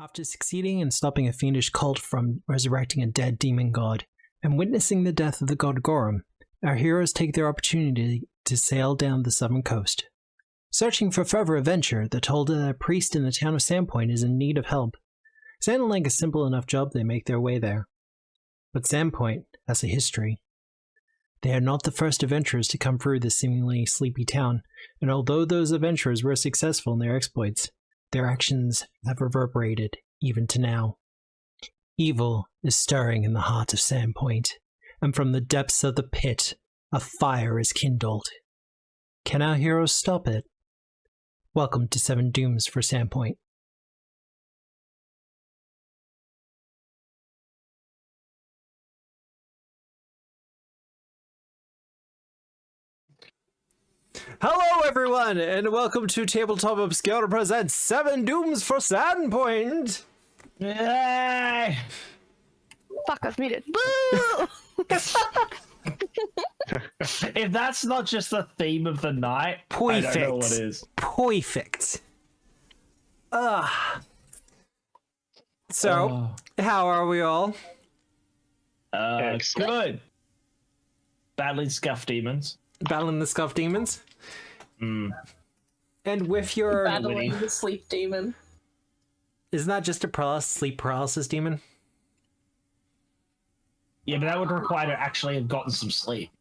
After succeeding in stopping a fiendish cult from resurrecting a dead demon god and witnessing the death of the god Gorum, our heroes take their opportunity to sail down the southern coast. Searching for further adventure, they're told that a priest in the town of Sandpoint is in need of help. Sounding like a simple enough job, they make their way there. But Sandpoint has a history. They are not the first adventurers to come through this seemingly sleepy town, and although those adventurers were successful in their exploits, their actions have reverberated even to now. Evil is stirring in the heart of Sandpoint, and from the depths of the pit, a fire is kindled. Can our heroes stop it? Welcome to 7 Dooms for Sandpoint. Hello everyone, and welcome to Tabletop Obscura presents 7 Dooms for Sandpoint! Yay! Fuck, I've muted. Boo! If that's not just the theme of the night, I don't know what is. Perfect. So, how are we all? Good. Battling scuff demons. Battling the Scuff Demons? Mm. And with your... Battling the sleep demon. Isn't that just a sleep paralysis demon? Yeah, but that would require to actually have gotten some sleep.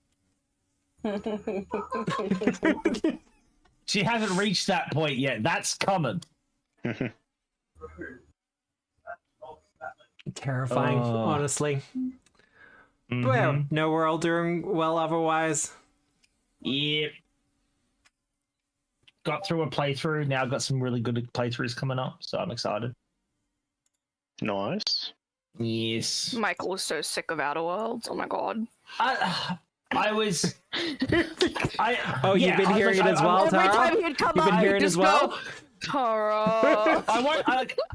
She hasn't reached that point yet. That's coming. Terrifying, honestly. Mm-hmm. Well, no, we're all doing well otherwise. Yep. Got through a playthrough. Now got some really good playthroughs coming up, so I'm excited. Nice. Yes. Michael was so sick of Outer Worlds. Oh my god. I was. Oh, you've been hearing it as well, Tara? Every time he'd come You've been up, hearing he'd it as just well? go, Tara.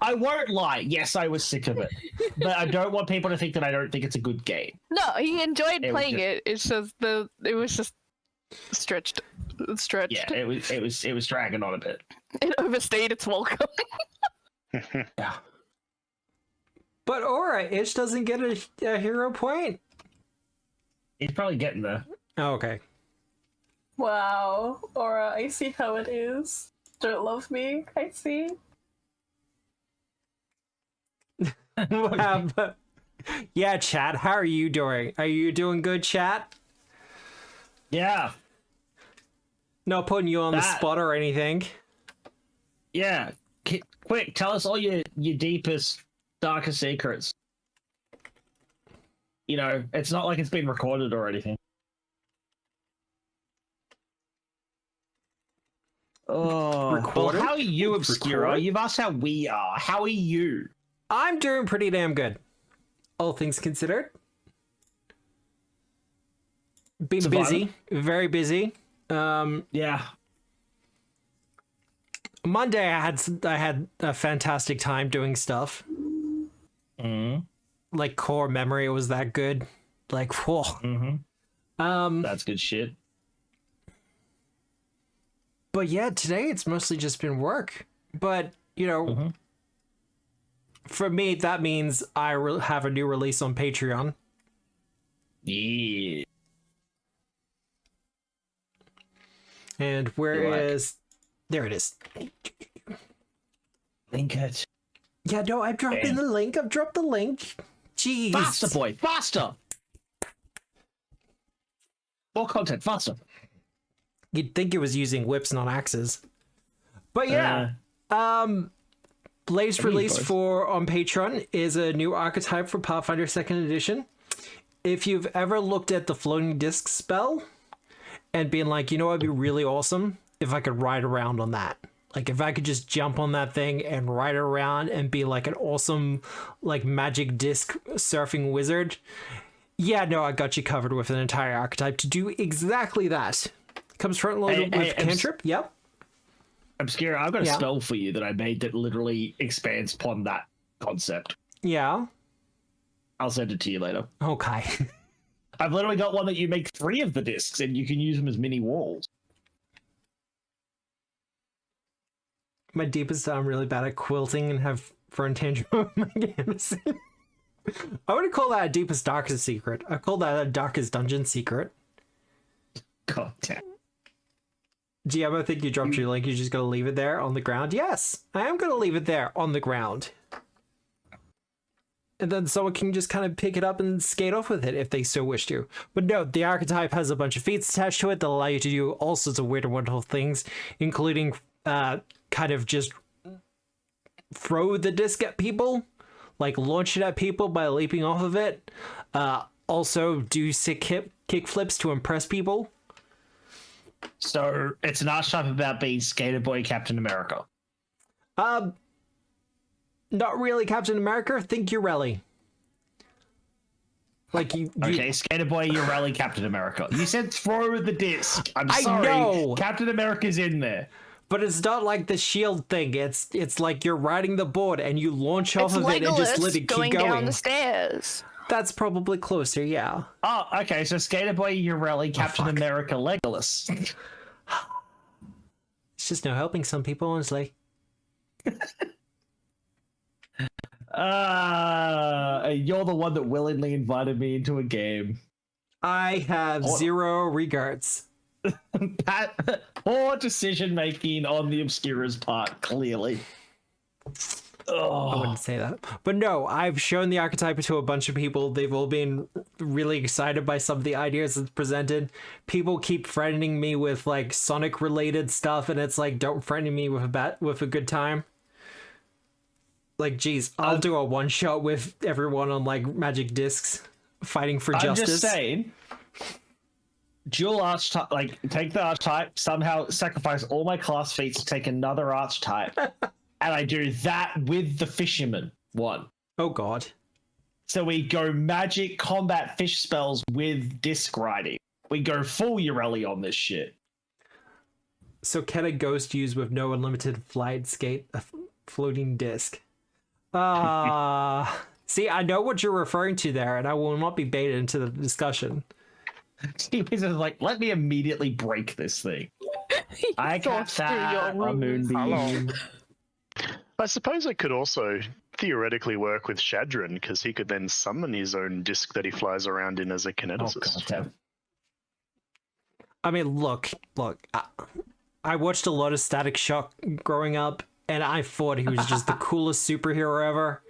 I won't lie. Yes, I was sick of it, but I don't want people to think that I don't think it's a good game. No, he enjoyed It was playing just- it. It's just it was just stretched. Yeah, it was dragging on a bit. It overstayed its welcome. Yeah. But Aura, Itch doesn't get a hero point. He's probably getting there. Oh, okay. Wow, Aura, I see how it is. Don't love me, I see. Yeah, chat, how are you doing? Are you doing good, chat? Yeah. Not putting you on the spot or anything. Yeah. Quick, tell us all your deepest, darkest secrets. You know, it's not like it's been recorded or anything. Oh, Recorded? Well, how are you, Obscura? Recorded? You've asked how we are. How are you? I'm doing pretty damn good. All things considered. Been Surviving? busy. Very busy. Yeah. Monday I had a fantastic time doing stuff. Mm. Like core memory was that good. Like whoa. Mm-hmm. That's good shit. But yeah, today it's mostly just been work. But, you know, for me, that means I have a new release on Patreon. Yeah. And where is... There it is. Link it. Yeah, no, I'm dropping Damn. the link. I've dropped the link. Jeez. Faster, boy. Faster. More content. Faster. You'd think it was using whips, not axes. But yeah. Latest release on Patreon is a new archetype for Pathfinder 2nd Edition. If you've ever looked at the floating disc spell and been like, you know what would be really awesome? If I could ride around on that. Like, if I could just jump on that thing and ride around and be like an awesome, like, magic disc surfing wizard. Yeah, no, I got you covered with an entire archetype to do exactly that. Comes front loaded with cantrip. Yep. Obscura, I've got a spell for you that I made that literally expands upon that concept. Yeah. I'll send it to you later. Okay. I've literally got one that you make 3 of the discs and you can use them as mini walls. My deepest, I'm really bad at quilting and have for intangible games. I wouldn't call that a deepest, darkest secret. I call that a darkest dungeon secret. God damn. GM, I think you dropped your link. You're just going to leave it there on the ground? Yes, I am going to leave it there on the ground. And then someone can just kind of pick it up and skate off with it if they so wish to. But no, the archetype has a bunch of feats attached to it that allow you to do all sorts of weird and wonderful things, including kind of just throw the disc at people. Like, launch it at people by leaping off of it. Also, do sick kick flips to impress people. So, it's an archetype about being Skater Boy Captain America. Not really Captain America. Think Urelli. Like, you... Okay, Skater Boy, Urelli, Captain America. You said throw the disc. I'm I sorry. know. Captain America's in there. But it's not like the shield thing. It's like you're riding the board and you launch off of it and just let it keep going down the stairs. That's probably closer, yeah. Oh, okay. So Skater Boy, Urelli, Captain America, Legolas. It's just no helping some people, honestly. You're the one that willingly invited me into a game. I have zero regards. Poor decision making on the Obscura's part, clearly. I wouldn't say that. But no, I've shown the archetype to a bunch of people. They've all been really excited by some of the ideas it's presented. People keep threatening me with like Sonic related stuff, and it's like, don't threaten me with a good time. Like, geez, I'll do a one shot with everyone on like magic discs fighting for justice. I'm just saying, dual archetype, like, take the archetype, somehow sacrifice all my class feats to take another archetype, and I do that with the fisherman one. Oh god. So we go magic combat fish spells with disc riding. We go full Urelli on this shit. So can a ghost use with no unlimited flight skate a floating disc? See, I know what you're referring to there, and I will not be baited into the discussion. He's like, let me immediately break this thing. I got that on Moonbeam. I suppose it could also theoretically work with Shadron, because he could then summon his own disc that he flies around in as a kineticist. God, I mean, look. I watched a lot of Static Shock growing up, and I thought he was just the coolest superhero ever.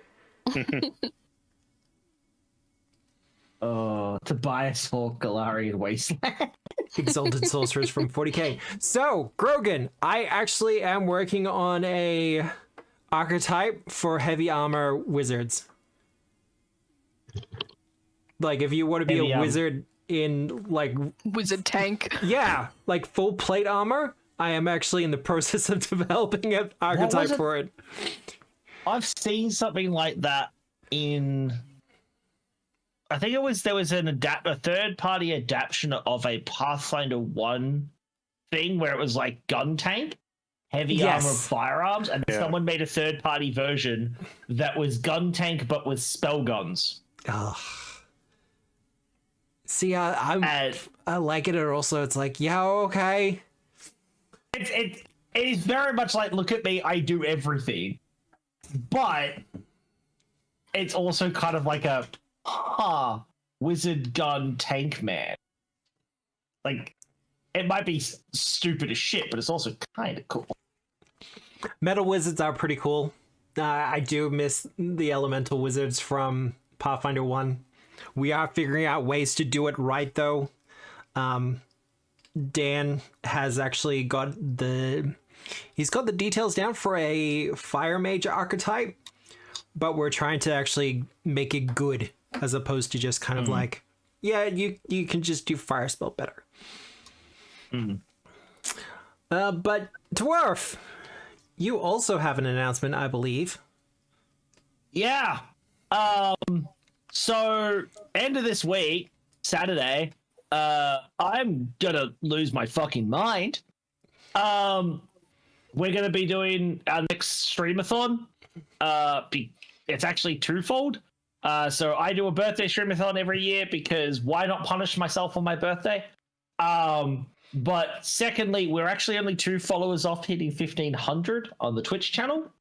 Tobias Hawk, Galarian Wasteland. Exalted Sorcerers from 40k. So, Grogan, I actually am working on a archetype for heavy armor wizards. Like, if you want to be a wizard in, like... Wizard tank. Yeah, like full plate armor. I am actually in the process of developing an archetype for it. I've seen something like that in... I think there was a third-party adaptation of a Pathfinder 1 thing where it was like gun tank, heavy armor, firearms, and someone made a third-party version that was gun tank but with spell guns. Ugh. See, I like it, and also it's like, yeah, okay. It is very much like, look at me, I do everything, but it's also kind of like a wizard gun tank man. Like, it might be stupid as shit, but it's also kind of cool. Metal wizards are pretty cool. I do miss the elemental wizards from Pathfinder 1. We are figuring out ways to do it right, though. Dan has actually got the details down for a fire mage archetype, but we're trying to actually make it good, as opposed to just kind of like, yeah, you can just do fire spell better. But Dwarf, you also have an announcement, I believe. Yeah. So end of this week, Saturday, I'm gonna lose my fucking mind. We're gonna be doing our next streamathon. It's actually twofold. So I do a birthday streamathon every year because why not punish myself on my birthday? But secondly, we're actually only 2 followers off hitting 1,500 on the Twitch channel.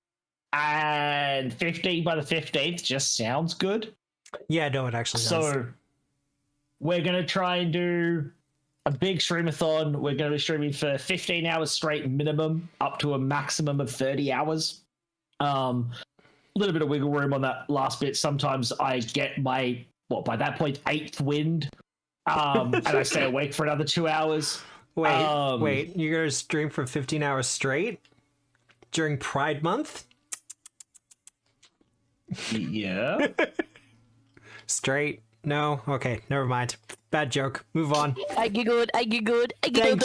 and 15 by the 15th just sounds good. Yeah, no, it actually does. So we're going to try and do a big streamathon. We're going to be streaming for 15 hours straight minimum, up to a maximum of 30 hours. A little bit of wiggle room on that last bit. Sometimes I get my, by that point, 8th wind, and I stay awake for another 2 hours. Wait, you're going to stream for 15 hours straight during Pride Month? Yeah. Straight? No? Okay, never mind. Bad joke. Move on. I giggled. Thank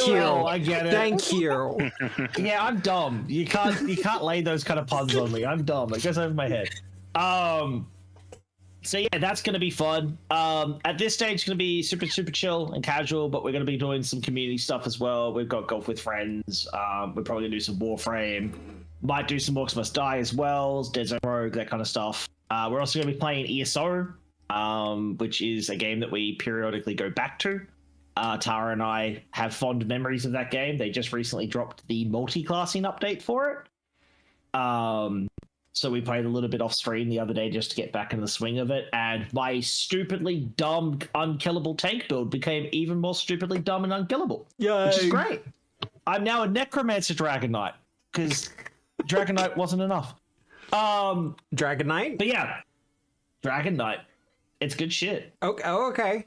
you. I get it. Thank you. Yeah, I'm dumb. You can't lay those kind of puns on me. I'm dumb. It goes over my head. So yeah, that's gonna be fun. At this stage, it's gonna be super chill and casual, but we're gonna be doing some community stuff as well. We've got golf with friends. We're probably gonna do some Warframe. Might do some Orcs Must Die as well, Dead Zone Rogue, that kind of stuff. We're also gonna be playing ESO, which is a game that we periodically go back to. Tara and I have fond memories of that game. They just recently dropped the multi-classing update for it. So we played a little bit off stream the other day just to get back in the swing of it. And my stupidly dumb, unkillable tank build became even more stupidly dumb and unkillable. Yay. Which is great. I'm now a Necromancer Dragon Knight because Dragon Knight wasn't enough. Dragon Knight? But yeah, Dragon Knight. It's good shit. Okay. Oh, okay.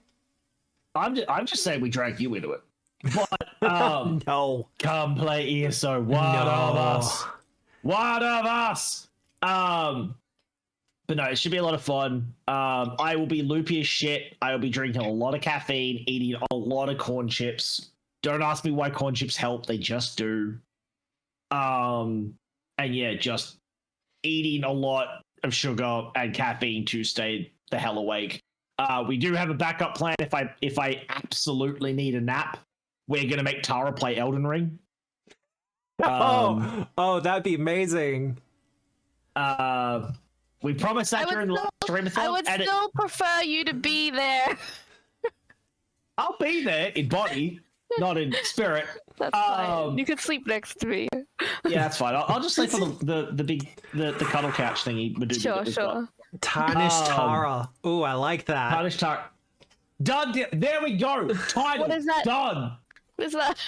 I'm just saying we dragged you into it. But No. come play ESO. One of us. One of us. But no, it should be a lot of fun. I will be loopy as shit. I will be drinking a lot of caffeine, eating a lot of corn chips. Don't ask me why corn chips help. They just do. And yeah, just eating a lot of sugar and caffeine to stay the hell awake. We do have a backup plan if I absolutely need a nap. We're gonna make Tara play Elden Ring. Oh, that'd be amazing. We promised that during the last streamathon. I would still prefer you to be there. I'll be there in body, not in spirit. That's fine. You could sleep next to me. Yeah, that's fine. I'll just sleep on the cuddle couch thingy. Sure. Tarnish Tara. Ooh, I like that. Tarnish Tara. Done. There we go. Title. What is that? Done. What is that?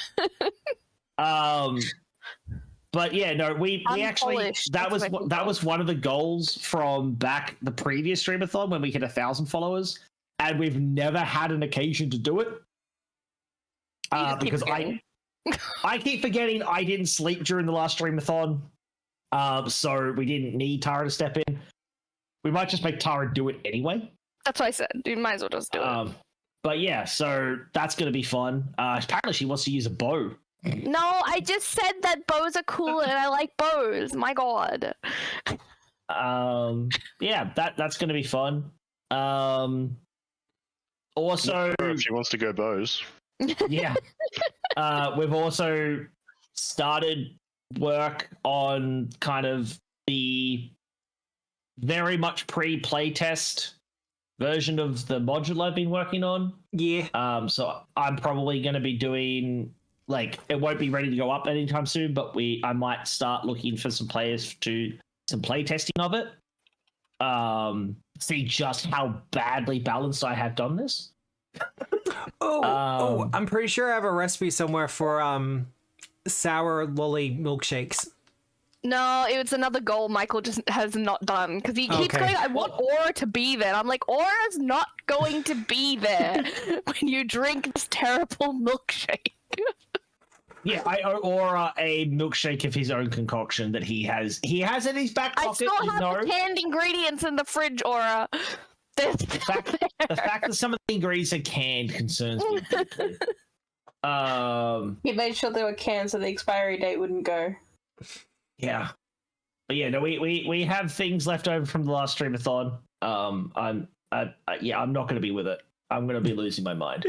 But yeah, no, we actually that That's was one of the goals from back the previous streamathon when we hit 1,000 followers, and we've never had an occasion to do it. Because I keep forgetting I didn't sleep during the last streamathon, so we didn't need Tara to step in. We might just make Tara do it anyway. That's what I said. You might as well just do it. But yeah, so that's gonna be fun. Apparently, she wants to use a bow. No, I just said that bows are cool and I like bows. My god. Yeah, that's gonna be fun. Also, if she wants to go bows. Yeah. We've also started work on kind of the very much pre-playtest version of the module I've been working on. Yeah. So I'm probably going to be doing, like, it won't be ready to go up anytime soon, but I might start looking for some players to do some play testing of it. See just how badly balanced I have done this. I'm pretty sure I have a recipe somewhere for sour lolly milkshakes. No, it's another goal Michael just has not done because he keeps going, I want Aura to be there. And I'm like, Aura's not going to be there when you drink this terrible milkshake. Yeah, I owe Aura a milkshake of his own concoction that he has. He has in his back pocket. I still have the canned ingredients in the fridge, Aura. The fact that some of the ingredients are canned concerns me deeply. He made sure they were canned so the expiry date wouldn't go. Yeah, but yeah, no, we have things left over from the last streamathon. I'm not going to be with it. I'm going to be losing my mind.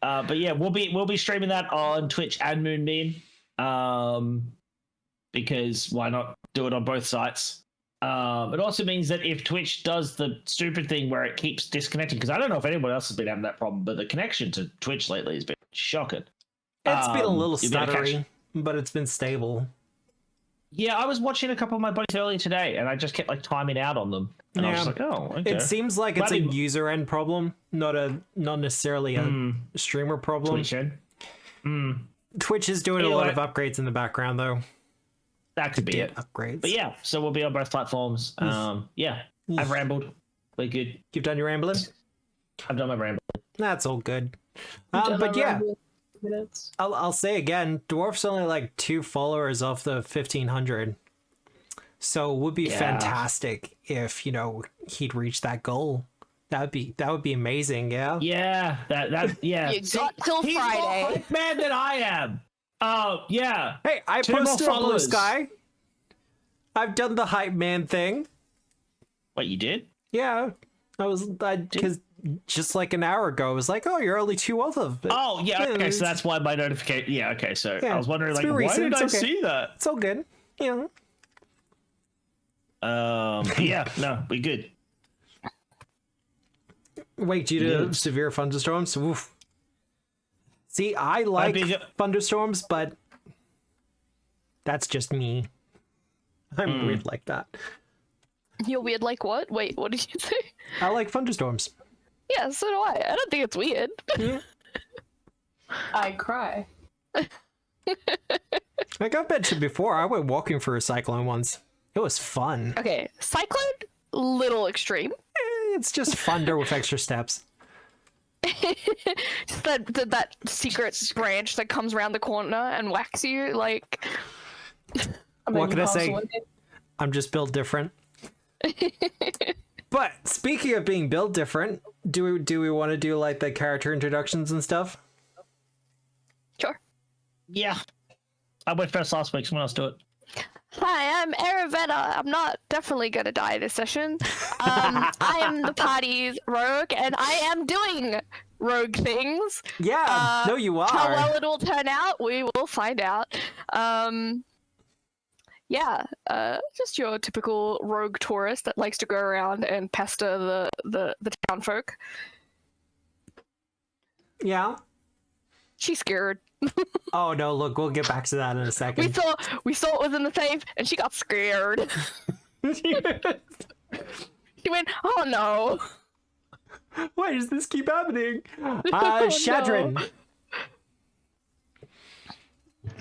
But yeah, we'll be streaming that on Twitch and Moonbeam. Because why not do it on both sites? It also means that if Twitch does the stupid thing where it keeps disconnecting, because I don't know if anyone else has been having that problem, but the connection to Twitch lately has been shocking. It's been a little stuttery, but it's been stable. Yeah, I was watching a couple of my buddies earlier today, and I just kept like timing out on them, and I was Yeah. just like, "Oh, okay." It seems like it's a Maybe- user end problem, not necessarily a streamer problem. Twitch is doing a Either lot way- of upgrades in the background, though. That could be it. Upgrades. But yeah, so we'll be on both platforms. Yeah, I've rambled. We're good. You've done your rambling? I've done my ramble. That's all good. But yeah, I'll say again, Dwarf's only like 2 followers off the 1,500. So it would be fantastic if, he'd reach that goal. That would be amazing, yeah? Yeah, that yeah. You got till he's Friday. more hype man than I am. Yeah. Hey, I 2 more posted on Blue followers. Sky. I've done the hype man thing. What, you did? Yeah. Because just like an hour ago, I was like, oh, you're only 2 off of it. Oh, yeah, okay, so that's why my notification... Yeah, okay, so Yeah, I was wondering, it's like, been why recent, did I it's okay. see that? It's all good. Yeah. Yeah, no, we good. Wait, due to severe thunderstorms? Oof. See, I like thunderstorms, but that's just me. I'm weird like that. You're weird like what? Wait, what did you say? I like thunderstorms. Yeah, so do I. I don't think it's weird. I cry. Like I've mentioned before, I went walking for a cyclone once. It was fun. Okay, cyclone, little extreme. It's just thunder with extra steps. Just that secret branch that comes around the corner and whacks you, like... What can I say? I'm just built different. But speaking of being built different, do we want to do like the character introductions and stuff? Sure. Yeah. I went first last week, someone else do it. Hi, I'm Eravetta. I'm not definitely gonna die this session. I am the party's rogue, and I am doing rogue things. Yeah, no, you are. How well it will turn out, we will find out. Just your typical rogue tourist that likes to go around and pester the town folk. Yeah. She's scared. Oh no, look, we'll get back to that in a second. We saw it was in the safe, and she got scared. She went, "Oh no! Why does this keep happening?" Shadrin. No.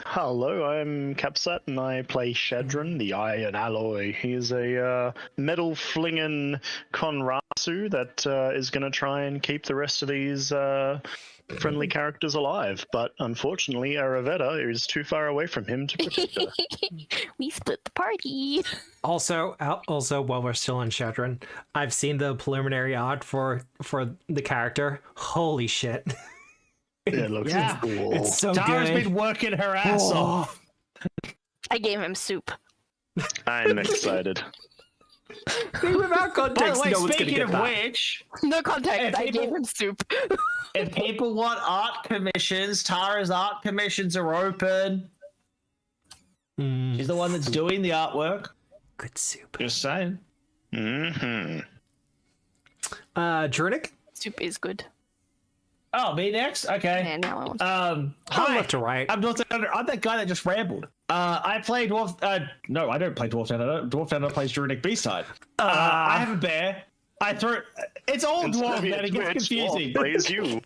Hello, I'm Capsat, and I play Shadrin, the Iron Alloy. He's a metal-flinging Konrasu that is going to try and keep the rest of these friendly characters alive, but unfortunately, Eravetta is too far away from him to protect her. We split the party." Also, while we're still on Shadrin, I've seen the preliminary art for the character. Holy shit! It looks cool. It's so Tara's good. been working her ass off. I gave him soup. I'm excited. Without By context, the way, no one's gonna speaking get of that. which, No context. If I people- gave him soup. if people want art commissions, Tara's art commissions are open. She's the one that's doing the artwork. Good soup. Just saying. Mm-hmm. Drunic? Soup is good. Oh, me next? Okay. And now I want Hi, left to right. I'm that guy that just rambled. I play Dwarf... no, I don't play Dwarf Down. Dwarf Down plays Druidic B-side. I have a bear. I throw... It's all Dwarf Down. It gets confusing. Plays you.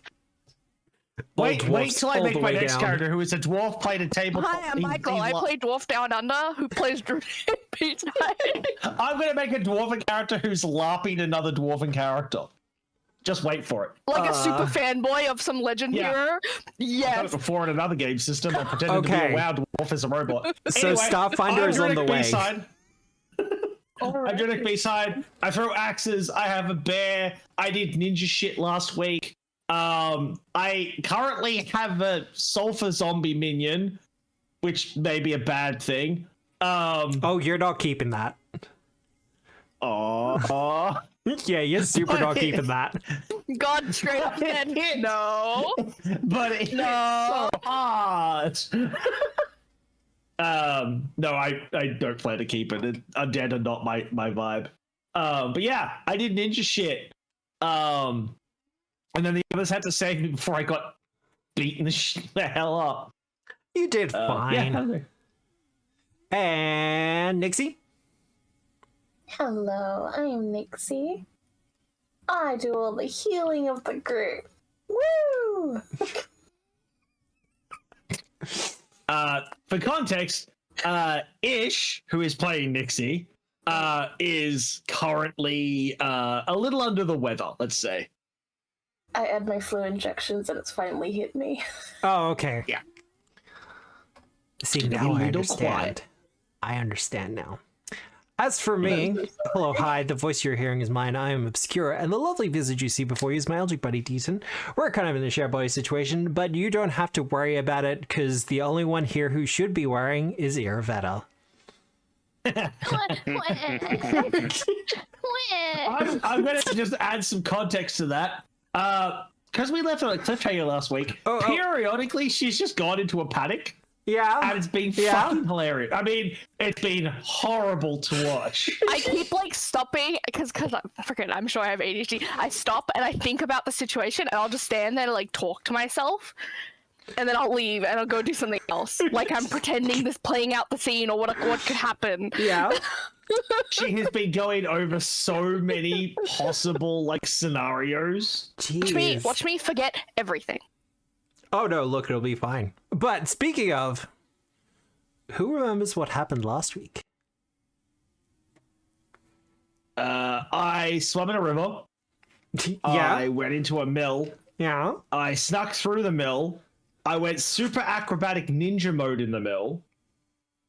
Wait dwarfs till I all make the my way next down. character, who is a dwarf played a table. Hi, I'm Michael. I play Dwarf Down Under, who plays B-side. I'm going to make a dwarven character who's LARPing another dwarven character. Just wait for it. Like a super fanboy of some legend Yeah. hero. I've done it Yes. before in another game system. I pretended to be Okay. a WoW dwarf as a robot. So Anyway, Starfinder I'm is on the Druidic way. B-side. I'm Druidic B-side. I throw axes. I have a bear. I did ninja shit last week. I currently have a sulfur zombie minion, which may be a bad thing. Oh, you're not keeping that. Aw. Yeah, you're super not keeping that. God straight up said no. But it's so hard. No, I don't plan to keep it. Undead are not my vibe. But yeah, I did ninja shit. And then the others had to save me before I got beaten the hell up. You did fine. Yeah. And Nixie? Hello, I am Nixie. I do all the healing of the group. Woo! For context, Ish, who is playing Nixie, is currently a little under the weather, let's say. I had my flu injections and it's finally hit me. Oh, okay. Yeah. See, Maybe now a I little understand. quiet. I understand now. As for me, hello, hi, the voice you're hearing is mine. I am Obscura, and the lovely visage you see before you is my Eldritch buddy, Deaton. We're kind of in a share body situation, but you don't have to worry about it, because the only one here who should be worrying is Eravetta. I'm going to just add some context to that. Because we left on a cliffhanger last week, periodically she's just gone into a panic. Yeah. And it's been fucking hilarious. I mean, it's been horrible to watch. I keep like stopping because I'm sure I have ADHD. I stop and I think about the situation and I'll just stand there and like talk to myself. And then I'll leave and I'll go do something else. Like I'm pretending this playing out the scene or what could happen. Yeah. She has been going over so many possible like scenarios. Jeez. Watch me forget everything. Oh no, look, it'll be fine. But speaking of, who remembers what happened last week? I swam in a river. Yeah. I went into a mill. Yeah. I snuck through the mill. I went super acrobatic ninja mode in the mill.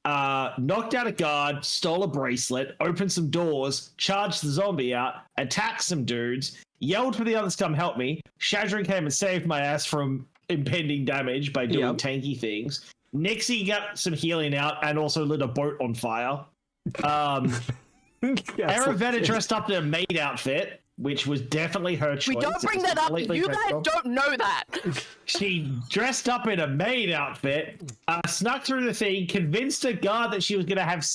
Knocked out a guard, stole a bracelet, opened some doors, charged the zombie out, attacked some dudes, yelled for the others to come help me. Shadrin came and saved my ass from impending damage by doing tanky things. Nixie got some healing out and also lit a boat on fire. Eravetta dressed up in a maid outfit, which was definitely her choice. We don't bring that up. You guys don't know that. She dressed up in a maid outfit, snuck through the thing, convinced a guard that she was going to have...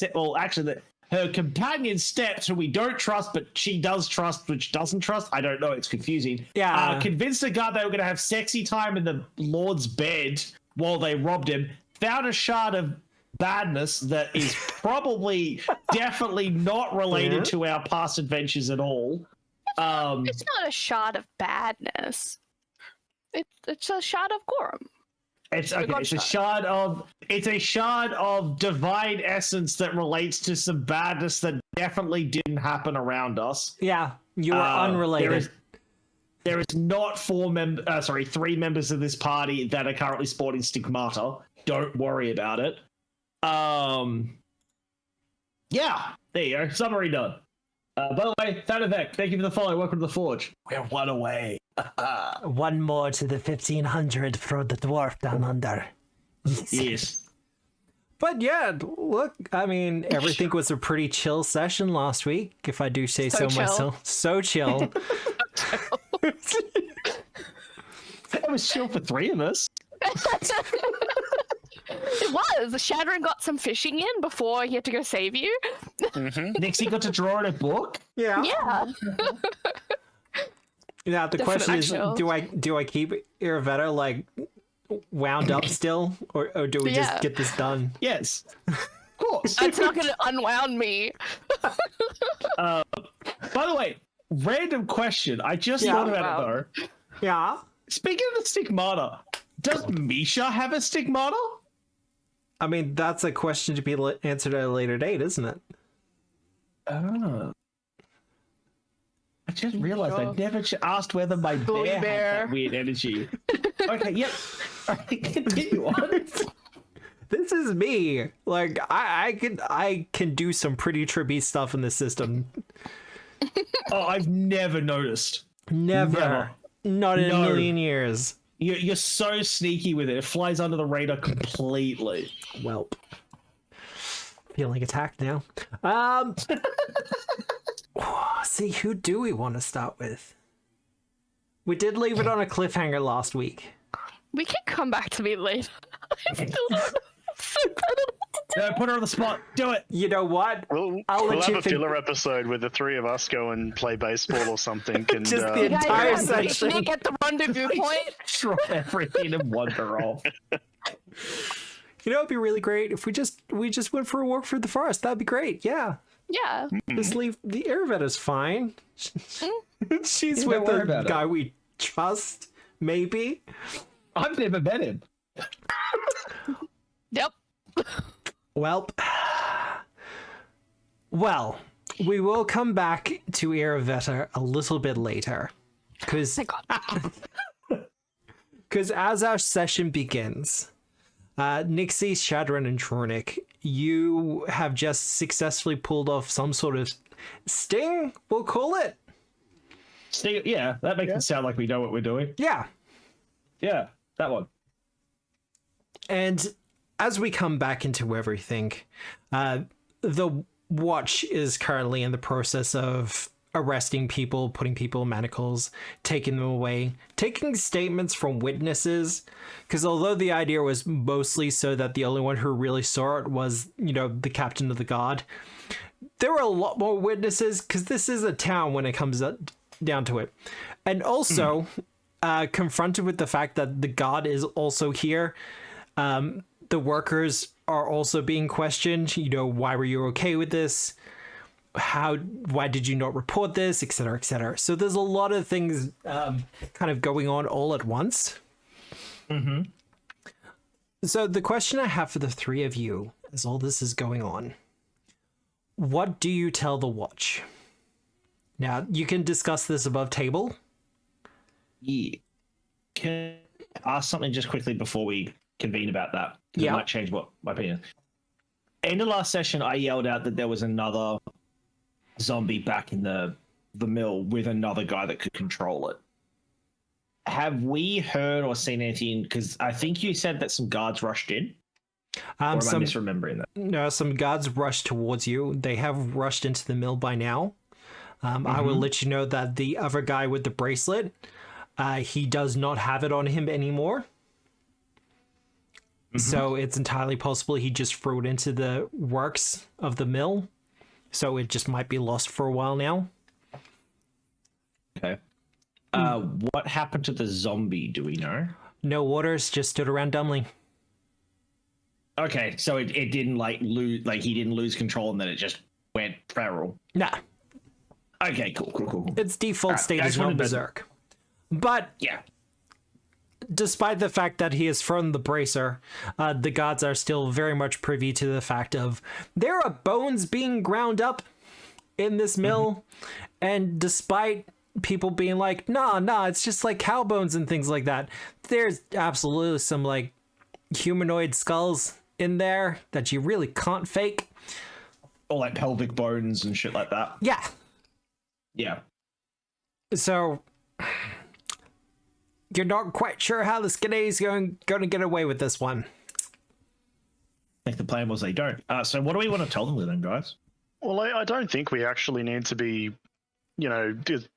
her companion Steps, who we don't trust, but she does trust, which doesn't trust. I don't know. It's confusing. Yeah. Convinced the guard they were going to have sexy time in the Lord's bed while they robbed him. Found a shard of badness that is probably definitely not related to our past adventures at all. It's not a shard of badness. It's a shard of Gorum. It's a shard of divine essence that relates to some badness that definitely didn't happen around us. Yeah, you are unrelated. There is not 3 members of this party that are currently sporting stigmata. Don't worry about it. Yeah, there you go. Summary done. By the way, Thanavek, thank you for the follow. Welcome to the Forge. We're one away. One more to the 1500 for the dwarf down under. Yes. But yeah, look, I mean, everything was a pretty chill session last week, if I do say so myself. So chill. That was chill for 3 of us. It was. Shadron got some fishing in before he had to go save you. Nixie got to draw in a book. Yeah. Yeah. Now the question is, do I keep Eravetta like wound up still, or do we just get this done? Yes, of course. That's not going to unwound me. By the way, random question. I just thought about it though. Yeah. Speaking of the stigmata, does Misha have a stigmata? I mean, that's a question to be answered at a later date, isn't it? Oh. I just realized I never asked whether my bear had that weird energy. Okay, yep. Continue on. This is me. Like, I can do some pretty trippy stuff in the system. Oh, I've never noticed. Never. Not in a million years. You're so sneaky with it. It flies under the radar completely. Welp. Feeling attacked now. See, who do we want to start with? We did leave it on a cliffhanger last week. We can come back to me later. I still don't know. Put her on the spot. Do it. You know what? We'll have a filler episode where the 3 of us go and play baseball or something. And, just the entire section. Get the rendezvous point. Drop everything and wander off. You know, it'd be really great if we just went for a walk through the forest. That'd be great. Yeah. Yeah. Just leave the Eravetta's fine. She's Don't with worry the about it. guy we trust, maybe. I've never met him. Yep. Well, we will come back to Eravetta a little bit later. Because Thank God. as our session begins, Nixie, Shadron, and Tronic, you have just successfully pulled off some sort of sting, we'll call it. Yeah, that makes it sound like we know what we're doing. Yeah. Yeah, that one. And as we come back into everything, the Watch is currently in the process of arresting people, putting people in manacles, taking them away, taking statements from witnesses. Because although the idea was mostly so that the only one who really saw it was, the captain of the guard, there were a lot more witnesses because this is a town when it comes down to it. And also, confronted with the fact that the guard is also here, the workers are also being questioned. Why were you okay with this? Why did you not report this, etc., etc. So there's a lot of things kind of going on all at once. Mm-hmm. So the question I have for the three of you as all this is going on, what do you tell the Watch? Now, you can discuss this above table. Yeah. Can I ask something just quickly before we convene about that? 'Cause it might change what my opinion. In the last session, I yelled out that there was another zombie back in the mill with another guy that could control it. Have we heard or seen anything? Because I think you said that some guards rushed in. Or am I misremembering that? No, some guards rushed towards you. They have rushed into the mill by now. I will let you know that the other guy with the bracelet, he does not have it on him anymore. So it's entirely possible he just threw it into the works of the mill. So it just might be lost for a while now. Okay. What happened to the zombie? Do we know? No orders, just stood around dumbly. Okay, so it didn't he didn't lose control and then it just went feral. Nah. Okay, cool. Its default state I is just not wanted to- berserk. But Yeah. despite the fact that he has thrown the bracer, the gods are still very much privy to the fact of there are bones being ground up in this mill. And despite people being like, nah, it's just like cow bones and things like that, there's absolutely some like humanoid skulls in there that you really can't fake. Or like pelvic bones and shit like that. Yeah. Yeah. So you're not quite sure how the Scarnetti's going to get away with this one. I think the plan was they don't. So what do we want to tell them then, guys? Well, I don't think we actually need to be,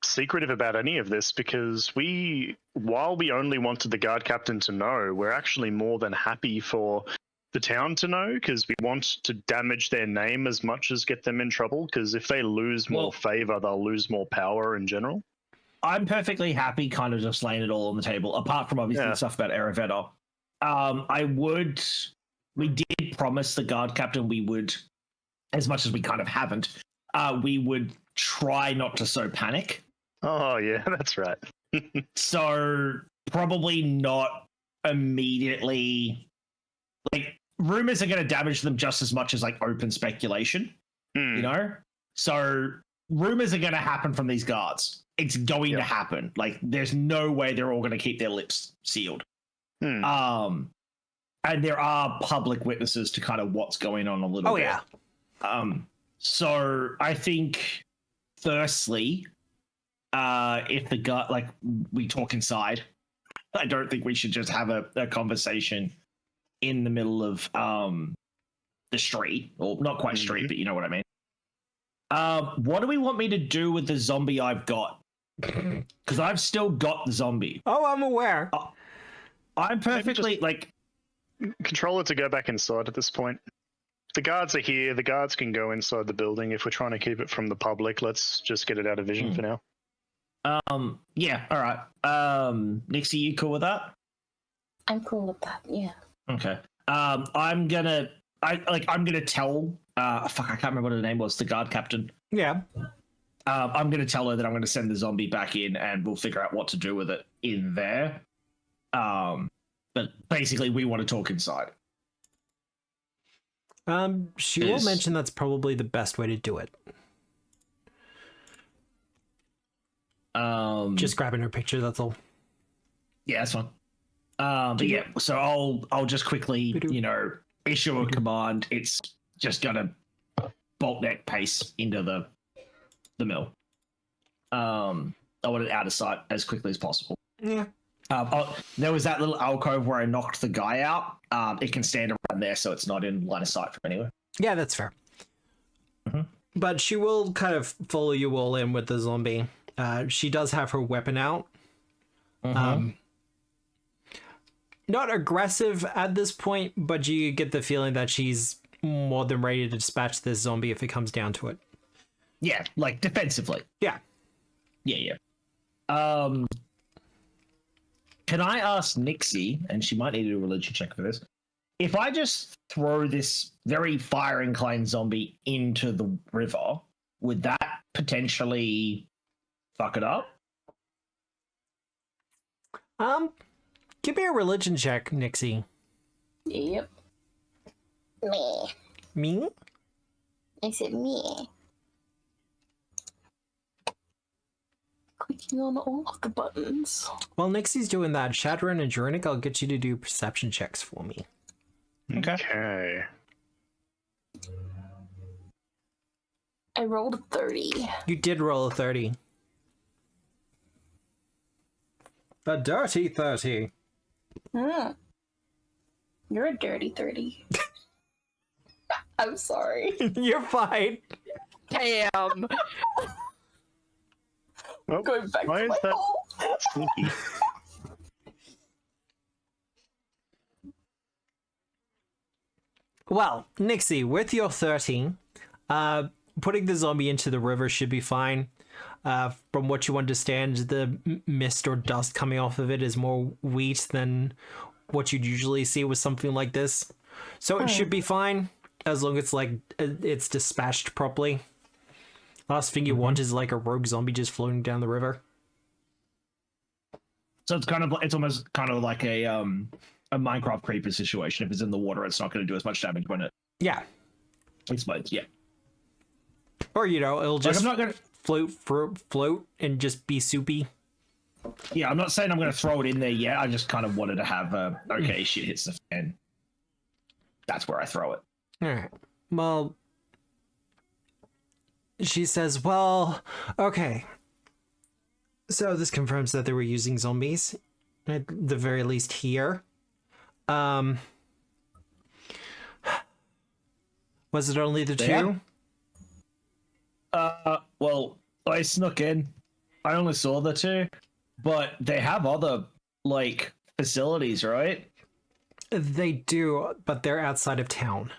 secretive about any of this because while we only wanted the guard captain to know, we're actually more than happy for the town to know because we want to damage their name as much as get them in trouble because if they lose more favor, they'll lose more power in general. I'm perfectly happy kind of just laying it all on the table, apart from obviously the stuff about Eravetta. We did promise the guard captain we would, as much as we kind of haven't, we would try not to sow panic. Oh, yeah, that's right. So probably not immediately. Like, rumors are going to damage them just as much as like open speculation, So rumors are going to happen from these guards. It's going to happen. Like, there's no way they're all going to keep their lips sealed. And there are public witnesses to kind of what's going on a little bit. So I think, firstly, if the guy, like, we talk inside, I don't think we should just have a conversation in the middle of the street, or not quite street, but you know what I mean. What do we want me to do with the zombie I've got? Because I've still got the zombie. Oh, I'm aware. I'm perfectly Control it to go back inside at this point. The guards are here. The guards can go inside the building. If we're trying to keep it from the public, let's just get it out of vision for now. Yeah, all right. Nixie, you cool with that? I'm cool with that, yeah. Okay. I'm gonna tell. Fuck, I can't remember what her name was. The guard captain. Yeah. I'm gonna tell her that I'm gonna send the zombie back in, and we'll figure out what to do with it in there. But basically, we want to talk inside. She will mention that's probably the best way to do it. Just grabbing her picture, that's all. Yeah, that's fine. But yeah, so I'll just quickly, issue a command. It's just gonna bolt neck pace into the mill. I want it out of sight as quickly as possible. Yeah. There was that little alcove where I knocked the guy out. It can stand around there, so it's not in line of sight from anywhere. Yeah, that's fair. Mm-hmm. But she will kind of follow you all in with the zombie. She does have her weapon out. Mm-hmm. Not aggressive at this point, but you get the feeling that she's more than ready to dispatch this zombie if it comes down to it. Yeah, like defensively. Yeah. Yeah. Can I ask Nixie, and she might need to do a religion check for this, if I just throw this very fire-inclined zombie into the river, would that potentially fuck it up? Give me a religion check, Nixie. Yep. Me. Me? I said me. Clicking on all of the buttons. While Nixie's doing that, Shadron and Jurinic, I'll get you to do perception checks for me. Okay. I rolled a 30. You did roll a 30. A dirty 30. You're a dirty 30. I'm sorry. You're fine. Damn. Well, Going back why to is my that hole. sneaky? Well, Nixie, with your 30, putting the zombie into the river should be fine. From what you understand, the mist or dust coming off of it is more wheat than what you'd usually see with something like this. So it should be fine, as long as it's dispatched properly. Last thing you want is like a rogue zombie just floating down the river. So it's almost kind of like a Minecraft creeper situation. If it's in the water, it's not going to do as much damage when it explodes. Yeah. Or it'll just I'm not gonna float and just be soupy. Yeah, I'm not saying I'm going to throw it in there yet. I just kind of wanted to have okay, shit hits the fan. That's where I throw it. All right. Well, she says, well, okay. So this confirms that they were using zombies, at the very least here. Was it only the two? Well, I snuck in. I only saw the two, but they have other, facilities, right? They do, but they're outside of town.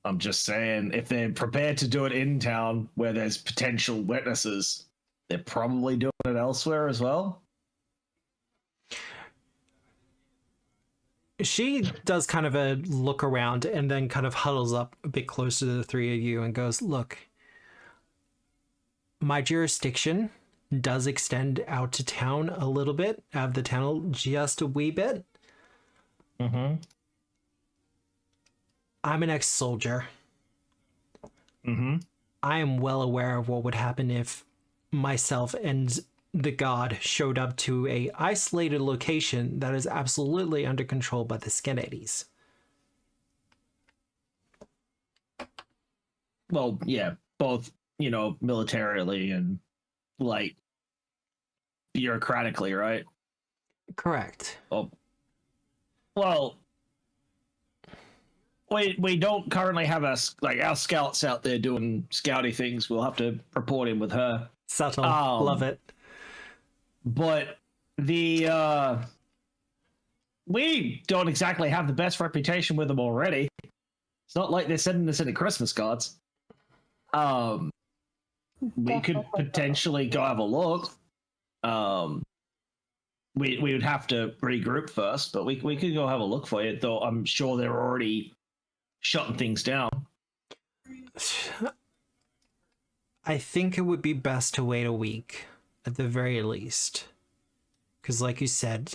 I'm just saying, if they're prepared to do it in town where there's potential witnesses, they're probably doing it elsewhere as well. She does kind of a look around and then kind of huddles up a bit closer to the three of you and goes, look, my jurisdiction does extend out to town a little bit, out of the town just a wee bit. Mm-hmm. I'm an ex-soldier. Mm-hmm. I am well aware of what would happen if myself and the god showed up to a isolated location that is absolutely under control by the Scarnettis. Well, yeah, both, militarily and, bureaucratically, right? Correct. Oh. Well, we don't currently have our scouts out there doing scouty things. We'll have to report in with her. Subtle. Love it. But we don't exactly have the best reputation with them already. It's not like they're sending us any Christmas cards. We could potentially go have a look. we would have to regroup first, but we could go have a look for you, though I'm sure they're already shutting things down. I think it would be best to wait a week, at the very least. Because like you said,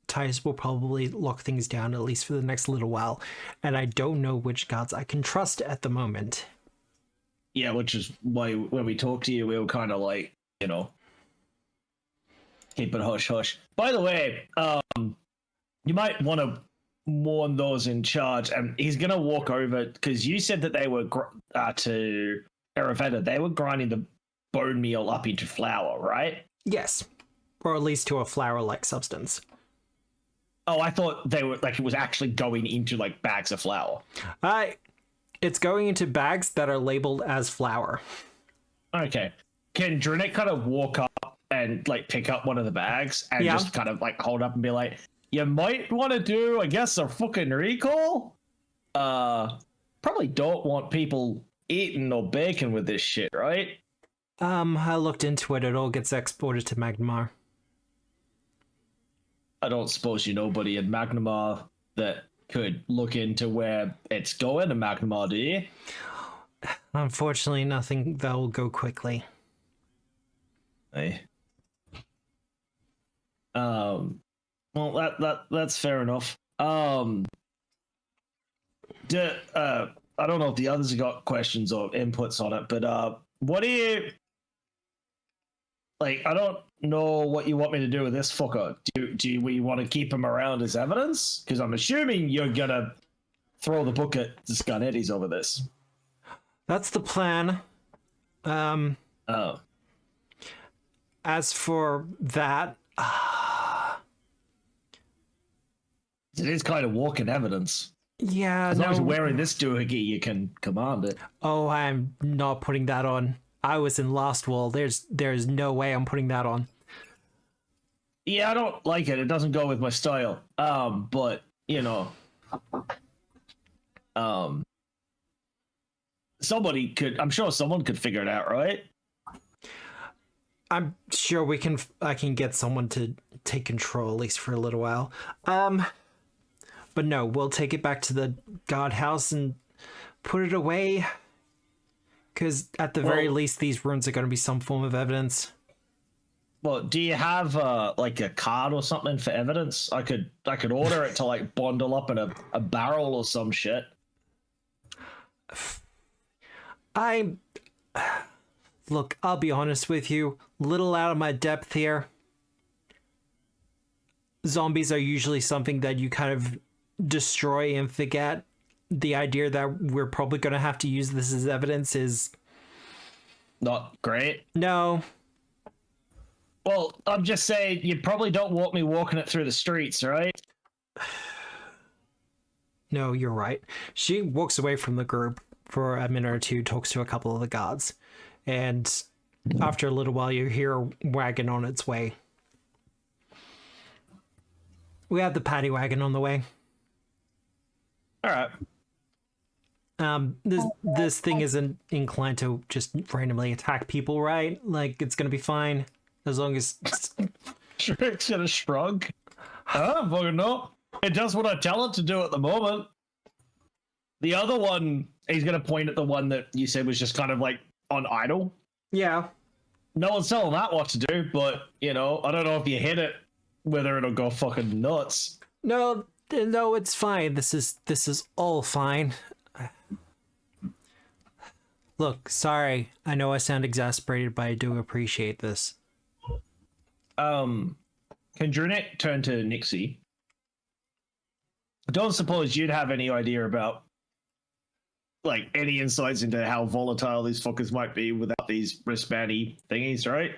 Titus will probably lock things down, at least for the next little while, and I don't know which guards I can trust at the moment. Yeah, which is why when we talked to you, we were kind of like, keep it hush-hush. By the way, you might want to warn those in charge, and he's going to walk over, because you said that they were, to Eravetta, they were grinding the bone meal up into flour, right? Yes. Or at least to a flour-like substance. Oh, I thought they were, like, it was actually going into, like, bags of flour. It's going into bags that are labeled as flour. Okay. Can Drunick kind of walk up and, like, pick up one of the bags and just kind of, like, hold up and be like, you might want to do, I guess, a fucking recall? Probably don't want people eating or baking with this shit, right? I looked into it. It all gets exported to Magnamar. I don't suppose you know nobody in Magnamar that could look into where it's going to Magnamar, do you? Unfortunately, nothing that will go quickly. Hey. Well, that's fair enough. I don't know if the others have got questions or inputs on it, but what do you like? I don't know what you want me to do with this fucker. Do we want to keep him around as evidence? Because I'm assuming you're gonna throw the book at the Scarnettis over this. That's the plan. As for that, it is kind of walking evidence. Yeah, as long as you're wearing this doohickey, you can command it. Oh, I'm not putting that on. I was in Lost World. There's no way I'm putting that on. Yeah, I don't like it. It doesn't go with my style. But somebody could. I'm sure someone could figure it out, right? I'm sure I can get someone to take control, at least for a little while. But no, we'll take it back to the guardhouse and put it away. Because at the very least, these runes are going to be some form of evidence. Well, do you have like a card or something for evidence? I could order it to like bundle up in a barrel or some shit. Look, I'll be honest with you, little out of my depth here. Zombies are usually something that you kind of destroy and forget. The idea that we're probably going to have to use this as evidence is not great. No. Well, I'm just saying, you probably don't want me walking it through the streets, right? No, you're right. She walks away from the group for a minute or two, talks to a couple of the guards, and after a little while, you hear a wagon on its way. We have the paddy wagon on the way. All right. This thing isn't inclined to just randomly attack people, right? Like, it's gonna be fine as long as Shrek's gonna shrug. I don't fucking know. It does what I tell it to do at the moment. The other one, he's gonna point at the one that you said was just kind of like on idle. Yeah. No one's telling that what to do, but I don't know if you hit it, whether it'll go fucking nuts. No, it's fine. This is all fine. Look, sorry. I know I sound exasperated, but I do appreciate this. Can Drunick turn to Nixie? I don't suppose you'd have any idea about, like, any insights into how volatile these fuckers might be without these wristbandy thingies, right?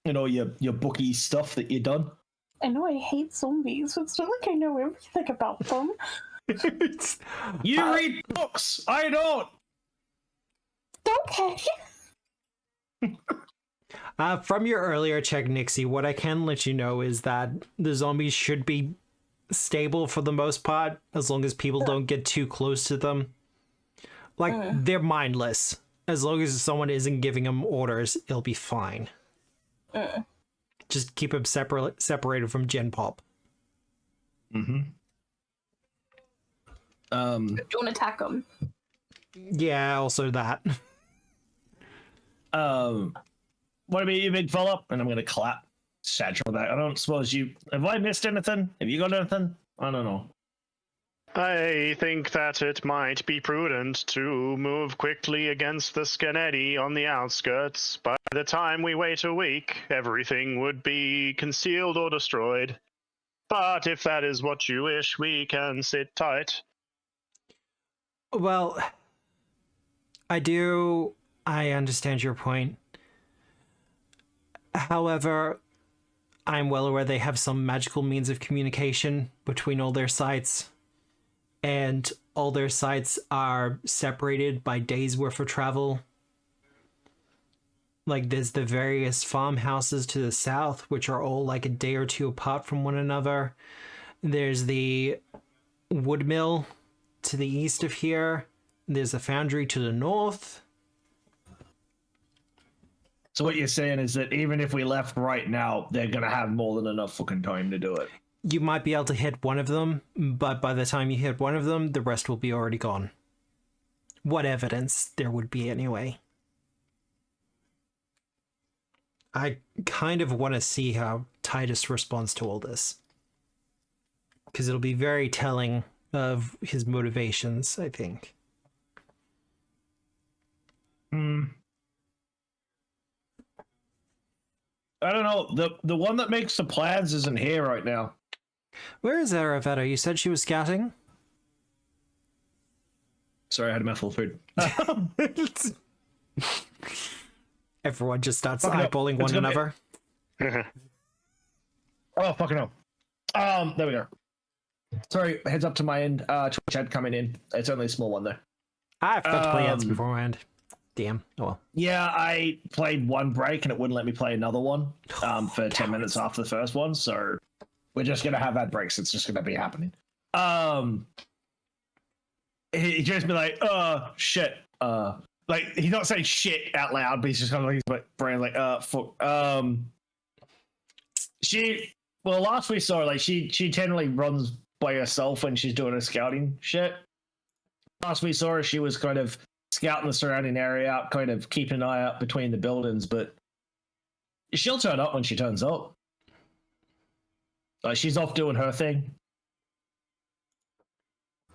Your bookie stuff that you done. I know I hate zombies, but it's not like I know everything about them. You read books. I don't. Okay. From your earlier check, Nixie, what I can let you know is that the zombies should be stable for the most part, as long as people don't get too close to them. Like, they're mindless. As long as someone isn't giving them orders, it'll be fine. Just keep him separated from Gen Pop. Mm-hmm. Don't attack him. Yeah, also that. What about you, big fella? And I'm gonna clap Satchel on the back. I don't suppose you have I missed anything? Have you got anything? I don't know. I think that it might be prudent to move quickly against the Scarnetti on the outskirts. By the time we wait a week, everything would be concealed or destroyed. But if that is what you wish, we can sit tight. Well, I understand your point. However, I'm well aware they have some magical means of communication between all their sites. And all their sites are separated by days worth of travel. Like, there's the various farmhouses to the south, which are all like a day or two apart from one another. There's the wood mill to the east of here. There's a foundry to the north. So what you're saying is that even if we left right now, they're going to have more than enough fucking time to do it. You might be able to hit one of them, but by the time you hit one of them, the rest will be already gone. What evidence there would be anyway. I kind of want to see how Titus responds to all this. Because it'll be very telling of his motivations, I think. I don't know. The one that makes the plans isn't here right now. Where is Eravetta? You said she was scouting? Sorry, I had a mouthful of food. Everyone just starts Fucking hell. eyeballing It's one gonna be- another. Oh, fucking hell. There we go. Sorry, heads up to my end. Twitch ad coming in. It's only a small one, though. I forgot to play ads beforehand. Damn. Oh well. Yeah, I played one break and it wouldn't let me play another one for 10 minutes after the first one, so we're just gonna have ad breaks. It's just gonna be happening. He just be like, shit. Like he's not saying shit out loud, but he's just kind of like, his brain like, fuck. Last we saw her, like she generally runs by herself when she's doing her scouting shit. Last we saw her, she was kind of scouting the surrounding area, kind of keeping an eye out between the buildings, but she'll turn up when she turns up. Like she's off doing her thing.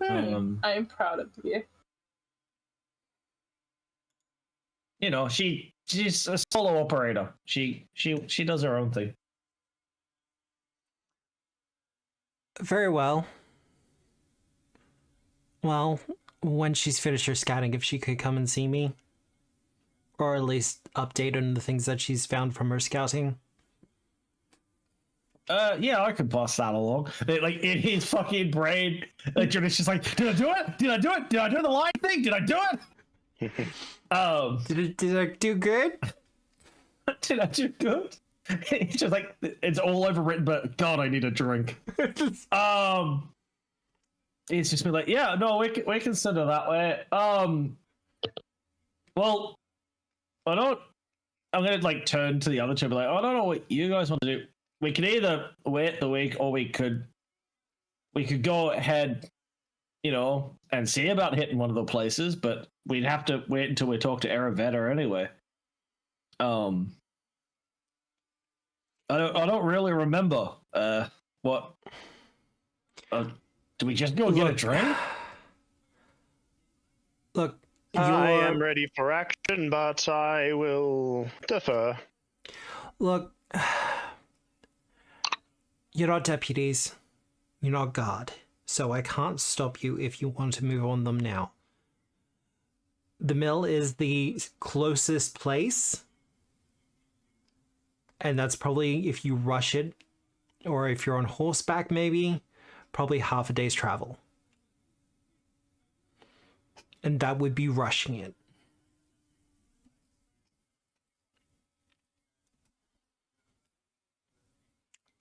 I'm proud of you. You know, she's a solo operator. She does her own thing. Very well. Well, when she's finished her scouting, if she could come and see me. Or at least update on the things that she's found from her scouting. Yeah, I could pass that along. Like in his fucking brain, like Jordan's just like, did I do it? Did I do it? Did I do the line thing? Did I do it? Did I do good? Did I do good? He's just like, it's all overwritten, but God, I need a drink. He's just been like, yeah, no, we can send her that way. Well, I'm gonna like turn to the other two and be like, I don't know what you guys want to do. We could either wait the week or we could go ahead, you know, and see about hitting one of the places, but we'd have to wait until we talk to Eravetta anyway. I don't really remember what do we just go get a drink? Look, I am ready for action, but I will defer. Look, you're not deputies. You're not guard. So I can't stop you if you want to move on them now. The mill is the closest place. And that's probably, if you rush it, or if you're on horseback maybe, probably half a day's travel. And that would be rushing it.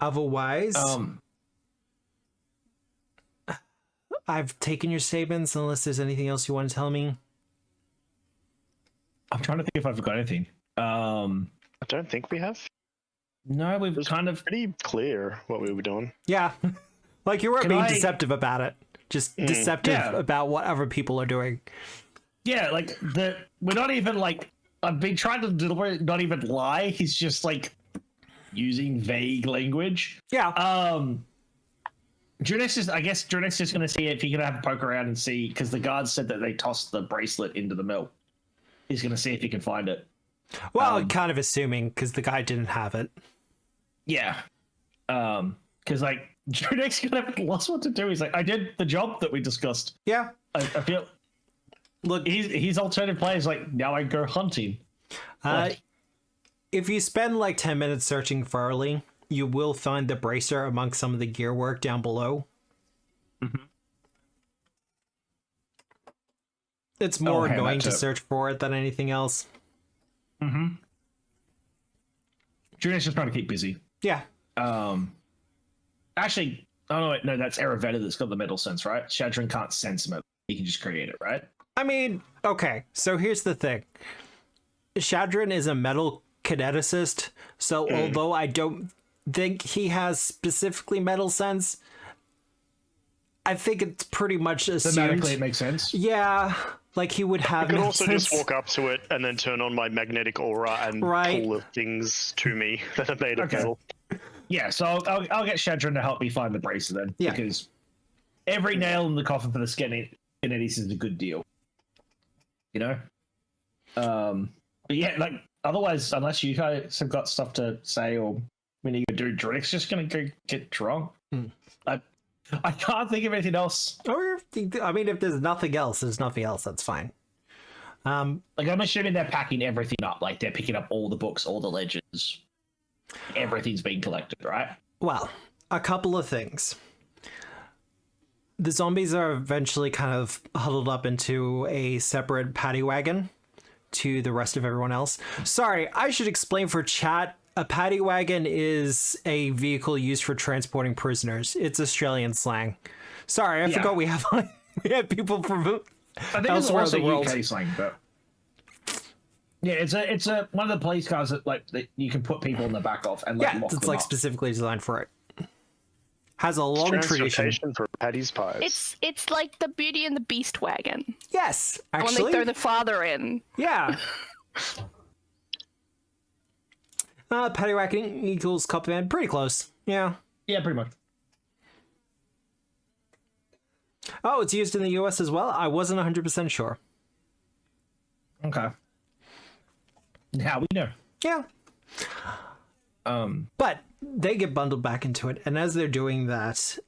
Otherwise, I've taken your statements unless there's anything else you want to tell me. I'm trying to think if I've got anything. I don't think we have. No, we've kind of. Pretty clear what we were doing. Yeah. Like, you weren't Can being I- deceptive about it. Just deceptive Yeah. about what other people are doing. Yeah, like we're not even like I've been trying to deliberately not even lie. He's just like using vague language. Yeah. I guess Drinix is going to see if he can have a poke around and see, because the guards said that they tossed the bracelet into the mill. He's going to see if he can find it. Well, kind of assuming, because the guy didn't have it. Yeah. Because like Drinix kind of lost what to do. He's like, I did the job that we discussed. Yeah. I feel. Look, he's alternative players like, now I go hunting. if you spend like 10 minutes searching thoroughly, you will find the bracer amongst some of the gear work down below. Mm-hmm. It's more hey, annoying to that's it. search for it than anything else. Mm-hmm. Drinix just trying to keep busy. Yeah. Actually, oh wait, no, that's Eravetta that's got the metal sense, right? Shadrin can't sense metal. He can just create it, right? I mean, okay, so here's the thing. Shadrin is a metal kineticist, so although I don't think he has specifically metal sense, I think it's pretty much assumed. Thematically, it makes sense. Yeah, like he would have I could metal also sense. just walk up to it and then turn on my magnetic aura and Right. pull the things to me that are made of Okay. metal. Yeah, so I'll get Shadrin to help me find the bracer then. Yeah. Because every nail in the coffin for the Scarnetti is a good deal. You know? But yeah, like, otherwise, unless you guys have got stuff to say, or when you do Drinix just gonna go get drunk. I can't think of anything else. Or, I mean, if there's nothing else, there's nothing else, that's fine. Like, I'm assuming they're packing everything up. Like, they're picking up all the books, all the ledgers. Everything's being collected, right? Well, a couple of things. The zombies are eventually kind of huddled up into a separate paddy wagon to the rest of everyone else. Sorry, I should explain for chat. A paddy wagon is a vehicle used for transporting prisoners. It's Australian slang. Sorry, I forgot we have people from I think it's elsewhere in also the world. UK slang, but yeah, it's a one of the police cars that you can put people in the back of and Yeah, lock it's them like up. specifically designed for it. Has a long tradition. Transportation for Paddy's pies. It's like the Beauty and the Beast wagon. Yes, When they actually. throw the father in. Yeah. Paddy wagon equals cup van. Pretty close. Yeah. Yeah, pretty much. Oh, it's used in the US as well? I wasn't 100% sure. Okay. Now we know. Yeah. But they get bundled back into it, and as they're doing that,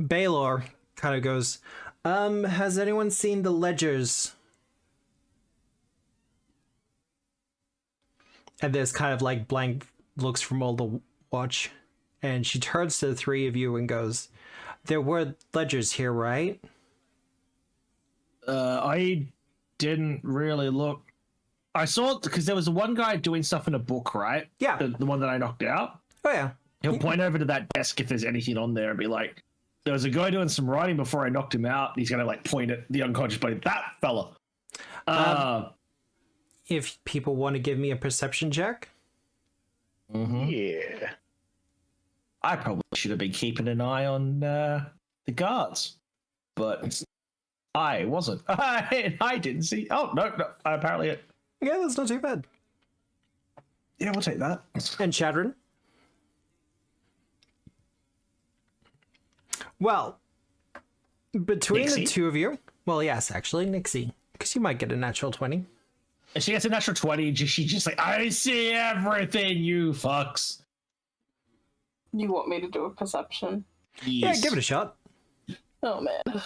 Baylor kind of goes, has anyone seen the ledgers? And there's kind of like blank looks from all the watch, and she turns to the three of you and goes, there were ledgers here, right? I didn't really look. I saw because there was one guy doing stuff in a book, right? Yeah. The one that I knocked out. Oh yeah. He'll point over to that desk if there's anything on there and be like, there was a guy doing some writing before I knocked him out. And he's going to like point at the unconscious body. That fella. If people want to give me a perception check. Yeah. I probably should have been keeping an eye on the guards, but I wasn't. I didn't see. Oh, no. Apparently. Yeah, that's not too bad. Yeah, we'll take that. And Shadrin? Well, between the Nixie? two of you, well, yes, actually, Nixie, because you might get a natural 20. If she gets a natural 20, she just like, I see everything, you fucks. You want me to do a perception? Yeah, give it a shot. Oh man. Do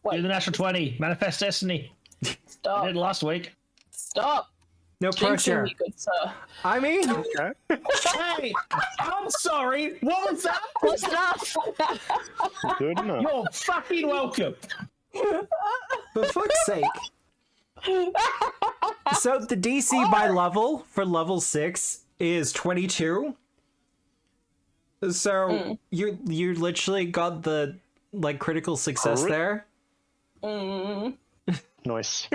Wait, the natural 20. Manifest destiny. I stop. did last week. Stop. No Jinxing pressure. me, good sir. I mean, Okay. Hey, I'm sorry. What was that? Close enough. Good enough. You're fucking welcome. for fuck's sake. So the DC by level for level 6 is 22. So you literally got the like critical success there. Nice.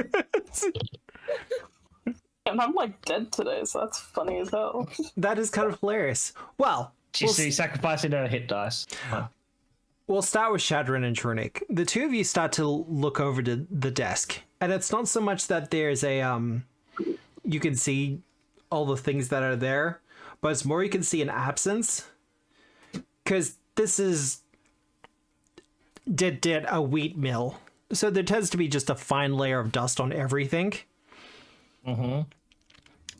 And I'm like dead today, so that's funny as hell. That is kind of hilarious. Well, You see, sacrificing a hit dice. we'll start with Shadron and Trunik. The two of you start to look over to the desk, and it's not so much that there's a you can see all the things that are there, but it's more you can see an absence, because this is did a wheat mill, so there tends to be just a fine layer of dust on everything.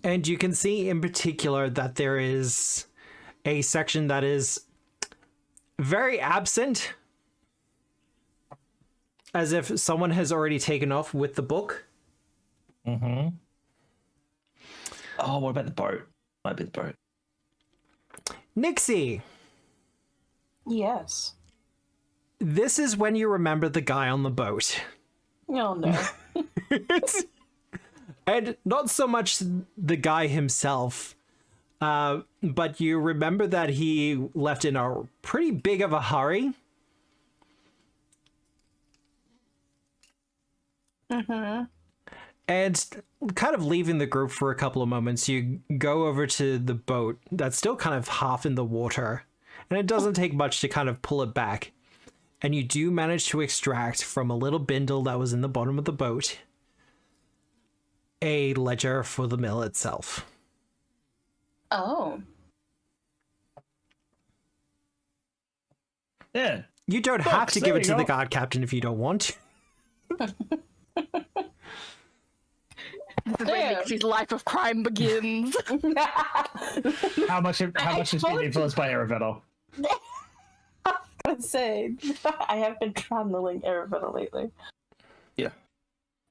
And you can see in particular that there is a section that is very absent, as if someone has already taken off with the book. Oh, what about the boat? Might be the boat. Nixie, Yes. this is when you remember the guy on the boat. Oh no. And not so much the guy himself, but you remember that he left in a pretty big of a hurry. And kind of leaving the group for a couple of moments, you go over to the boat that's still kind of half in the water. And it doesn't take much to kind of pull it back. And you do manage to extract from a little bindle that was in the bottom of the boat a ledger for the mill itself. Oh. Yeah. You don't have to give it to the guard captain if you don't want. This is where Nixie's life of crime begins. How much has been influenced by Eravetta? I'd say I have been channeling Eravetta lately. Yeah.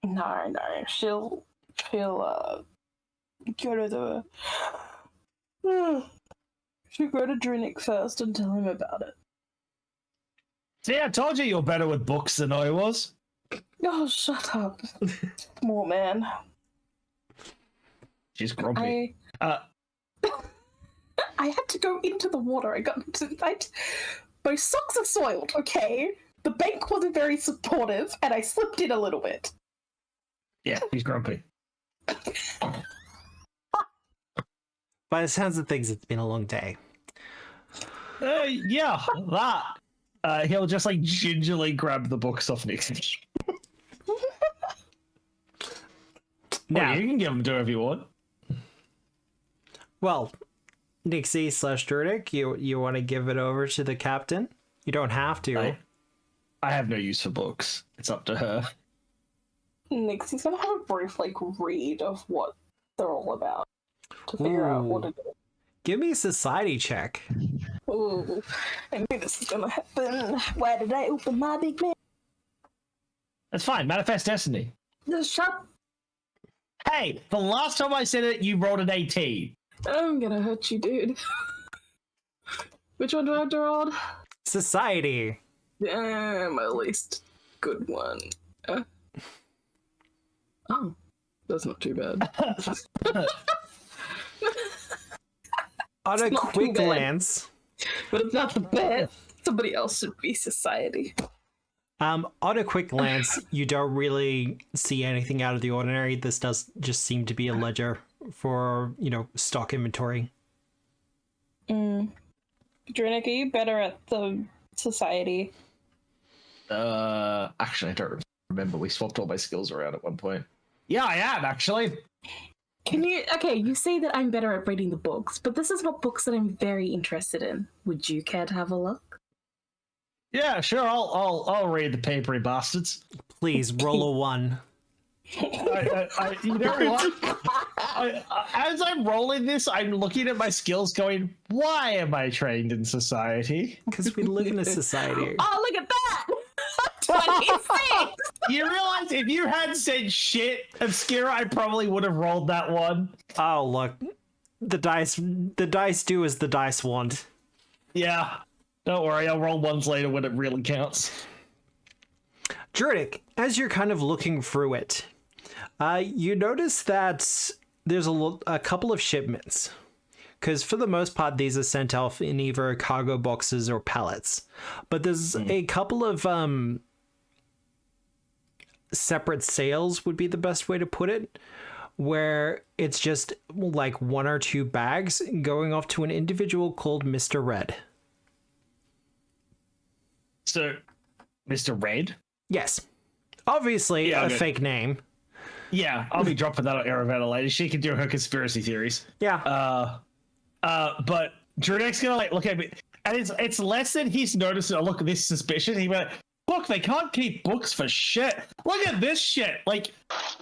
No. She'll go to the she'll go to Drunic first and tell him about it. See, I told you you're better with books than I was. Oh, shut up. Small man. She's grumpy. I had to go into the water. My socks are soiled, okay? The bank wasn't very supportive, and I slipped in a little bit. Yeah, he's grumpy. By the sounds of things, it's been a long day. Yeah, that. He'll just like gingerly grab the books off Nixon. Now, you can give them to her if you want. well, Nixie / Druidic, you want to give it over to the captain? You don't have to. I have no use for books. It's up to her. Nixie's gonna have a brief, read of what they're all about to figure out what it is. Give me a society check. Ooh, I knew this was gonna happen. Why did I open my big man? That's fine. Manifest destiny. Just shut. Hey, the last time I said it, you rolled an 18. I'm gonna hurt you, dude. Which one do I have to roll? Society. Yeah, my least good one. Oh, that's not too bad. On a quick glance. But it's not the best. Somebody else should be society. On a quick glance, you don't really see anything out of the ordinary. This does just seem to be a ledger for, stock inventory. Drinic, are you better at the society? Actually, I don't remember. We swapped all my skills around at one point. Yeah, I am, actually. You say that I'm better at reading the books, but this is not books that I'm very interested in. Would you care to have a look? Yeah, sure. I'll read the papery bastards. Please roll a 1. You know what? As I'm rolling this, I'm looking at my skills going, why am I trained in society? Because we live in a society. Oh, look at that! 26! You realize if you hadn't said shit, Obscura, I probably would have rolled that one. Oh, look. The dice do as the dice want. Yeah. Don't worry, I'll roll ones later when it really counts. Druidic, as you're kind of looking through it, you notice that there's a couple of shipments. Because for the most part, these are sent off in either cargo boxes or pallets. But there's a couple of separate sales would be the best way to put it. where it's just like 1 or 2 bags going off to an individual called Mr. Red. So, Mr. Red? Yes. Obviously, a fake name. Yeah, I'll be dropping that on Eravetta later. She can do her conspiracy theories. Yeah. But Drunek's gonna like look at me, and it's less than he's noticing. Oh, look at this suspicion. He went, look, they can't keep books for shit. Look at this shit. Like,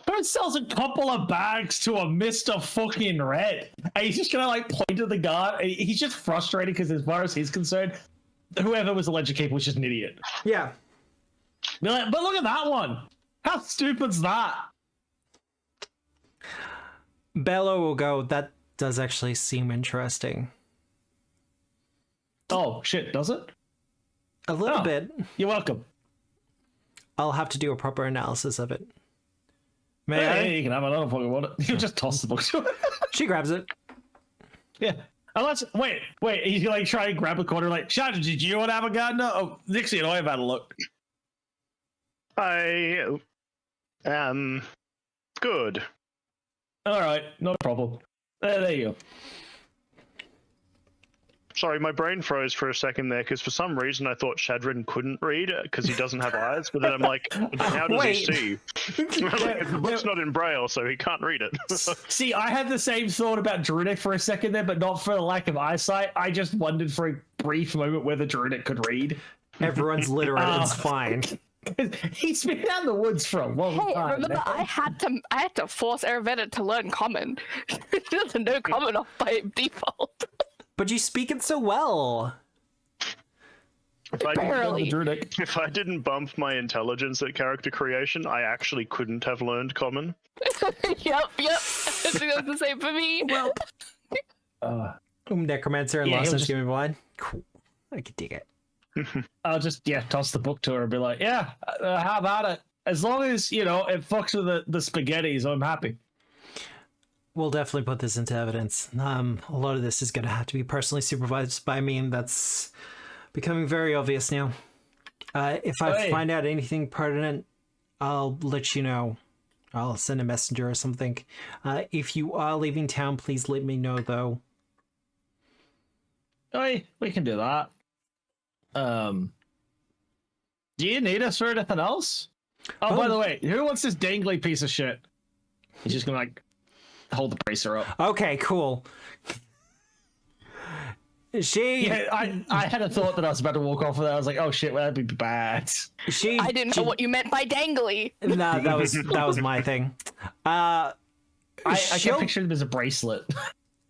who sells a couple of bags to a Mr. fucking Red? And he's just gonna like point at the guard. And he's just frustrated because, as far as he's concerned, whoever was alleged to keep was just an idiot. Yeah. Be like, but look at that one. How stupid's that? Bello will go, that does actually seem interesting. Oh, shit, does it? A little bit. You're welcome. I'll have to do a proper analysis of it. May I? You can have another fucking one. You just toss the book to her. She grabs it. Yeah. Unless, wait, he's like trying to grab a corner, like, Shad, did you want to have a gardener? Oh, Nixie and I have had a look. I am good. All right, no problem. There you go. Sorry, my brain froze for a second there because for some reason I thought Shadrin couldn't read because he doesn't have eyes. But then I'm like, how does he see? Like, the book's not in Braille, so he can't read it. See, I had the same thought about Druidic for a second there, but not for the lack of eyesight. I just wondered for a brief moment whether Druidic could read. Everyone's literate. It's fine. He's been out in the woods for a long time. Remember, I had to force Eravetta to learn Common. She doesn't know Common off by default. But you speak it so well. Barely. If I didn't bump my intelligence at character creation, I actually couldn't have learned Common. Yep. I think that's the same for me. Well, Necromancer and Lawson's giving me one. Cool. I can dig it. I'll just toss the book to her and be like, how about it? As long as it fucks with the spaghettis, I'm happy. We'll definitely put this into evidence. A lot of this is going to have to be personally supervised by me, and that's becoming very obvious now. If I find out anything pertinent, I'll let you know. I'll send a messenger or something. If you are leaving town, please let me know, though. Hey, we can do that. Do you need us for anything else? Oh, by the way, who wants this dangly piece of shit? He's just gonna hold the bracer up. Okay, cool. I had a thought that I was about to walk off with that. I was like, oh shit, well, that'd be bad. I didn't know what you meant by dangly. Nah, that was my thing. I can picture him as a bracelet.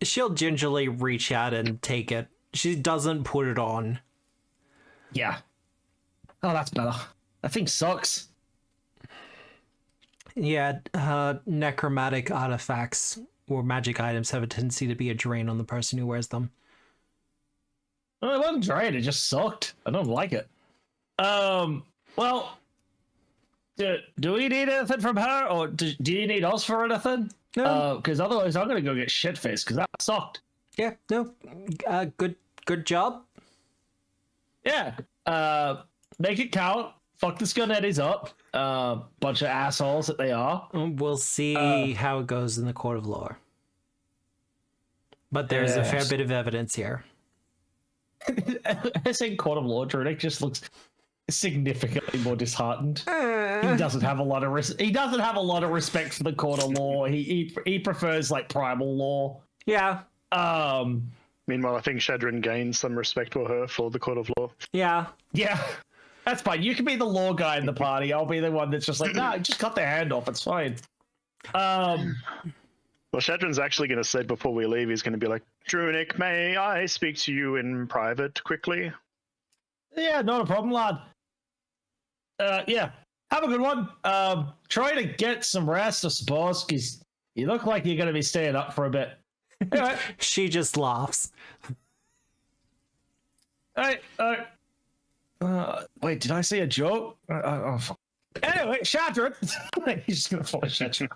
She'll gingerly reach out and take it. She doesn't put it on. Yeah. Oh, that's better. That thing sucks. Yeah, necromantic artifacts or magic items have a tendency to be a drain on the person who wears them. Well, it wasn't drain, it just sucked. I don't like it. Well, do we need anything from her, or do you need us for anything? No. Because otherwise I'm going to go get shit-faced, because that sucked. Yeah, no. Good job. Yeah. Make it count. Fuck the Scarnettis up. Bunch of assholes that they are. We'll see how it goes in the court of law. But there's a fair bit of evidence here. I saying court of law, Druidic just looks significantly more disheartened. He doesn't have a lot of respect for the court of law. He prefers primal law. Yeah. Meanwhile, I think Shadrin gained some respect for her for the court of law. Yeah. Yeah. That's fine. You can be the law guy in the party. I'll be the one that's just like, nah, just cut their hand off. It's fine. Well, Shadrin's actually going to say before we leave, he's going to be like, Druidic, may I speak to you in private quickly? Yeah, not a problem, lad. Yeah, have a good one. Try to get some rest, I suppose, because you look like you're going to be staying up for a bit. Anyway. She just laughs. Hey, wait, did I say a joke? Fuck. Anyway, Shadrin. He's just going to follow Shadrin.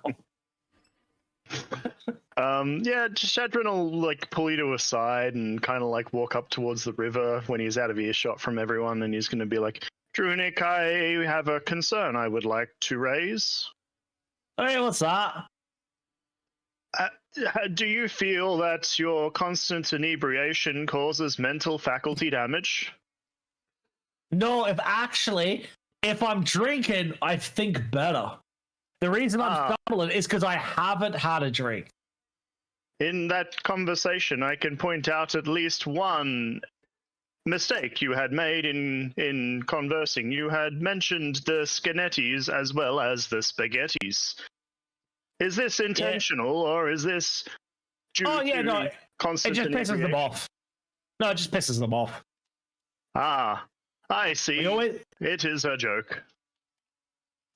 Yeah, Shadrin will pull you to a side and kind of walk up towards the river when he's out of earshot from everyone, and he's going to be like, Druidic, I have a concern I would like to raise. Hey, what's that? Do you feel that your constant inebriation causes mental faculty damage? No, if I'm drinking, I think better. The reason I'm stumbling is because I haven't had a drink. In that conversation, I can point out at least one mistake you had made in conversing. You had mentioned the Scarnettis as well as the Spaghettis. Is this intentional, or is this due to constant it just pisses them off. No, it just pisses them off. Ah, I see. It is a joke.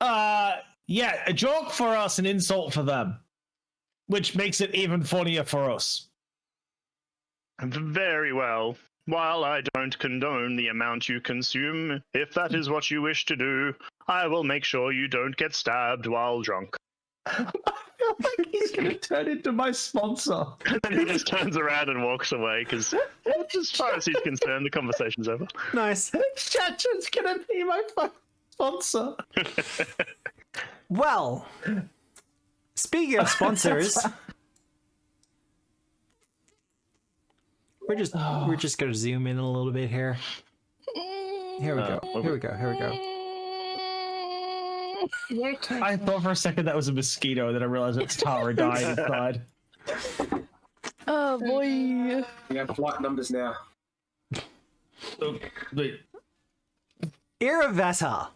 Yeah, a joke for us, an insult for them, which makes it even funnier for us. Very well. While I don't condone the amount you consume, if that is what you wish to do, I will make sure you don't get stabbed while drunk. I feel like he's going to turn into my sponsor. And then he just turns around and walks away, because as far as he's concerned, the conversation's over. Nice. Chatchin's going to be my sponsor. Well, speaking of sponsors, we're just gonna zoom in a little bit here. Here we go. Here we go. Here we go. I thought for a second that was a mosquito, then I realized it's Tara dying inside. Oh boy. We have flight numbers now. Eravetta.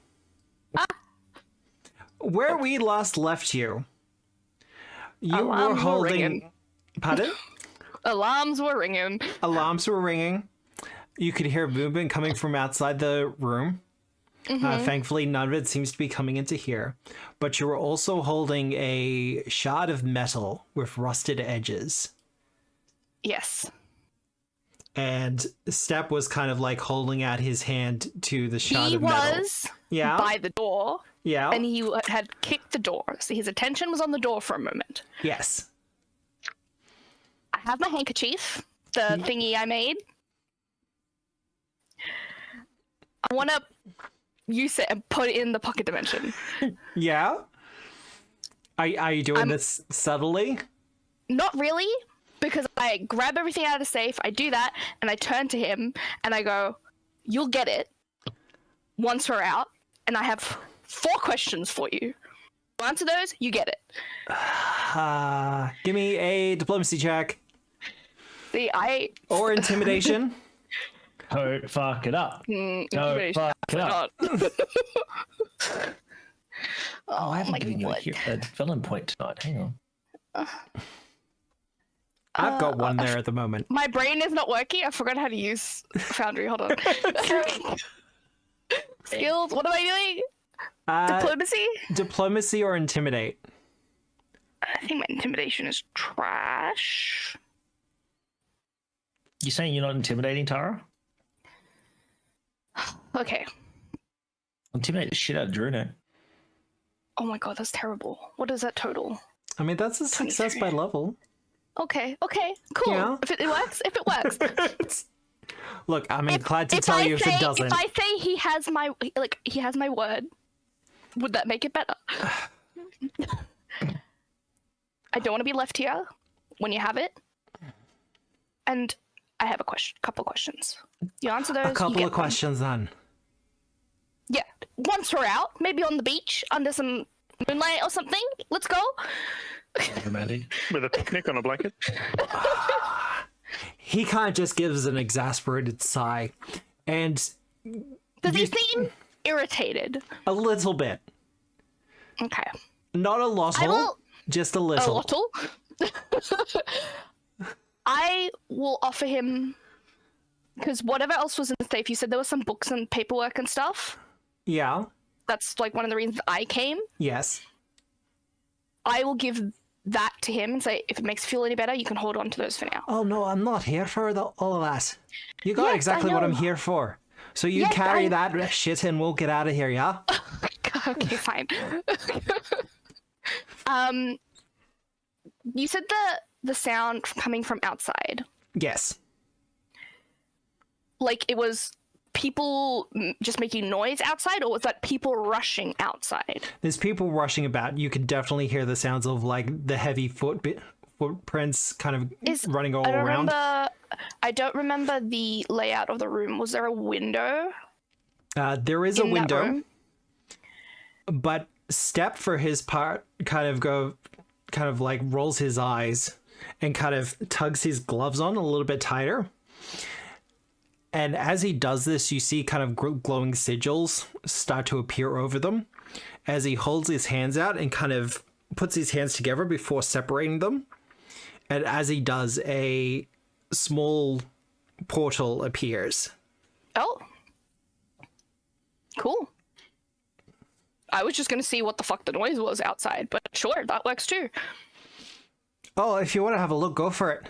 Where we last left you, Alarms were holding. ringing. Pardon? Alarms were ringing. Alarms were ringing. You could hear movement coming from outside the room. Thankfully, none of it seems to be coming into here. But you were also holding a shard of metal with rusted edges. Yes. And Step was kind of like holding out his hand to the shard He of metal. was Yeah. by the door, Yeah. and he had kicked the door. So his attention was on the door for a moment. Yes. I have my handkerchief, the thingy I made. I want to use it and put it in the pocket dimension. Yeah. Are you doing this subtly? Not really, because I grab everything out of the safe, I do that, and I turn to him, and I go, "You'll get it once we're out, and I have 4 questions for you. You answer those, you get it." Give me a diplomacy check. See, Or intimidation. Don't fuck it up. Don't intimidation, fuck it up. not. Oh, I haven't my given you God. a villain point tonight. Hang on. I've got one there at the moment. My brain is not working. I forgot how to use Foundry. Hold on. Skills. What am I doing? Diplomacy? Diplomacy or intimidate. I think my intimidation is trash. You saying you're not intimidating, Tara? Okay. Intimidate the shit out of Drew now. Oh my god, that's terrible. What is that total? I mean, that's a success by level. Okay, cool. Yeah. If it works. Look, I'm glad to tell you if it doesn't. If I say he has my word, would that make it better? I don't want to be left here when you have it. And I have a couple questions. You answer those. A couple of questions then. Yeah. Once we're out, maybe on the beach under some moonlight or something. Let's go. With a picnic on a blanket. He kind of just gives an exasperated sigh. And Does he seem irritated? a little bit. Okay. Not a lot, just a little. A little? I will offer him, because whatever else was in the safe, you said there was some books and paperwork and stuff. Yeah. That's like one of the reasons I came. Yes. I will give that to him and say, if it makes you feel any better, you can hold on to those for now. Oh no, I'm not here for all of that. You got Yes, exactly I what I'm know. here for. So you Yes, carry I- that shit and we'll get out of here, yeah? Okay, fine. You said the sound coming from outside. Yes. Like it was people just making noise outside, or was that people rushing outside? There's people rushing about. You can definitely hear the sounds of like the heavy footprints kind of running all around. I don't remember the layout of the room. Was there a window? There is a window, but Step, for his part, kind of like rolls his eyes and kind of tugs his gloves on a little bit tighter. And as he does this, you see kind of glowing sigils start to appear over them as he holds his hands out and kind of puts his hands together before separating them. And as he does, a small portal appears. Oh. Cool. I was just going to see what the fuck the noise was outside, but sure, that works too. Oh, if you want to have a look, go for it.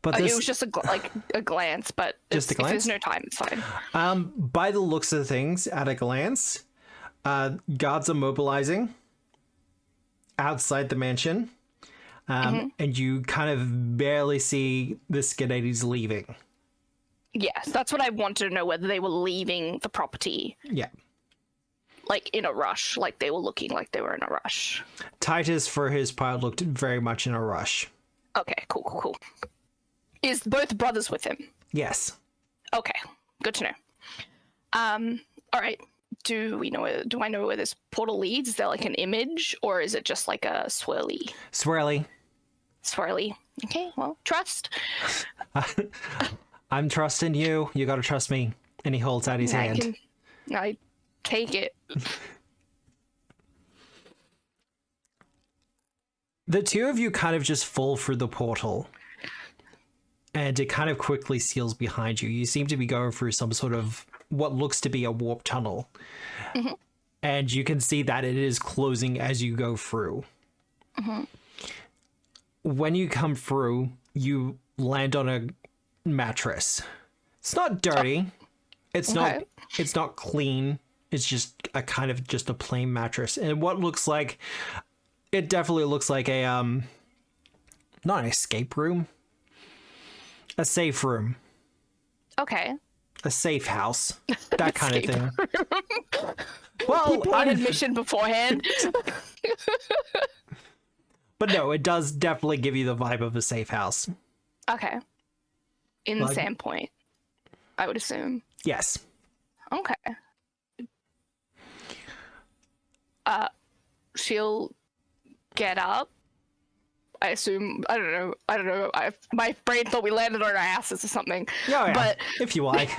But it was just a glance, but just a glance? If there's no time, it's fine. By the looks of things, at a glance, guards are mobilizing outside the mansion, and you kind of barely see the Scarnettis leaving. Yes, that's what I wanted to know, whether they were leaving the property. Yeah. Like in a rush, like they were looking like they were in a rush. Titus, for his part, looked very much in a rush. Okay, cool. Is both brothers with him? Yes. Okay, good to know. All right. Do I know where this portal leads? Is there like an image, or is it just like a swirly? Swirly. Okay, well, trust. I'm trusting you. You gotta trust me. And he holds out his hand. I take it. The two of you kind of just fall through the portal. And it kind of quickly seals behind you. You seem to be going through some sort of what looks to be a warp tunnel. Mm-hmm. And you can see that it is closing as you go through. Mm-hmm. When you come through, you land on a mattress. It's not dirty. It's not clean. It's just a kind of just a plain mattress. And what looks like, it definitely looks like a not an escape room. A safe room. Okay. A safe house. That kind of thing. Well, I admission beforehand. But no, it does definitely give you the vibe of a safe house. Okay. In Sandpoint, I would assume. Yes. Okay. She'll get up. I assume. I don't know. My brain thought we landed on our asses or something. Yeah, but if you like.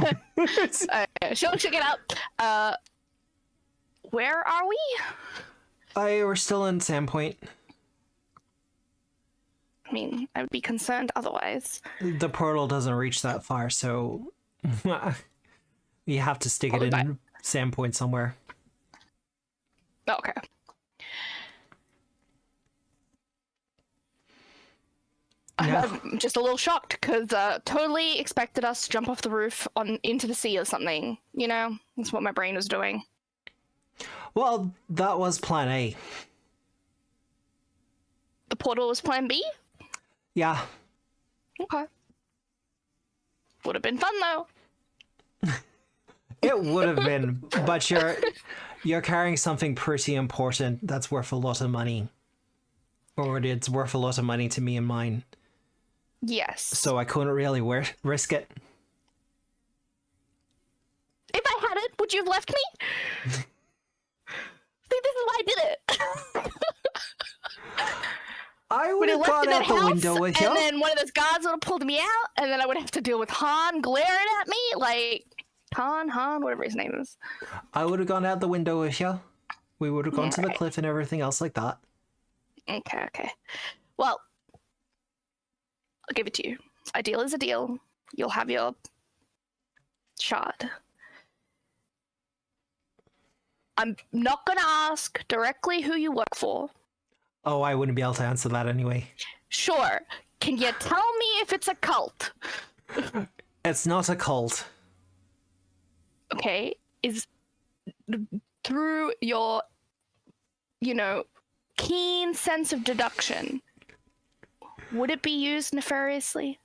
She'll get up. Where are we? We're still in Sandpoint. I mean, I would be concerned otherwise. The portal doesn't reach that far, so you have to stick it in Sandpoint somewhere. Okay. Yeah. I'm just a little shocked because totally expected us to jump off the roof into the sea or something. You know, that's what my brain was doing. Well, that was plan A. The portal was plan B? Yeah. Okay. Would have been fun though. It would have been, but you're carrying something pretty important that's worth a lot of money. Or it's worth a lot of money to me and mine. Yes. So I couldn't really risk it. If I had it, would you have left me? See, this is why I did it. I would have gone out the window with you. And then one of those guards would have pulled me out, and then I would have to deal with Han glaring at me, like Han, whatever his name is. I would have gone out the window with you. We would have gone to the cliff and everything else like that. Okay. Well, I'll give it to you. A deal is a deal. You'll have your shard. I'm not going to ask directly who you work for. Oh, I wouldn't be able to answer that anyway. Sure. Can you tell me if it's a cult? It's not a cult. Okay. Is through your, keen sense of deduction, would it be used nefariously?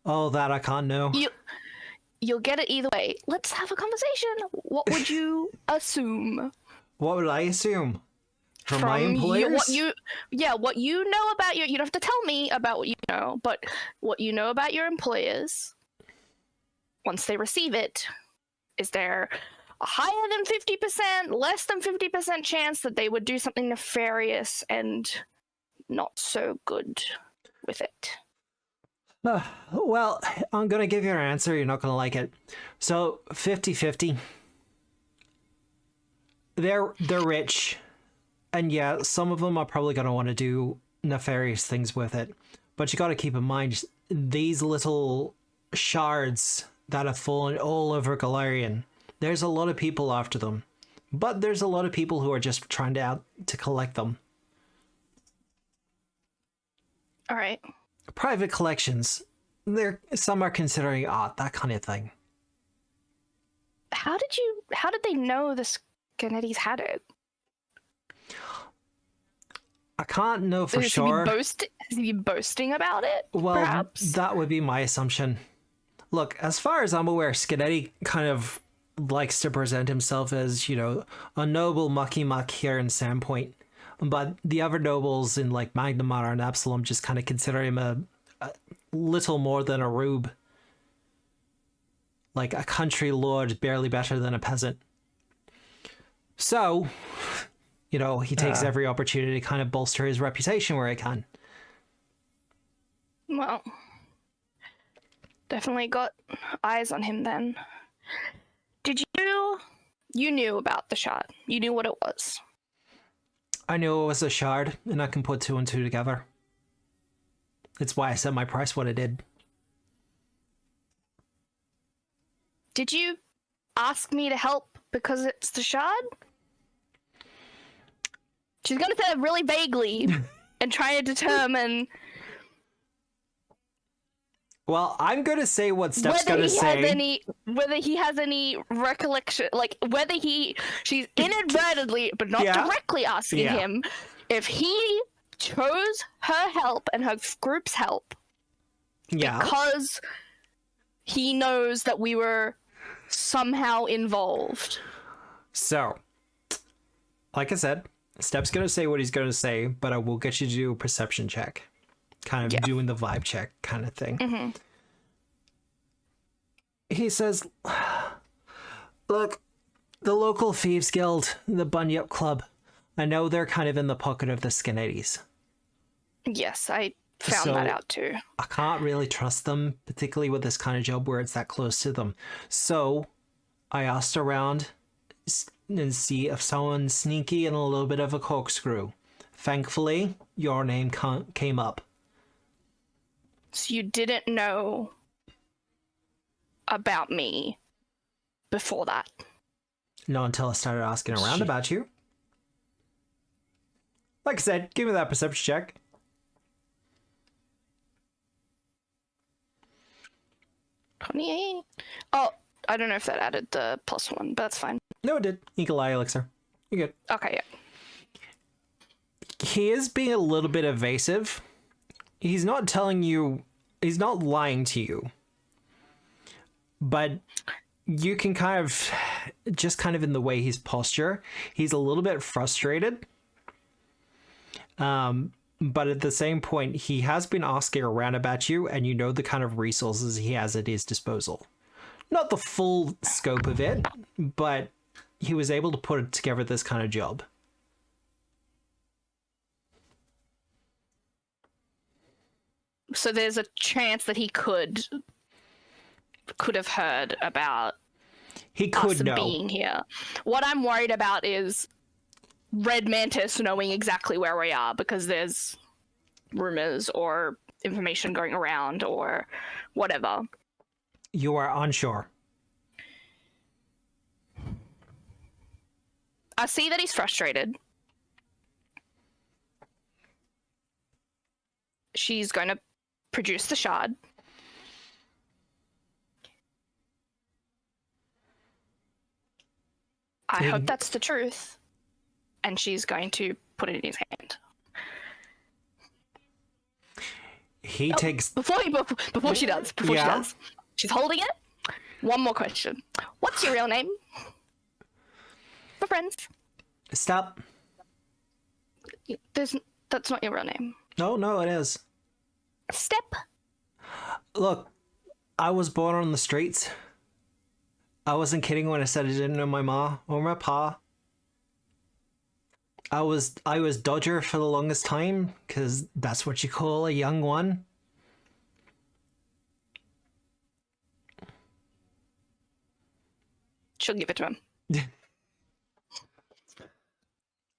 Oh, that I can't know. You'll get it either way. Let's have a conversation. What would you assume? What would I assume? From my employers? What you know about your... You don't have to tell me about what you know, but what you know about your employers, once they receive it, is there a higher than 50%, less than 50% chance that they would do something nefarious and not so good with it? Well, I'm going to give you an answer. You're not going to like it. So, 50-50. They're rich. And yeah, some of them are probably going to want to do nefarious things with it. But you got to keep in mind, these little shards that have fallen all over Galarian, there's a lot of people after them. But there's a lot of people who are just trying to collect them. All right. Private collections. Some are considering art, that kind of thing. How did they know the Scarnettis had it? I can't know for sure. Has he been boasting about it? Well, perhaps? That would be my assumption. Look, as far as I'm aware, Scarnetti kind of likes to present himself as, a noble mucky muck here in Sandpoint. But the other nobles in like Magnamar and Absalom just kind of consider him a little more than a rube. Like a country lord, barely better than a peasant. So, he takes every opportunity to kind of bolster his reputation where he can. Well, definitely got eyes on him then. You knew about the shard. You knew what it was. I knew it was a shard, and I can put two and two together. It's why I set my price what I did. Did you ask me to help because it's the shard? She's gonna say it really vaguely and try to determine... Well, I'm going to say what Steph's going to say. Whether he has any recollection, like whether she's inadvertently, but not directly asking him, if he chose her help and her group's help because he knows that we were somehow involved. So, like I said, Steph's going to say what he's going to say, but I will get you to do a perception check. Kind of doing the vibe check kind of thing. Mm-hmm. He says, look, the local Thieves Guild, the Bunyip Club, I know they're kind of in the pocket of the Scarnettis. Yes, I found that out too. I can't really trust them, particularly with this kind of job where it's that close to them. So I asked around and see if someone's sneaky and a little bit of a corkscrew. Thankfully, your name came up. So you didn't know about me before that? Not until I started asking around about you. Like I said, give me that perception check. $28. Oh, I don't know if that added the +1, but that's fine. No, it did. Eagle Eye Elixir. You're good. Okay, yeah. He is being a little bit evasive. He's not telling you, he's not lying to you, but you can kind of, just kind of in the way his posture, he's a little bit frustrated. But at the same point, he has been asking around about you, and you know the kind of resources he has at his disposal. Not the full scope of it, but he was able to put together this kind of job. So there's a chance that he could have heard about us being here. What I'm worried about is Red Mantis knowing exactly where we are, because there's rumors or information going around or whatever. You are unsure. I see that he's frustrated. She's going to produce the shard. I hope that's the truth. And she's going to put it in his hand. He takes... Before she does. She's holding it. One more question. What's your real name? For friends. Stop. That's not your real name. No, it is. Step. Look, I was born on the streets. I wasn't kidding when I said I didn't know my ma or my pa. I was Dodger for the longest time, because that's what you call a young one. She'll give it to him.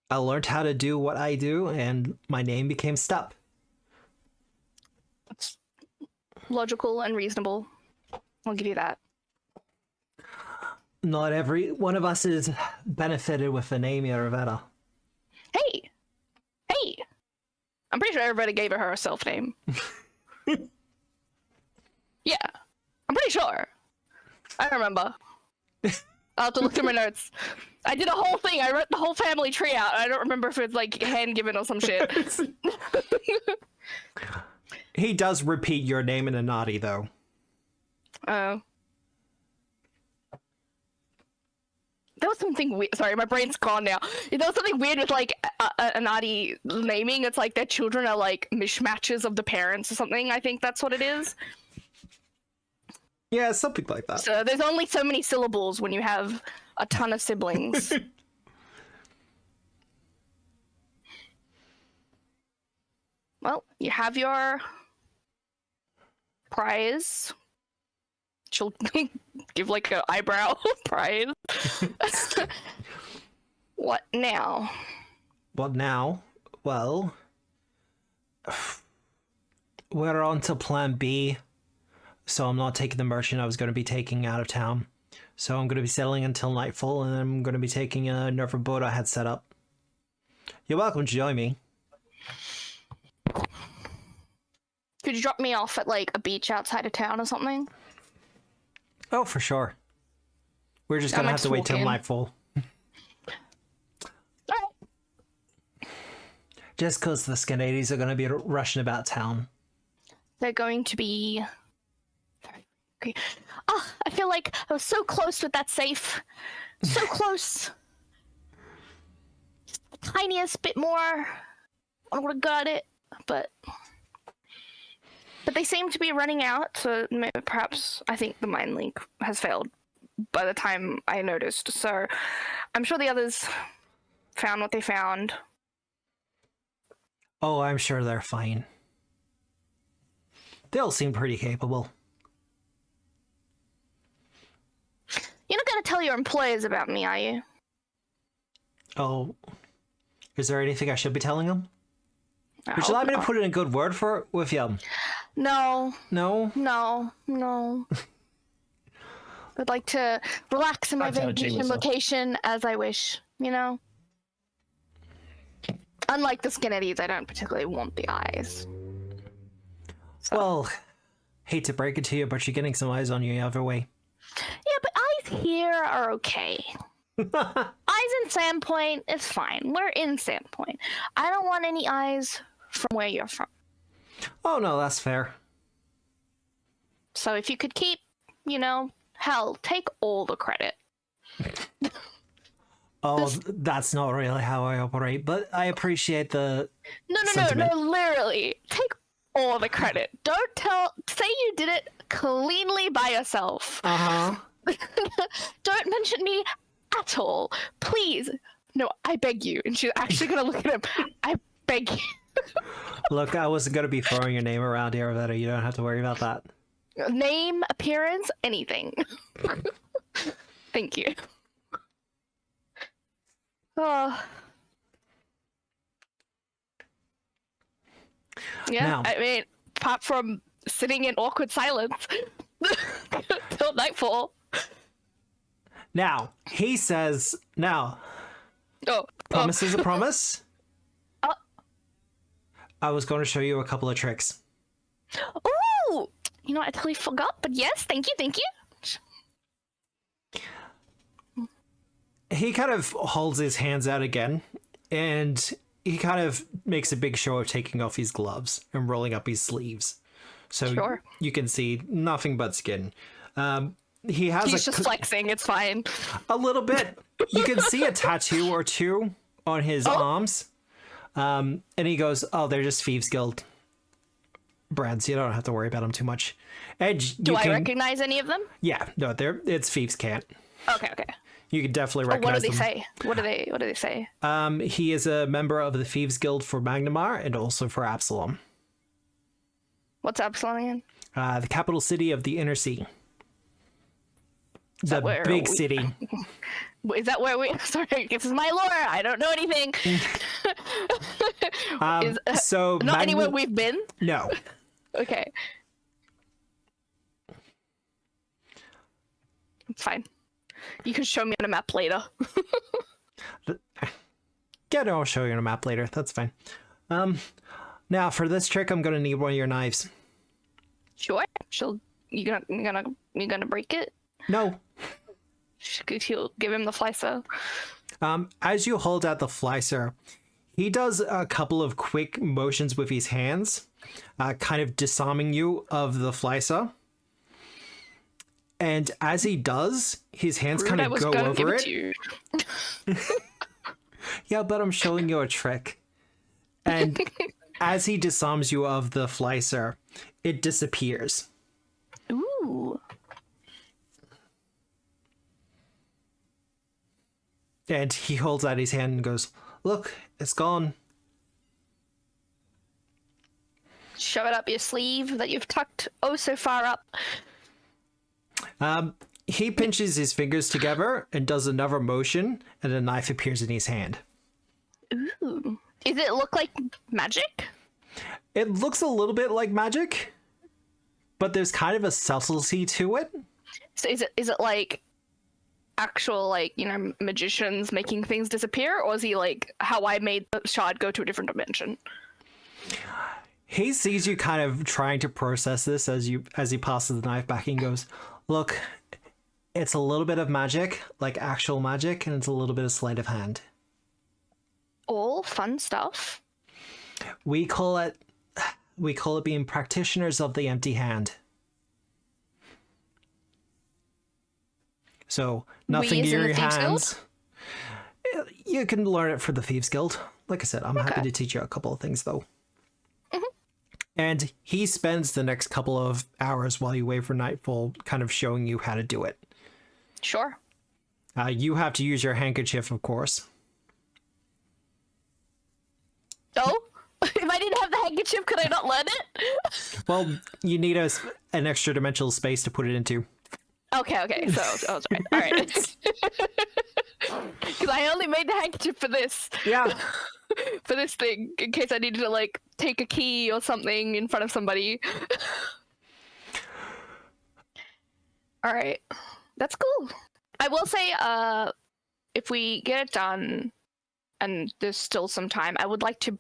I learned how to do what I do, and my name became Step. That's logical and reasonable. I'll give you that. Not every one of us is benefited with the name Eravetta. Hey! I'm pretty sure everybody gave her a self name. Yeah, I'm pretty sure. I remember. I'll have to look through my notes. I did a whole thing. I wrote the whole family tree out. I don't remember if it's like hand given or some shit. He does repeat your name in a naughty, though. Oh. There was something weird. Sorry, my brain's gone now. There was something weird with like a naughty naming. It's like their children are like mishmatches of the parents or something. I think that's what it is. Yeah, something like that. So there's only so many syllables when you have a ton of siblings. Well, you have your prize. She'll give like an eyebrow prize. What now? What now? Well, we're on to plan B. So I'm not taking the merchant I was going to be taking out of town. So I'm going to be settling until nightfall, and I'm going to be taking another boat I had set up. You're welcome to join me. Could you drop me off at like a beach outside of town or something? Oh, for sure. We're just going to have to wait till nightfall. Alright. Just because the Scarnettis are going to be rushing about town. They're going to be... Okay. Oh, I feel like I was so close with that safe. So close. Just the tiniest bit more. I would have got it, but they seem to be running out, so perhaps I think the mind link has failed by the time I noticed. So I'm sure the others found what they found. Oh, I'm sure they're fine. They all seem pretty capable. You're not going to tell your employers about me, are you? Oh, is there anything I should be telling them? Would you like me to put in a good word for it with you? No. No? No. I'd like to relax in my vacation location as I wish, you know? Unlike the Scannettis, I don't particularly want the eyes. So. Well, hate to break it to you, but you're getting some eyes on you either way. Yeah, but eyes here are okay. Eyes in Sandpoint is fine. We're in Sandpoint. I don't want any eyes from where you're from. Oh, no, that's fair. So if you could keep, hell, take all the credit. Oh, that's not really how I operate, but I appreciate the No, literally. Take all the credit. Say you did it cleanly by yourself. Uh-huh. Don't mention me at all. Please. No, I beg you. And she's actually going to look at him. I beg you. Look, I wasn't going to be throwing your name around here, Eravetta. You don't have to worry about that. Name, appearance, anything. Thank you. Oh. Yeah, now, I mean, apart from sitting in awkward silence till nightfall. Now, he says, promise is a promise. I was going to show you a couple of tricks. Ooh! I totally forgot, but yes, thank you. He kind of holds his hands out again, and he kind of makes a big show of taking off his gloves and rolling up his sleeves. So you can see nothing but skin. He's just flexing, it's fine. A little bit. You can see a tattoo or two on his arms. And he goes, "Oh, they're just Thieves Guild brands. You don't have to worry about them too much." Edge, Do I recognize any of them? Yeah, no, it's Thieves' Cant. Okay. You can definitely recognize them. What do they say? He is a member of the Thieves Guild for Magnamar and also for Absalom. What's Absalom again? The capital city of the Inner Sea. The big city. Is that where we... Sorry, this is my lore. I don't know anything. So not anywhere we've been? No. Okay. It's fine. You can show me on a map later. Yeah, I'll show you on a map later. That's fine. Now for this trick, I'm gonna need one of your knives. Sure. You gonna break it? No. He'll give him the flycer. As you hold out the flycer, he does a couple of quick motions with his hands, kind of disarming you of the flycer. And as he does, his hands kind of go over it. Yeah, but I'm showing you a trick. And as he disarms you of the flycer, it disappears. Ooh. And he holds out his hand and goes, "Look, it's gone." Shove it up your sleeve that you've tucked oh so far up. He pinches his fingers together and does another motion, and a knife appears in his hand. Ooh. Does it look like magic? It looks a little bit like magic, but there's kind of a subtlety to it. So is it like actual, like, you know, magicians making things disappear, or is he like how I made the shard go to a different dimension? He sees you kind of trying to process this as he passes the knife back and goes, "Look, it's a little bit of magic, like actual magic, and it's a little bit of sleight of hand. All fun stuff. We call it being practitioners of the empty hand. So nothing in your hands. You can learn it for the Thieves Guild. Like I said, I'm happy to teach you a couple of things though." And he spends the next couple of hours while you wait for nightfall kind of showing you how to do it. Sure. You have to use your handkerchief, of course. Oh? If I didn't have the handkerchief, could I not learn it? Well, you need an extra dimensional space to put it into. Okay. So I was right. All right. Because I only made the handkerchief for this. Yeah. For this thing, in case I needed to, like, take a key or something in front of somebody. Alright. That's cool. I will say, if we get it done, and there's still some time, I would like to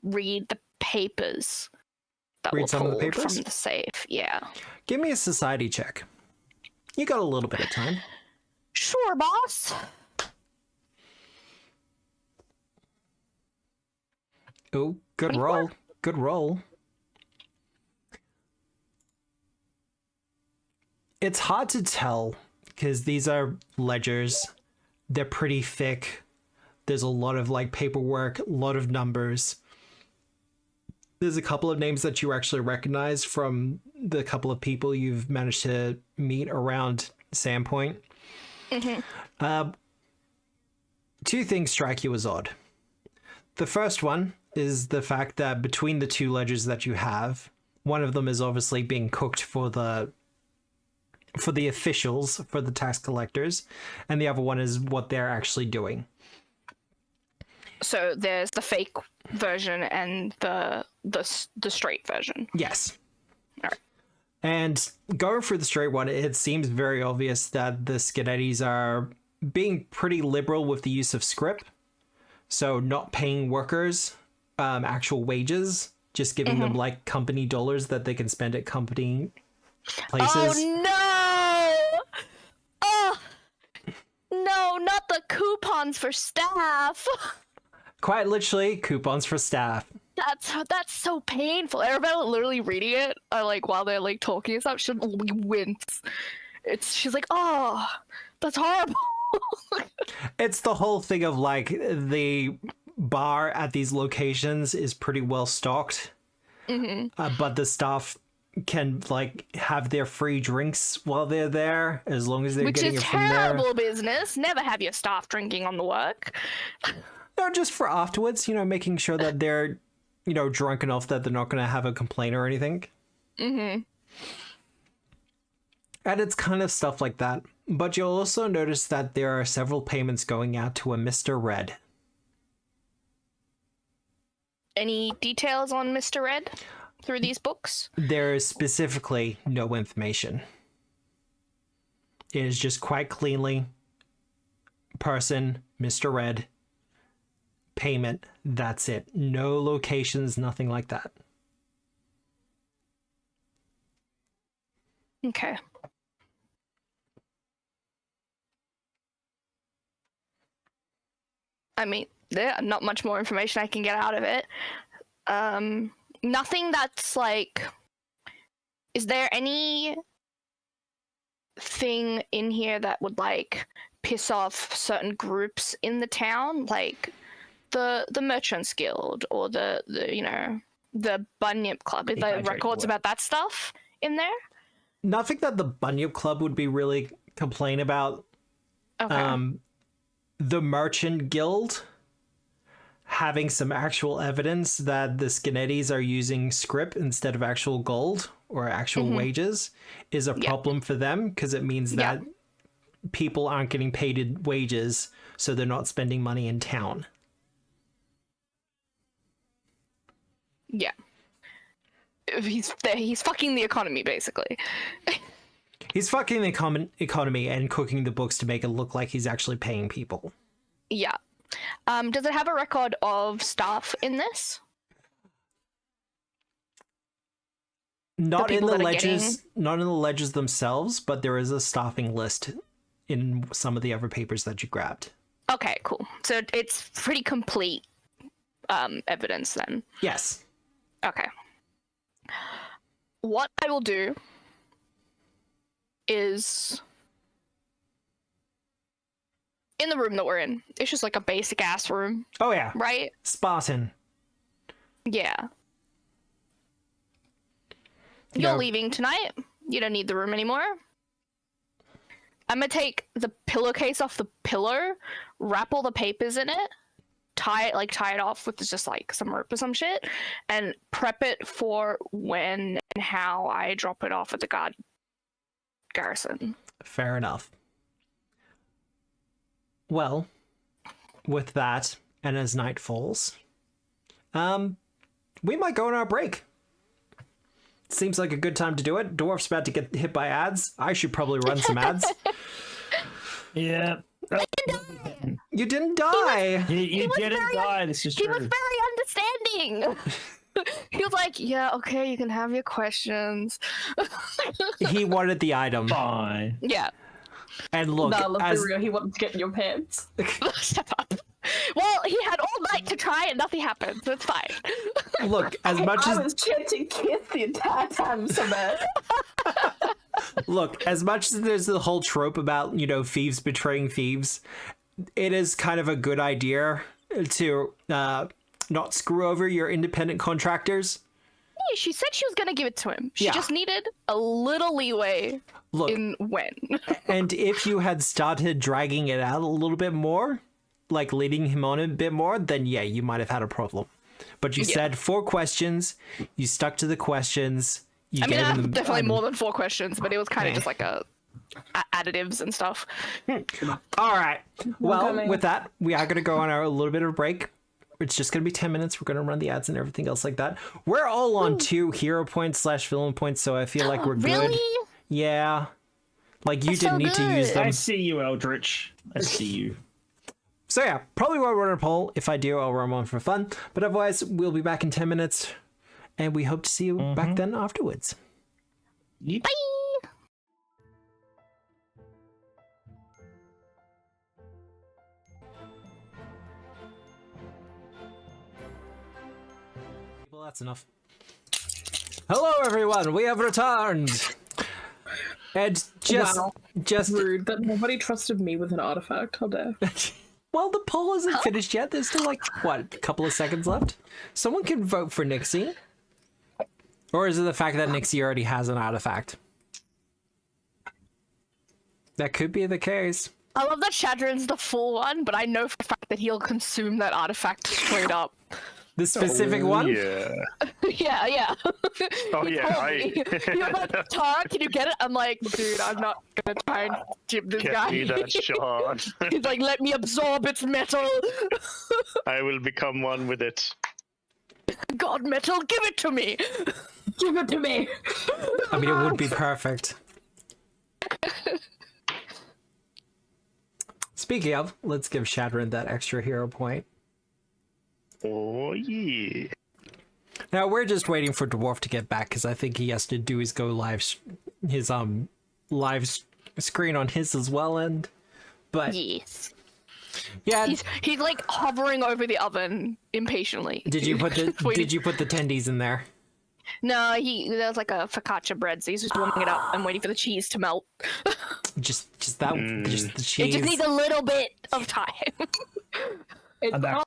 read the papers that were pulled from the safe. Yeah. Give me a society check. You got a little bit of time. Sure, boss. Oh, good 24. Roll. Good roll. It's hard to tell because these are ledgers. They're pretty thick. There's a lot of like paperwork, a lot of numbers. There's a couple of names that you actually recognize from the couple of people you've managed to meet around Sandpoint. Mm-hmm. Two things strike you as odd. The first one is the fact that between the two ledgers that you have, one of them is obviously being cooked for the officials, for the tax collectors, and the other one is what they're actually doing. So there's the fake version and the straight version. Yes. All right. And going for the straight one, it seems very obvious that the Scannettis are being pretty liberal with the use of scrip. So not paying workers actual wages, just giving them like company dollars that they can spend at company places. Oh no! Oh no, not the coupons for staff. Quite literally, coupons for staff. That's so painful. Eravetta literally reading it, like while they're like talking and stuff, she wince. She's like, oh, that's horrible. It's the whole thing of like the bar at these locations is pretty well stocked. But the staff can like have their free drinks while they're there, as long as they're getting it from there. Which is terrible business. Never have your staff drinking on the work. No, just for afterwards, making sure that they're, drunk enough that they're not going to have a complaint or anything. And it's kind of stuff like that. But you'll also notice that there are several payments going out to a Mr. Red. Any details on Mr. Red through these books? There is specifically no information. It is just quite cleanly person, Mr. Red, payment, that's it. No locations, nothing like that. Okay. I mean, there's not much more information I can get out of it. Nothing that's like... Is there any thing in here that would, like, piss off certain groups in the town? Like, the Merchants Guild or the Bunyip Club? Is there records about that stuff in there? Nothing that the Bunyip Club would be really complain about. Okay. The Merchant Guild having some actual evidence that the Scarnettis are using scrip instead of actual gold or actual wages is a problem for them, because it means that people aren't getting paid wages, so they're not spending money in town. Yeah. He's fucking the economy, basically. He's fucking the economy and cooking the books to make it look like he's actually paying people. Yeah. Does it have a record of staff in this? Not in the ledgers, not in the ledgers themselves, but there is a staffing list in some of the other papers that you grabbed. Okay, cool. So it's pretty complete evidence then. Yes. Okay. What I will do is, in the room that we're in, it's just like a basic ass room. Oh yeah. Right? Spartan. Yeah. You're leaving tonight. You don't need the room anymore. I'm gonna take the pillowcase off the pillow, wrap all the papers in it, tie it off with just like some rope or some shit, and prep it for when and how I drop it off at the garrison. Fair enough. Well, with that, and as night falls, we might go on our break. Seems like a good time to do it. Dwarf's about to get hit by ads. I should probably run some ads. Yeah. You didn't die. You didn't die. This is true. He was very understanding. He was like, yeah, okay, you can have your questions. He wanted the item. Fine. Yeah. And look, Nah, let's be real, he wanted to get in your pants. Shut up. Well, he had all night to try and nothing happened, so it's fine. Look, as much as I was chanting kiss the entire time, Samantha. Look, as much as there's the whole trope about, thieves betraying thieves, it is kind of a good idea to not screw over your independent contractors. Yeah, she said she was going to give it to him. She Yeah. just needed a little leeway Look, in when. and if you had started dragging it out a little bit more, like leading him on a bit more, then yeah, you might have had a problem. But you said 4 questions, you stuck to the questions. I mean, I have definitely more than 4 questions, but it was kind of just like additives and stuff. All right. Well, with that, we are going to go on a little bit of a break. It's just going to be 10 minutes. We're going to run the ads and everything else like that. We're all on 2 hero points / villain points, so I feel like we're Really? good. Yeah. Like, you That's didn't so need to use good. them. I see you, Eldritch. I see you. So yeah, probably won't run a poll. If I do, I'll run one for fun. But otherwise, we'll be back in 10 minutes. And we hope to see you back then afterwards. Bye! Well, that's enough. Hello, everyone. We have returned. And just Rude that nobody trusted me with an artifact. How dare. Well, Well, the poll isn't finished yet. There's still like, what, a couple of seconds left? Someone can vote for Nixie. Or is it the fact that Nixie already has an artifact? That could be the case. I love that Shadron's the full one, but I know for a fact that he'll consume that artifact straight up. The specific one? Yeah. Yeah. Oh, yeah. You're like, Tara, can you get it? I'm like, dude, I'm not gonna try and chip this Get guy. me that shard. He's like, let me absorb its metal. I will become one with it. God, metal, give it to me. Give it to me. I mean, it would be perfect. Speaking of, let's give Shadron that extra hero point. Oh, yeah. Now, we're just waiting for Dwarf to get back, because I think he has to do his live screen on his as well, but Yes. yeah. He's like hovering over the oven impatiently. Did you put the Waiting. tendies in there? No, there was like a focaccia bread, so he's just warming it up and waiting for the cheese to melt. Just the cheese. It just needs a little bit of time. I'm back.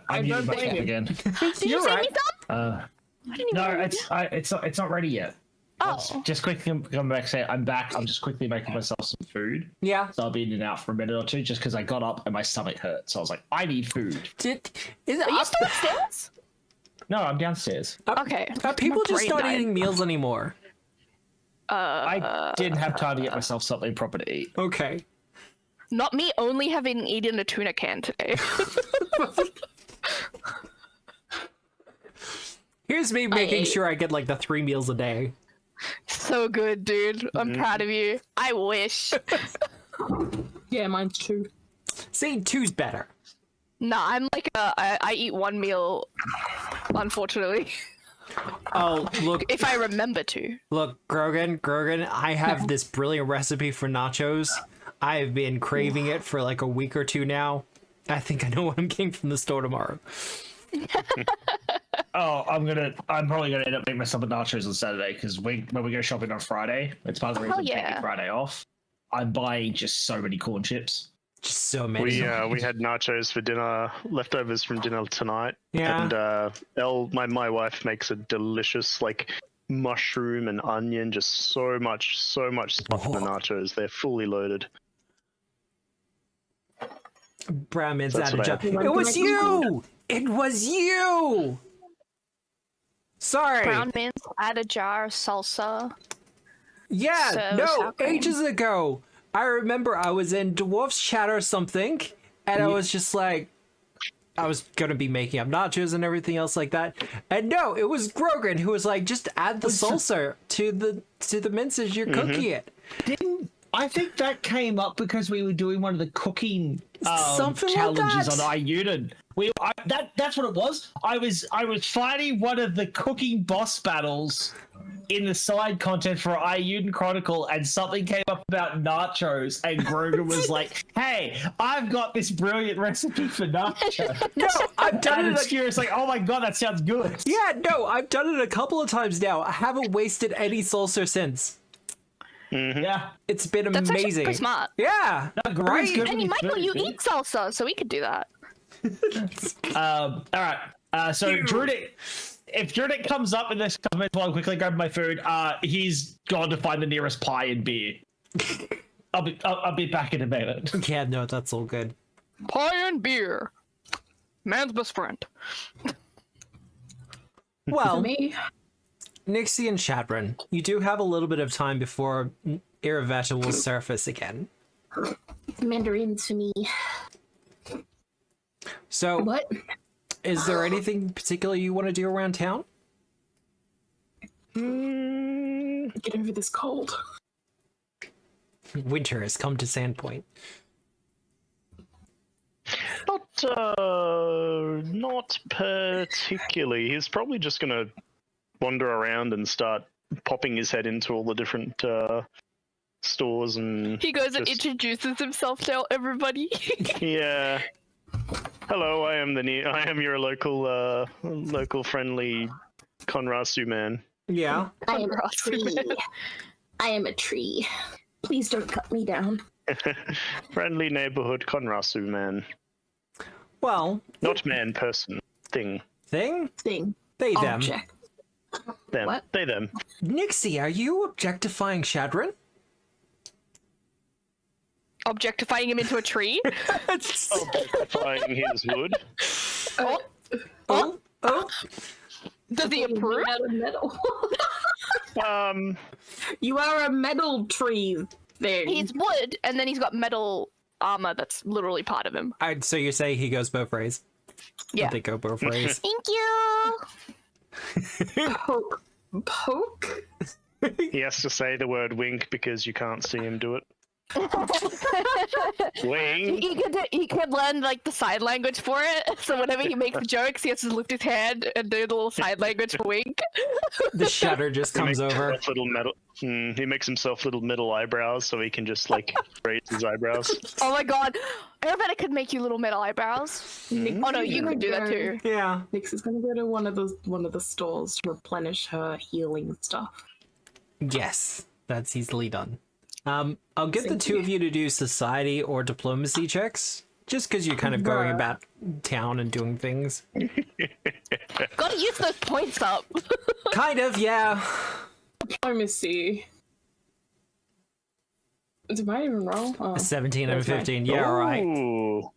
I need to don't blame you. again. Did you send me some? Uh, I didn't even no, know. it's not ready yet. Oh. Just quickly come back. Say I'm back. I'm just quickly making myself some food. Yeah. So I'll be in and out for a minute or two, just because I got up and my stomach hurt. So I was like, I need food. Is it Are you still upstairs? No, I'm downstairs. Okay. Are people just brain not died. eating meals anymore? I didn't have time to get myself something proper to eat. Okay. Not me only having eaten a tuna can today. Here's me making sure I get like the 3 meals a day. So good, dude. I'm proud of you. I wish. Yeah, mine's 2. See, 2's better. Nah, I'm like I eat 1 meal, unfortunately. Oh, look, If I remember to. look, Grogan, I have this brilliant recipe for nachos. I have been craving it for like a week or 2 now. I think I know what I'm getting from the store tomorrow. Oh, I'm probably gonna end up making myself a nachos on Saturday because when we go shopping on Friday, it's part of the reason I'm taking Friday off. I'm buying just so many corn chips. Just so many. We had nachos for dinner, leftovers from dinner tonight. Yeah. And my wife makes a delicious like mushroom and onion, just so much stuff in the nachos. They're fully loaded. Brown man's That's out of what I job. have. It was you! It was you! Sorry. Brown man's add a jar of salsa. Yeah, So no, sour cream. ages ago. I remember I was in Dwarf's chat or something, and I was just like, I was gonna be making up nachos and everything else like that. And no, it was Grogan who was like, just add the salsa to the mince as you're cooking it. I think that came up because we were doing one of the cooking Something like challenges that. on iUnit. That's what it was. I was fighting one of the cooking boss battles in the side content for iUnit Chronicle, and something came up about nachos, and Grogan was like, "Hey, I've got this brilliant recipe for nachos." No, I've done And it. Obscura is like, "Oh my god, that sounds good." Yeah, no, I've done it a couple of times now. I haven't wasted any salsa since. Yeah, It's been That's actually amazing. pretty smart. Yeah, Grogan's right? good. And Michael, you eat salsa, so we could do that. All right. So Druidic, if Druidic comes up in this comment while I'm quickly grabbing my food, he's gone to find the nearest pie and beer. I'll be back in a minute. Yeah, no, that's all good. Pie and beer. Man's best friend. Well, Me? Nixie and Shadron, you do have a little bit of time before Eravetta will surface again. Mandarins for me. So, What? is there anything particular you want to do around town? Get over this cold. Winter has come to Sandpoint. Not particularly. He's probably just gonna wander around and start popping his head into all the different stores and. He goes and just- introduces himself to everybody. Yeah. Hello, I am your local friendly Konrasu man. Yeah. I am a Ross, tree. I am a tree. Please don't cut me down. Friendly neighborhood Konrasu man. Well, Not man, person, thing. thing? Thing. They, them. Object. Them. What? They, them. Nixie, are you objectifying Shadron? Objectifying him into a tree? Objectifying his wood. Oh. Does he approve? Out of metal. Um, You are a metal tree thing. He's wood, and then he's got metal armor that's literally part of him. So you say he goes both ways? Yeah. They go both ways. Thank you! Poke. Poke? he has to say the word wink because you can't see him do it. Wink. He can learn like the sign language for it. So whenever he makes jokes, he has to lift his hand and do the little sign language for wink. The shutter just He comes makes over. himself little metal. He makes himself little metal eyebrows so he can just like raise his eyebrows. Oh my god, Eravetta could make you little metal eyebrows. Oh no, you could do that too. Yeah. Nix is gonna go to one of the stores to replenish her healing stuff. Yes, that's easily done. I'll get the two of you to do society or diplomacy checks, just because you're kind of going about town and doing things. Gotta use those points up. Kind of, yeah. Diplomacy. Did I even roll? Oh. 17 and Okay. 15, yeah, alright. Ooh.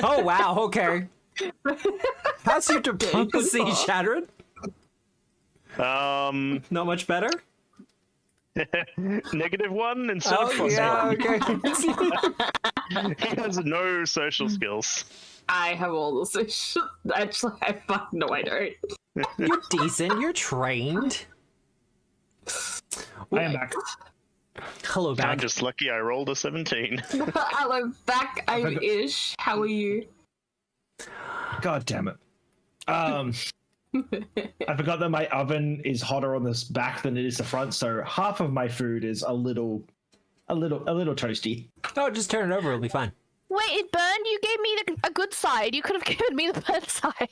Oh, wow, okay. How's your diplomacy, Shadron? Not much better? -1 instead of Oh, yeah, +1. okay. He has no social skills. I have all the social. Actually, I fucking no, I don't. You're decent, you're trained. I am back. Hello, I'm back. just lucky I rolled a 17. Hello, back. I'm Ish. How are you? God damn it. I forgot that my oven is hotter on this back than it is the front, so half of my food is a little toasty. Oh, just turn it over, it'll be fine. Wait, it burned? You gave me a good side. You could have given me the bad side.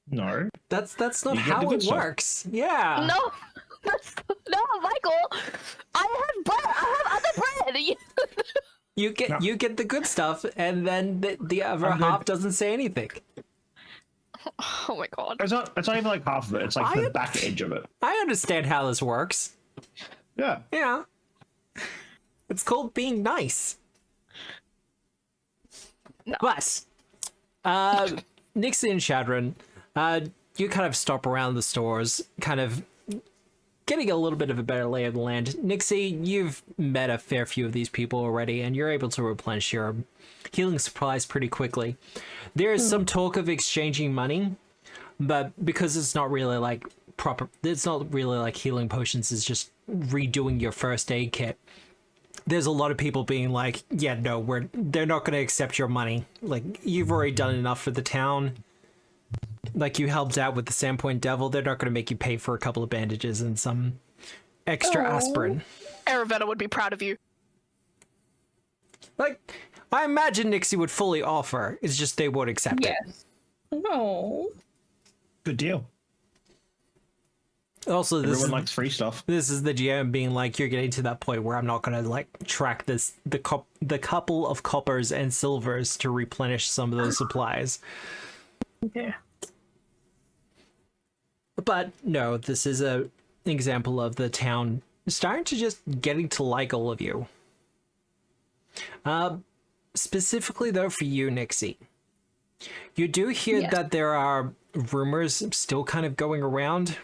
No. That's not You get how the good it stuff. works. Yeah. No. No, Michael. I have bread. I have other bread. You get the good stuff, and then the other I'm good. half doesn't say anything. Oh my god. It's not even like half of it, it's like the back edge of it. I understand how this works. Yeah. Yeah. It's called being nice. No. But, Nixie and Shadron, you kind of stop around the stores, kind of getting a little bit of a better lay of the land. Nixie, you've met a fair few of these people already, and you're able to replenish your healing supplies pretty quickly. There is some talk of exchanging money, but because it's not really like it's not really like healing potions, it's just redoing your first aid kit. There's a lot of people being like, yeah, no, they're not going to accept your money. Like, you've already done enough for the town. Like, you helped out with the Sandpoint Devil. They're not going to make you pay for a couple of bandages and some extra aspirin. Eravetta would be proud of you. Like, I imagine Nixie would fully offer. It's just they won't accept it. Yes. No. Good deal. Also, Everyone likes free stuff. this is the GM being like, you're getting to that point where I'm not going to, like, track the couple of coppers and silvers to replenish some of those supplies. Yeah. But no, this is an example of the town starting to just getting to like all of you. Specifically, though, for you, Nixie. You do hear that there are rumors still kind of going around.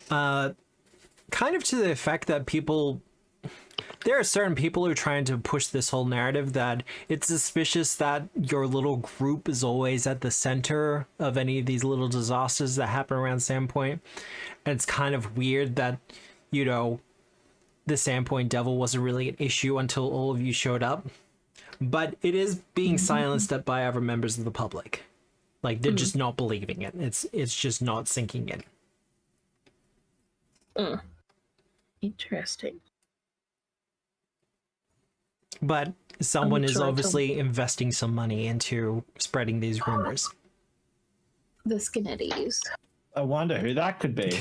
Kind of to the effect that there are certain people who are trying to push this whole narrative that it's suspicious that your little group is always at the center of any of these little disasters that happen around Sandpoint. And it's kind of weird that, you know, the Sandpoint Devil wasn't really an issue until all of you showed up. But it is being silenced by other members of the public. Like, they're just not believing it. It's just not sinking in. Interesting. But someone is sure obviously investing some money into spreading these rumors. The Scarnettis. I wonder who that could be.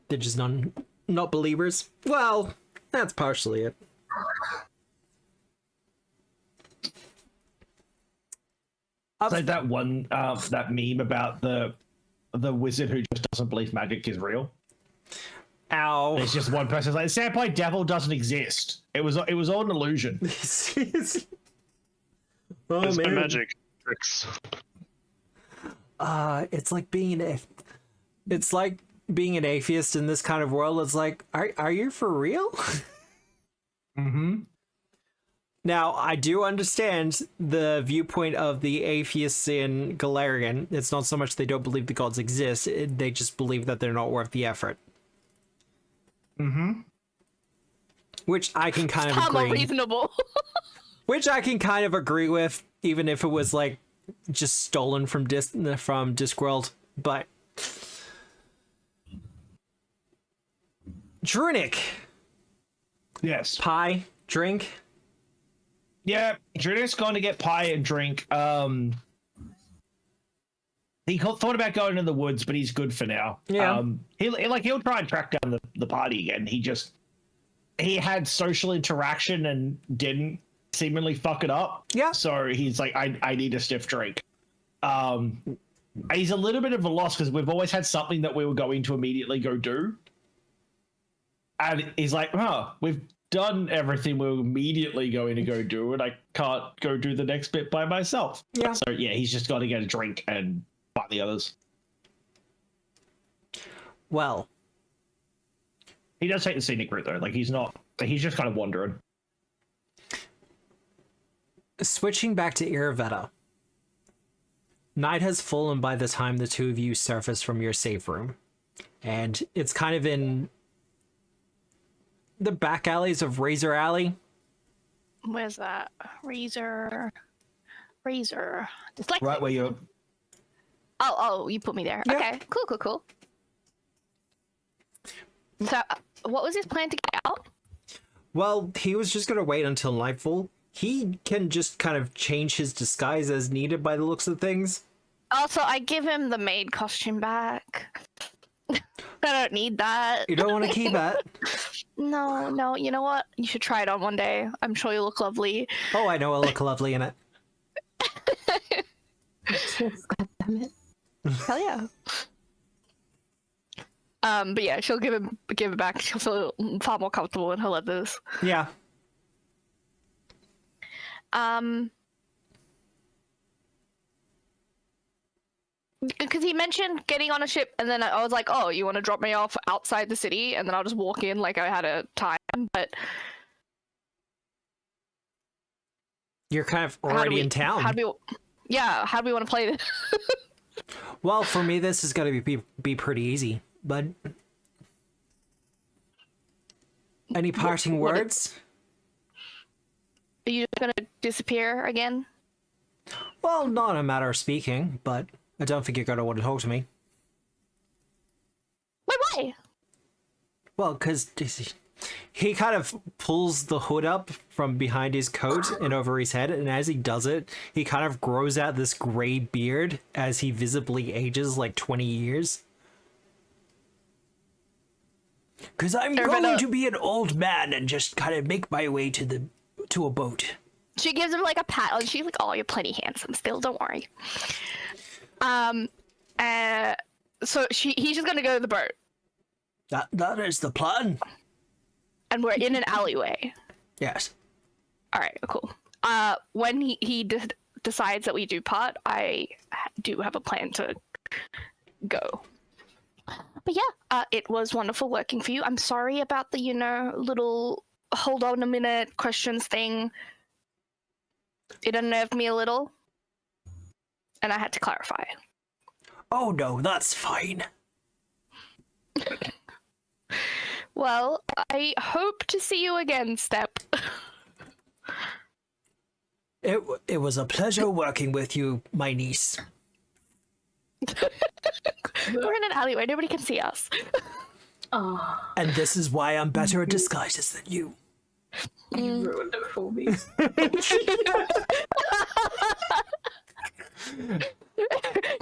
They're just not believers. Well, that's partially it. It's like that one, that meme about the wizard who just doesn't believe magic is real. Ow. It's just one person like, Sandpoint devil doesn't exist. It was all an illusion. There's Oh, no man. magic tricks. It's like being an atheist in this kind of world. It's like, are you for real? Mm-hmm. Now, I do understand the viewpoint of the atheists in Galarian. It's not so much they don't believe the gods exist, they just believe that they're not worth the effort. Mm-hmm. Which I can kind of Far more agree. reasonable. Which I can kind of agree with, even if it was like just stolen from Discworld. But Drunic, Yes. pie, drink. Yeah, Drunic's going to get pie and drink. He thought about going in the woods, but he's good for now. Yeah. He'll try and track down the party again. He had social interaction and didn't seemingly fuck it up. Yeah. So he's like, I need a stiff drink. He's a little bit of a loss because we've always had something that we were going to immediately go do. And he's like, we've done everything we were immediately going to go do, and I can't go do the next bit by myself. Yeah. So yeah, he's just got to get a drink and fight the others. Well, He does take the scenic route though. Like he's just kind of wandering. switching back to Eravetta. Night has fallen by the time the two of you surface from your safe room. And it's kind of in the back alleys of Razor Alley. Where's that? Razor. Dyslexia. Right where you're. Oh, you put me there. Yeah. Okay, cool. So, what was his plan to get out? Well, he was just going to wait until nightfall. He can just kind of change his disguise as needed by the looks of things. Also, I give him the maid costume back. I don't need that. You don't want to keep that. No, you know what? You should try it on one day. I'm sure you'll look lovely. Oh, I know, I look lovely in it. God damn it. Hell yeah. But yeah, she'll give it back. She'll feel far more comfortable in her leathers. Yeah. Because he mentioned getting on a ship, and then I was like, "Oh, you want to drop me off outside the city, and then I'll just walk in like I had a time." But You're kind of already in town. How do we want to play this? Well, for me, this is going to be pretty easy. But any parting words? Are you just gonna disappear again? Well, not a matter of speaking, but I don't think you're going to want to talk to me. Wait, why? Well, because he kind of pulls the hood up from behind his coat and over his head, and as he does it, he kind of grows out this gray beard as he visibly ages like 20 years. Because I'm going to be an old man and just kind of make my way to a boat. She gives him like a pat, and she's like, "Oh, you're plenty handsome still. Don't worry." So he's just gonna go to the boat, That is the plan. and we're in an alleyway. Yes. All right, cool. When he decides that we do part, I do have a plan to go. But yeah, it was wonderful working for you. I'm sorry about the, little hold on a minute questions thing. It unnerved me a little, and I had to clarify. Oh no, that's fine. Well, I hope to see you again, Step. It was a pleasure working with you, my niece. We're in an alleyway. Nobody can see us. And this is why I'm better at disguises than you. You ruined it for me.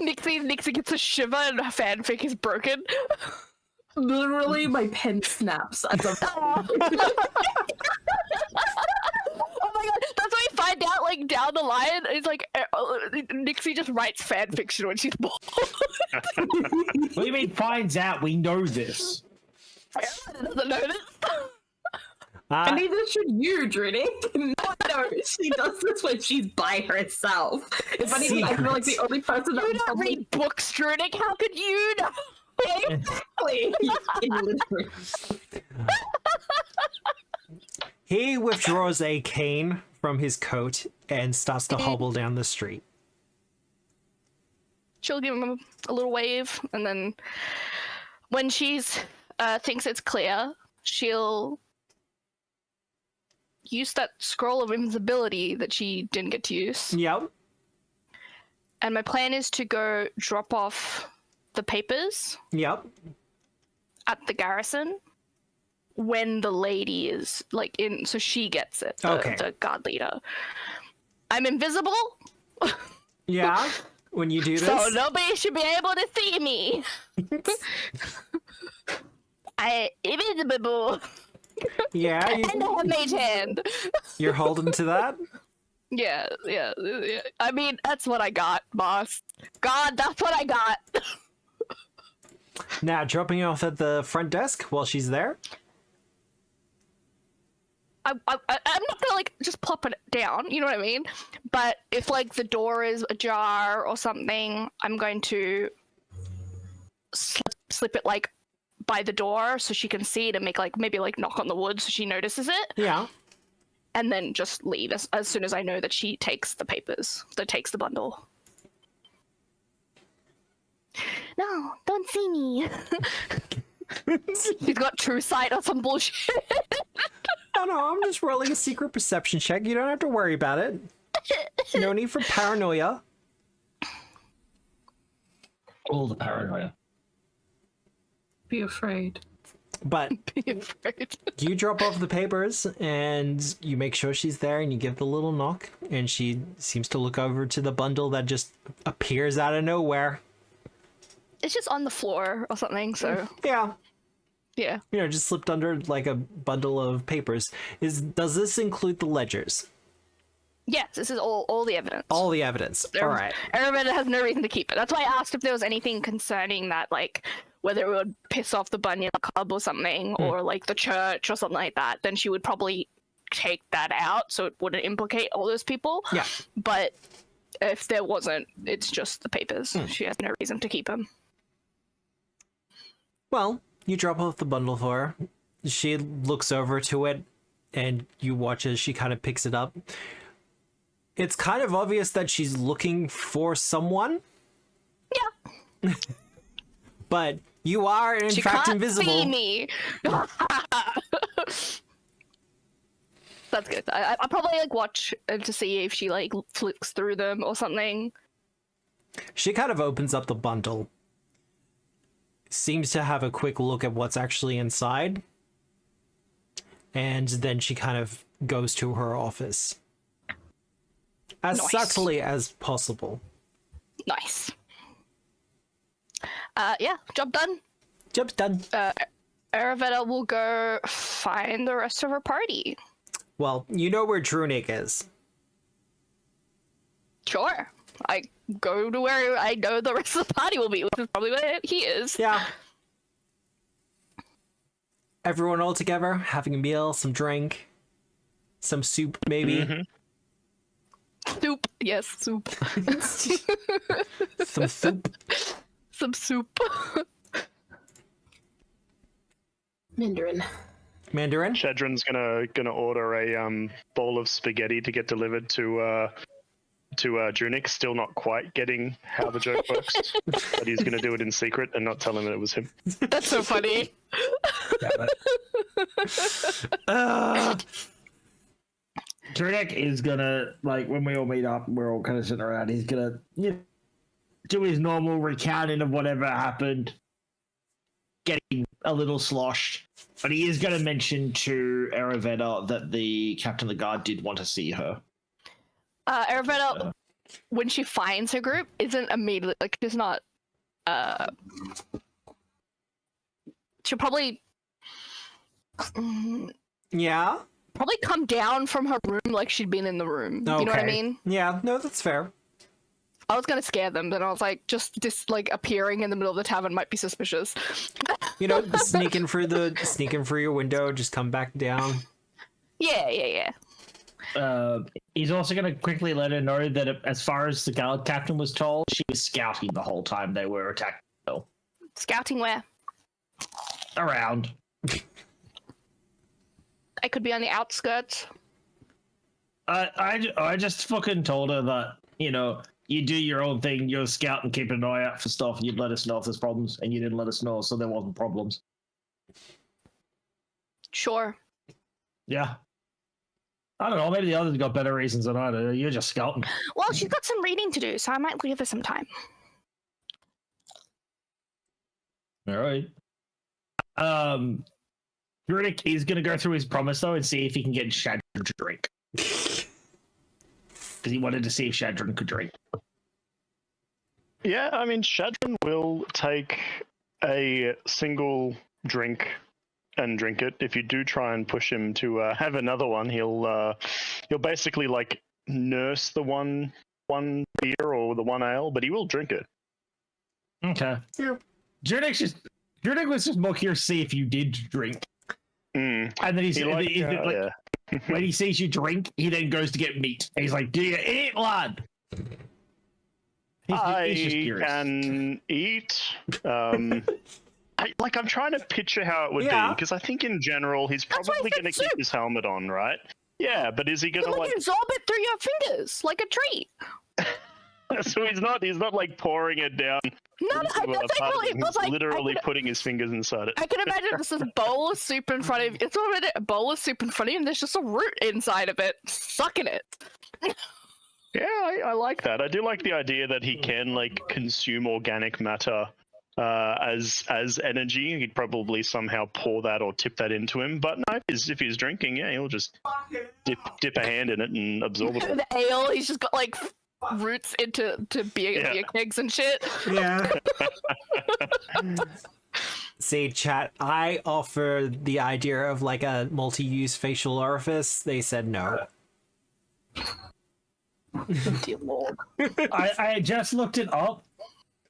Nixie gets a shiver and her fanfic is broken. Literally, my pen snaps as a Oh my god, that's what we find out like down the line. It's like Nixie just writes fan fiction when she's bored. What do you mean finds out? We know this. Doesn't know this. And neither should you, Druidic. No, she does this when she's by herself. If anything, I feel like the only person that You would don't probably... read books, Druidic. How could you know? Exactly. He withdraws a cane from his coat and starts to hobble down the street. She'll give him a little wave, and then when she's thinks it's clear, she'll use that scroll of invisibility that she didn't get to use. Yep. And my plan is to go drop off the papers Yep. at the garrison when the lady is like in, so she gets it. The guard leader. I'm invisible. Yeah. When you do this. So nobody should be able to see me. I invisible. Yeah. And I have mage hand. You're holding to that? Yeah. I mean, that's what I got, boss. God, that's what I got. Now, dropping off at the front desk while she's there. I'm not gonna like just plop it down, you know what I mean? But if like the door is ajar or something, I'm going to slip it like by the door so she can see it and make like maybe like knock on the wood so she notices it. Yeah. And then just leave as soon as I know that she takes the papers, that takes the bundle. No, don't see me. He's got true sight or some bullshit. No, I'm just rolling a secret perception check. You don't have to worry about it. No need for paranoia. All the paranoia. Be afraid. But Be afraid. you drop off the papers and you make sure she's there and you give the little knock and she seems to look over to the bundle that just appears out of nowhere. It's just on the floor or something, so Yeah. yeah. You know, just slipped under like a bundle of papers. Does this include the ledgers? Yes, this is all the evidence. All the evidence. All right. Eravetta has no reason to keep it. That's why I asked if there was anything concerning that, like whether it would piss off the Bunyan Club or something, or like the church or something like that. Then she would probably take that out, so it wouldn't implicate all those people. Yeah. But if there wasn't, it's just the papers. She has no reason to keep them. Well, you drop off the bundle for her. She looks over to it, and you watch as she kind of picks it up. It's kind of obvious that she's looking for someone. Yeah. But you are, in She fact, can't invisible. see me. That's good. I'll probably like watch to see if she like flicks through them or something. She kind of opens up the bundle. Seems to have a quick look at what's actually inside. And then she kind of goes to her office. As Nice. subtly as possible. Nice. Yeah, job done. Job's done. Eravetta will go find the rest of her party. Well, you know where Drunig is. Sure. I go to where I know the rest of the party will be, which is probably where he is. Yeah. Everyone all together, having a meal, some drink, some soup, maybe. Mm-hmm. Soup. Yes, soup. Some soup. Some soup. Mandarin. Mandarin? Shedrin's gonna order a bowl of spaghetti to get delivered to Junik. Still not quite getting how the joke works, but he's gonna do it in secret and not tell him that it was him. That's so funny. Druidic is gonna, like, when we all meet up, we're all kind of sitting around, he's gonna do his normal recounting of whatever happened, getting a little sloshed, but he is gonna mention to Eravetta that the captain of the guard did want to see her. Eravetta, when she finds her group, isn't immediately, like, she's not, she'll probably, Yeah? probably come down from her room like she'd been in the room. You know what I Okay. mean? Yeah, no, that's fair. I was gonna scare them, but I was like, just appearing in the middle of the tavern might be suspicious. You know, sneaking through your window, just come back down. Yeah. He's also going to quickly let her know that as far as the guard captain was told, she was scouting the whole time they were attacking. Scouting where? Around. I could be on the outskirts. I just fucking told her that, you know, you do your own thing, you're a scout and keep an eye out for stuff, and you'd let us know if there's problems, and you didn't let us know, so there wasn't problems. Sure. Yeah. I don't know, maybe the others got better reasons than I do. You're just scouting. Well, she's got some reading to do, so I might leave her some time. Alright. Druidic is going to go through his promise, though, and see if he can get Shadron to drink. Because he wanted to see if Shadron could drink. Yeah, I mean, Shadron will take a single drink and drink it. If you do try and push him to have another one, he'll basically like nurse the one beer or the one ale, but he will drink it. Okay. Yeah. Druidic was just more curious to see if you did drink. And then when he sees you drink, he then goes to get meat. And he's like, "Do you eat, lad?" I can eat. I'm trying to picture how it would be, because I think in general he's probably going to keep his helmet on, right? Yeah, but is he going to like absorb it through your fingers like a treat? So he's not like pouring it down. No, he's literally putting his fingers inside it. I can imagine there's this bowl of soup in front of you. It's already a bowl of soup in front of you, and there's just a root inside of it, sucking it. Yeah, I like that. I do like the idea that he can like consume organic matter as energy. He'd probably somehow pour that or tip that into him. But no, if he's drinking, yeah, he'll just dip a hand in it and absorb it. The ale, he's just got like roots into beer kegs and shit. Yeah. See, chat, I offered the idea of like a multi-use facial orifice. They said no. Dear Lord. I just looked it up,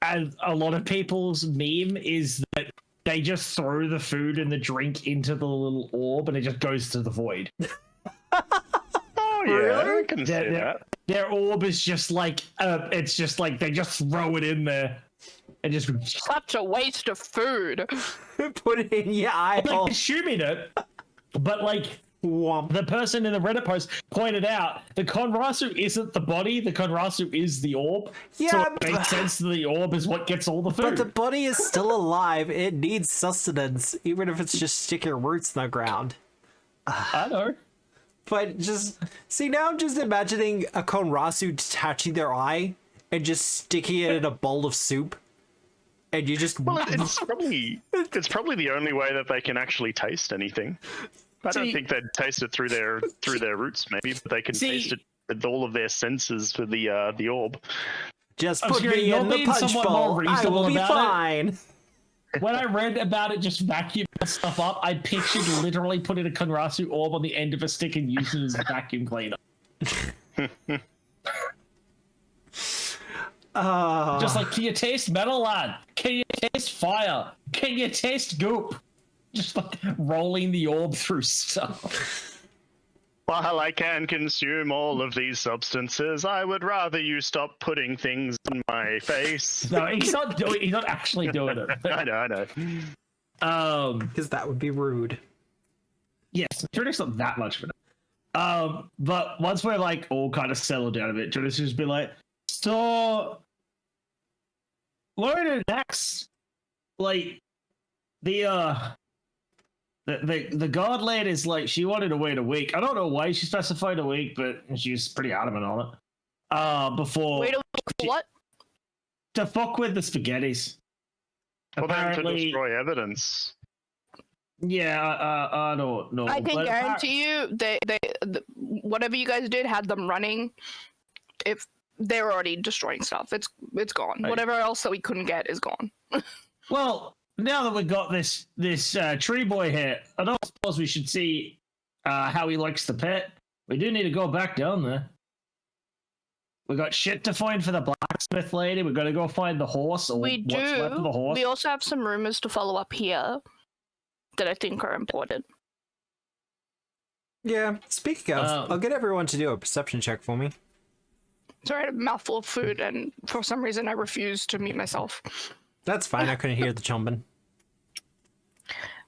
and a lot of people's meme is that they just throw the food and the drink into the little orb and it just goes to the void. Oh yeah, really? I can see that. Their orb is just like it's just like they just throw it in there and just such a waste of food. Put it in your eye. Like consuming it, but like the person in the Reddit post pointed out the Konrasu isn't the body, the Konrasu is the orb. Yeah, so it makes sense that the orb is what gets all the food. But the body is still alive. It needs sustenance, even if it's just sticking roots in the ground. I know. But just see, now I'm just imagining a Konrasu detaching their eye and just sticking it in a bowl of soup. And you just it's probably the only way that they can actually taste anything. I don't think they'd taste it through their roots, maybe, but they can taste it with all of their senses for the orb. Just put me in the punch bowl. I will be fine. When I read about it, just vacuum stuff up, I pictured literally putting a Konrasu orb on the end of a stick and using it as a vacuum cleaner. Just like, can you taste metal, lad? Can you taste fire? Can you taste goop? Just like rolling the orb through stuff. While I can consume all of these substances, I would rather you stop putting things in my face. No, he's not actually doing it. I know. Because that would be rude. Yes, Jordan's not that much of it. But once we're like all kind of settled down a bit, Jordan's just be like, so what are the next? Like the god lad is like, she wanted to wait a week. I don't know why she specified a week, but she's pretty adamant on it. Before wait a week for what? To fuck with the spaghettis. Well, then to destroy evidence. Yeah, I don't know. I can guarantee you, they whatever you guys did had them running. If they're already destroying stuff, it's gone. Right. Whatever else that we couldn't get is gone. Well, now that we've got this tree boy here, I don't suppose we should see how he likes the pet. We do need to go back down there. We got shit to find for the blacksmith lady. We're gonna go find the horse. Or We what's left of the do. horse. We also have some rumors to follow up here that I think are important. Yeah, speaking of, I'll get everyone to do a perception check for me. Sorry, I had a mouthful of food, and for some reason I refused to mute myself. That's fine, I couldn't hear the chomping.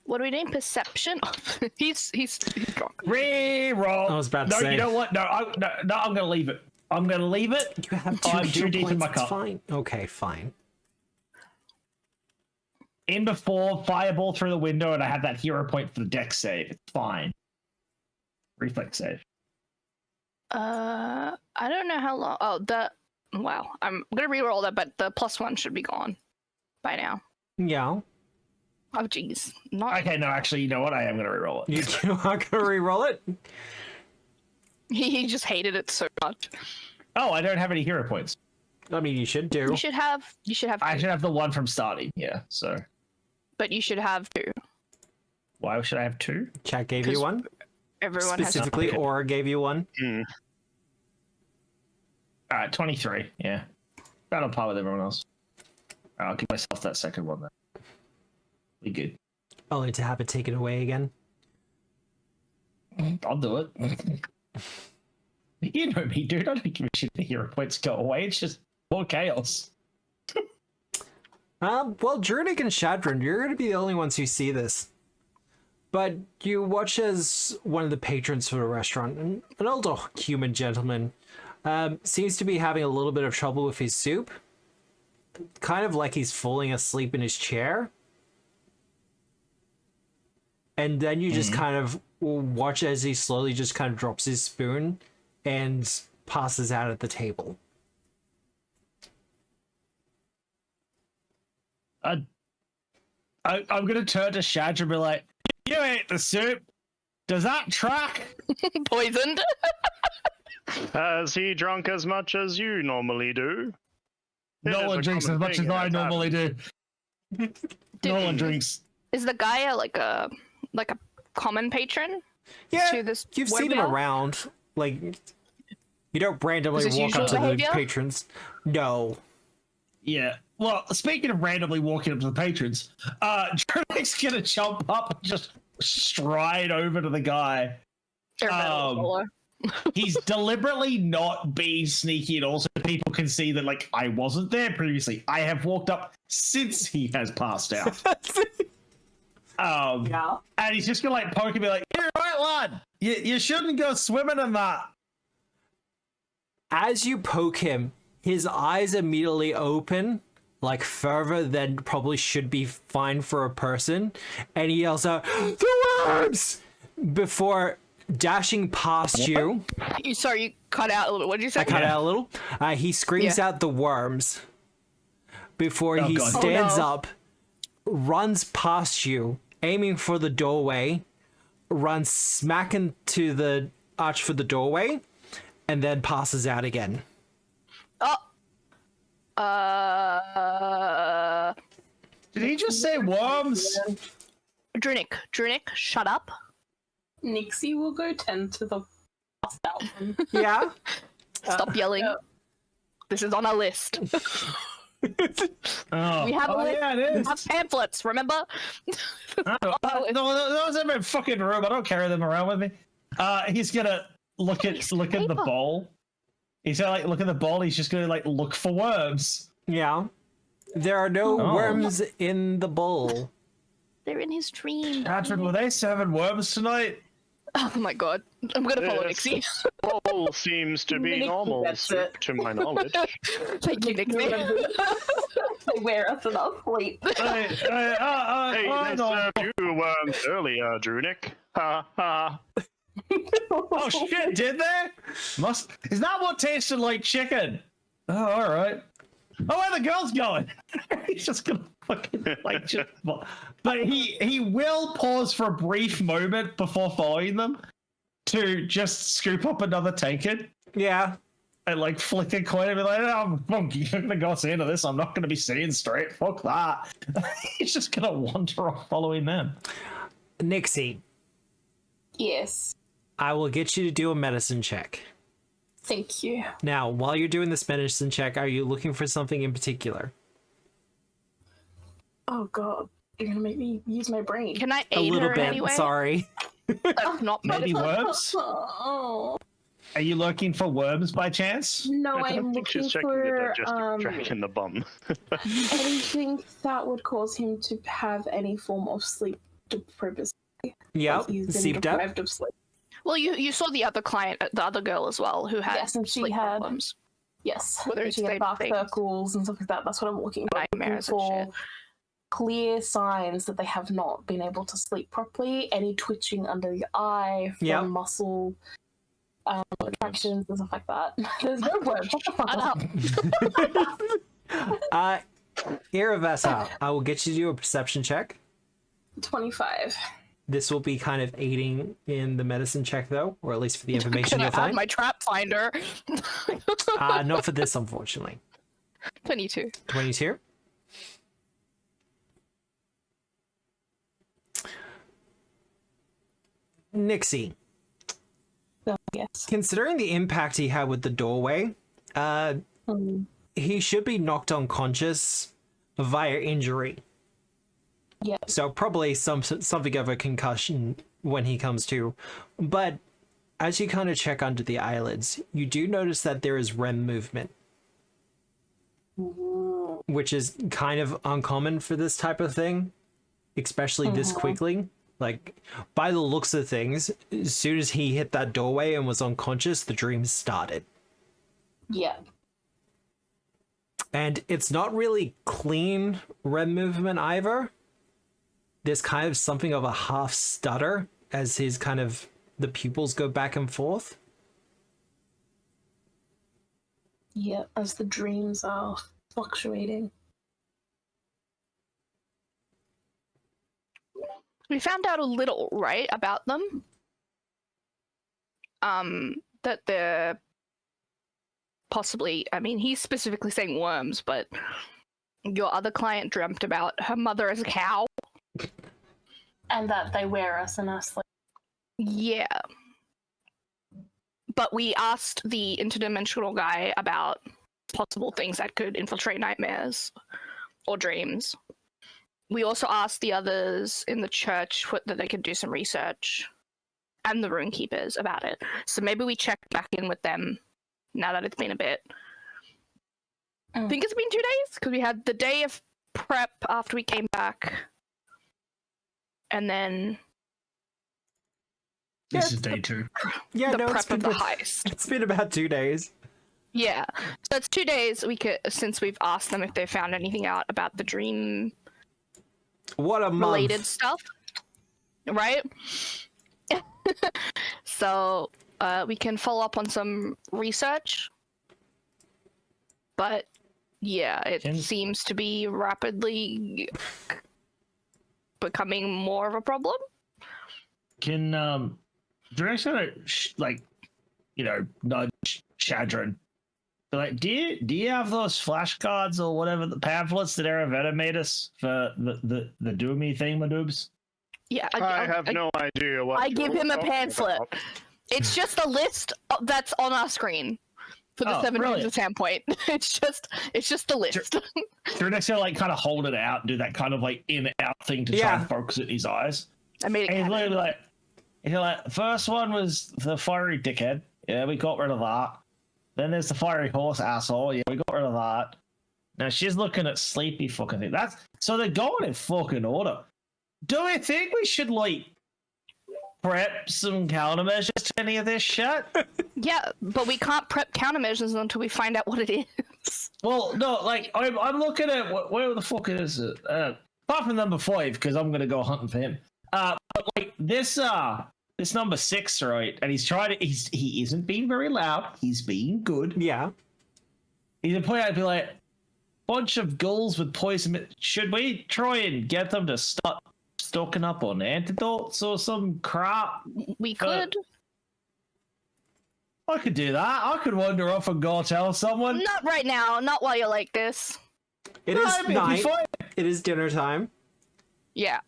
What do we name? Perception? he's drunk. Reroll. I was about to no, say. you know what? No, I'm gonna leave it. I'm gonna leave it. You have 2 I'm hero too deep in points, my it's cup. fine. Okay, fine. In before, fireball through the window, and I have that hero point for the deck save. It's fine. Reflex save. I don't know how long. Oh, wow. I'm gonna reroll that, but the +1 should be gone by now. Yeah. Oh, jeez. Not. Okay, no, actually, you know what? I am gonna reroll it. You are gonna re-roll it? He just hated it so much. Oh, I don't have any hero points. I mean, you should do. You should have. I should have the one from starting. Yeah, so But you should have 2. why should I have 2? Chat gave you one? Everyone Specifically, has. Aura gave you one? All right, 23. Yeah, right on par with everyone else. All right, I'll give myself that second one then. We good. Only to have it taken away again. I'll do it. You know me, dude. I don't give a shit if the hero points go away. It's just more chaos. Well, Druidic and Shadron, you're going to be the only ones who see this. But you watch as one of the patrons for the restaurant, an older human gentleman, seems to be having a little bit of trouble with his soup. Kind of like he's falling asleep in his chair. And then you just kind of watch as he slowly just kind of drops his spoon and passes out at the table. I'm gonna turn to Shadra and be like, "You ate the soup. Does that track?" Poisoned. Has he drunk as much as you normally do? No one drinks as much as I normally do. No one drinks. Is the guy like a common patron? Yeah, To this you've seen him whereabouts? around. Like, you don't randomly Is this walk up to usual the behavior? patrons. No. Yeah. Well, speaking of randomly walking up to the patrons, Drudic's gonna jump up and just stride over to the guy. He's deliberately not being sneaky at all, so people can see that, like, I wasn't there previously. I have walked up since he has passed out. Yeah. And he's just gonna, like, poke and be like, "You're right, lad. You shouldn't go swimming in that." As you poke him, his eyes immediately open, like further than probably should be fine for a person, and he yells out, "The worms!" before dashing past you. Sorry, you cut out a little bit. What did you say? I cut out a little. He screams out the worms before he God. stands Oh, no. up, runs past you, aiming for the doorway, runs smack into the arch for the doorway, and then passes out again. Did he just say worms? Drunic, shut up. Nixie will go tend to the passed out one. Yeah. Stop yelling. This is on our list. Oh, We have a list. yeah, it We is. have pamphlets, remember? No, those are in my fucking room. I don't carry them around with me. He's gonna look at the paper. bowl. He's gonna like look at the bowl. He's just gonna like look for worms. Yeah. There are no Oh. worms in the bowl. They're in his dream. Patrick, were they serving worms tonight? Oh my god. I'm gonna follow Yes. Nixie. Bowl seems to be Nixie normal gets soup, it. to my knowledge. Thank you, Nixie. They wear us enough sleep. Hey, I they know. served you worms earlier, Drunic. Ha ha. Oh shit! Did they? Is that what tasted like chicken? Oh, all right. Oh, where the girl's going? He's just gonna fucking like just. But he will pause for a brief moment before following them to just scoop up another tankard Yeah. and like flick a coin and be like, "Oh, fuck, you're gonna go see into this. I'm not gonna be seeing straight. Fuck that." He's just gonna wander off following them. Nixie, Yes. I will get you to do a medicine check. Thank you. Now, while you're doing this medicine check, are you looking for something in particular? Oh god, you're gonna make me use my brain. Can I A aid little her bit, in any way? sorry. That's not Maybe medicine. worms? Oh Are you looking for worms by chance? no, I I'm don't think looking she's checking for the digestive tract in the bum. anything that would cause him to have any form of sleep deprivation. Yep, He's been seeped up. deprived of sleep. Well, you saw the other client, the other girl as well, who had Yes, and she sleep had- problems. Yes, Whether it's she had same dark things. circles and stuff like that. That's what I'm looking for. Nightmares and for shit. clear signs that they have not been able to sleep properly. Any twitching under the eye from Yep. muscle contractions and stuff like that. There's no word. What the fuck? Shut up. Eravetta, I will get you to do a perception check. 25. This will be kind of aiding in the medicine check, though, or at least for the information Can I you'll add find. my trap finder? Not for this, unfortunately. 22. 22. Nixie, So, yes. considering the impact he had with the doorway, he should be knocked unconscious via injury. Yeah. So probably something of a concussion when he comes to. But as you kind of check under the eyelids, you do notice that there is REM movement, which is kind of uncommon for this type of thing, especially this quickly. Like, by the looks of things, as soon as he hit that doorway and was unconscious, the dreams started. Yeah. And it's not really clean REM movement either. There's kind of something of a half stutter as his kind of the pupils go back and forth. Yeah, as the dreams are fluctuating. We found out a little, right, about them. That they're possibly, I mean, he's specifically saying worms, but your other client dreamt about her mother as a cow. And that they wear us in our sleep. Yeah. But we asked the interdimensional guy about possible things that could infiltrate nightmares or dreams. We also asked the others in the church that they could do some research, and the rune keepers about it. So maybe we check back in with them now that it's been a bit. I think it's been 2 days, because we had the day of prep after we came back. And then This is day 2. Yeah, the no, prep of the heist. It's been about 2 days. Yeah. So it's 2 days since we've asked them if they found anything out about the dream What a month. related stuff. Right? So we can follow up on some research. But yeah, it seems to be rapidly becoming more of a problem. Can director nudge Shadron? Like, do you have those flashcards or whatever, the pamphlets that Eravetta made us for the Doomy thingamadoobs? Yeah, I have no idea what I give you're him a talking pamphlet. about. It's just a list that's on our screen for the 7 rooms of Sandpoint. It's just the list. Director kind of hold it out, do that kind of in out thing to try and focus it in his eyes. I made it. And he's like, first one was the fiery dickhead. Yeah, we got rid of that. Then there's the fiery horse asshole. Yeah, we got rid of that. Now she's looking at sleepy fucking thing. So they're going in fucking order. Do we think we should prep some countermeasures to any of this shit? Yeah, but we can't prep countermeasures until we find out what it is. Well, no, I'm looking at where the fuck is it? Apart from number 5, because I'm gonna go hunting for him. But this number 6, right? And he isn't being very loud. He's being good. Yeah. He's a point. I'd be like, bunch of ghouls with poison. Should we try and get them to stop stocking up on antidotes or some crap? We could. I could do that. I could wander off and go tell someone. Not right now. Not while you're like this. It is night. It is dinner time. Yeah.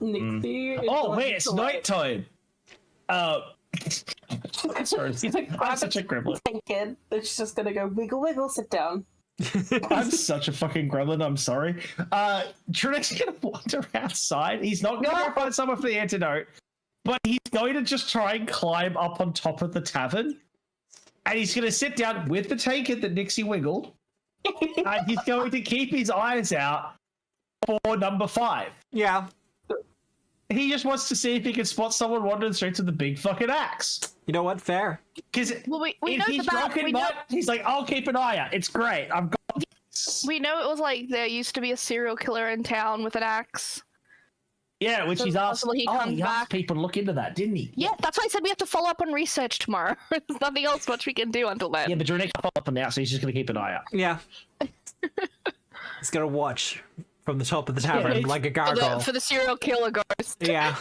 Nixie. Oh wait, it's nighttime. Sorry, he's like, I'm such a gremlin. Take it. It's just gonna go wiggle, wiggle, sit down. I'm such a fucking gremlin. I'm sorry. Trinek's gonna wander outside. He's not gonna go find someone for the antidote, but he's going to just try and climb up on top of the tavern, and he's gonna sit down with the tankard that Nixie wiggled, and he's going to keep his eyes out for number 5. Yeah. He just wants to see if he can spot someone wandering straight to the big fucking axe. You know what? Fair. Because we know he's drunken, he's like, I'll keep an eye out. It's great. I've got this. We know it was like there used to be a serial killer in town with an axe. Yeah, which So he's asked. possible he comes asked back. people to look into that, didn't he? Yeah, that's why I said we have to follow up on research tomorrow. There's nothing else much we can do until then. Yeah, but Drew can't follow up on that, so he's just going to keep an eye out. Yeah. He's gonna watch from the top of the tavern like a gargoyle. For the serial killer ghost. Yeah.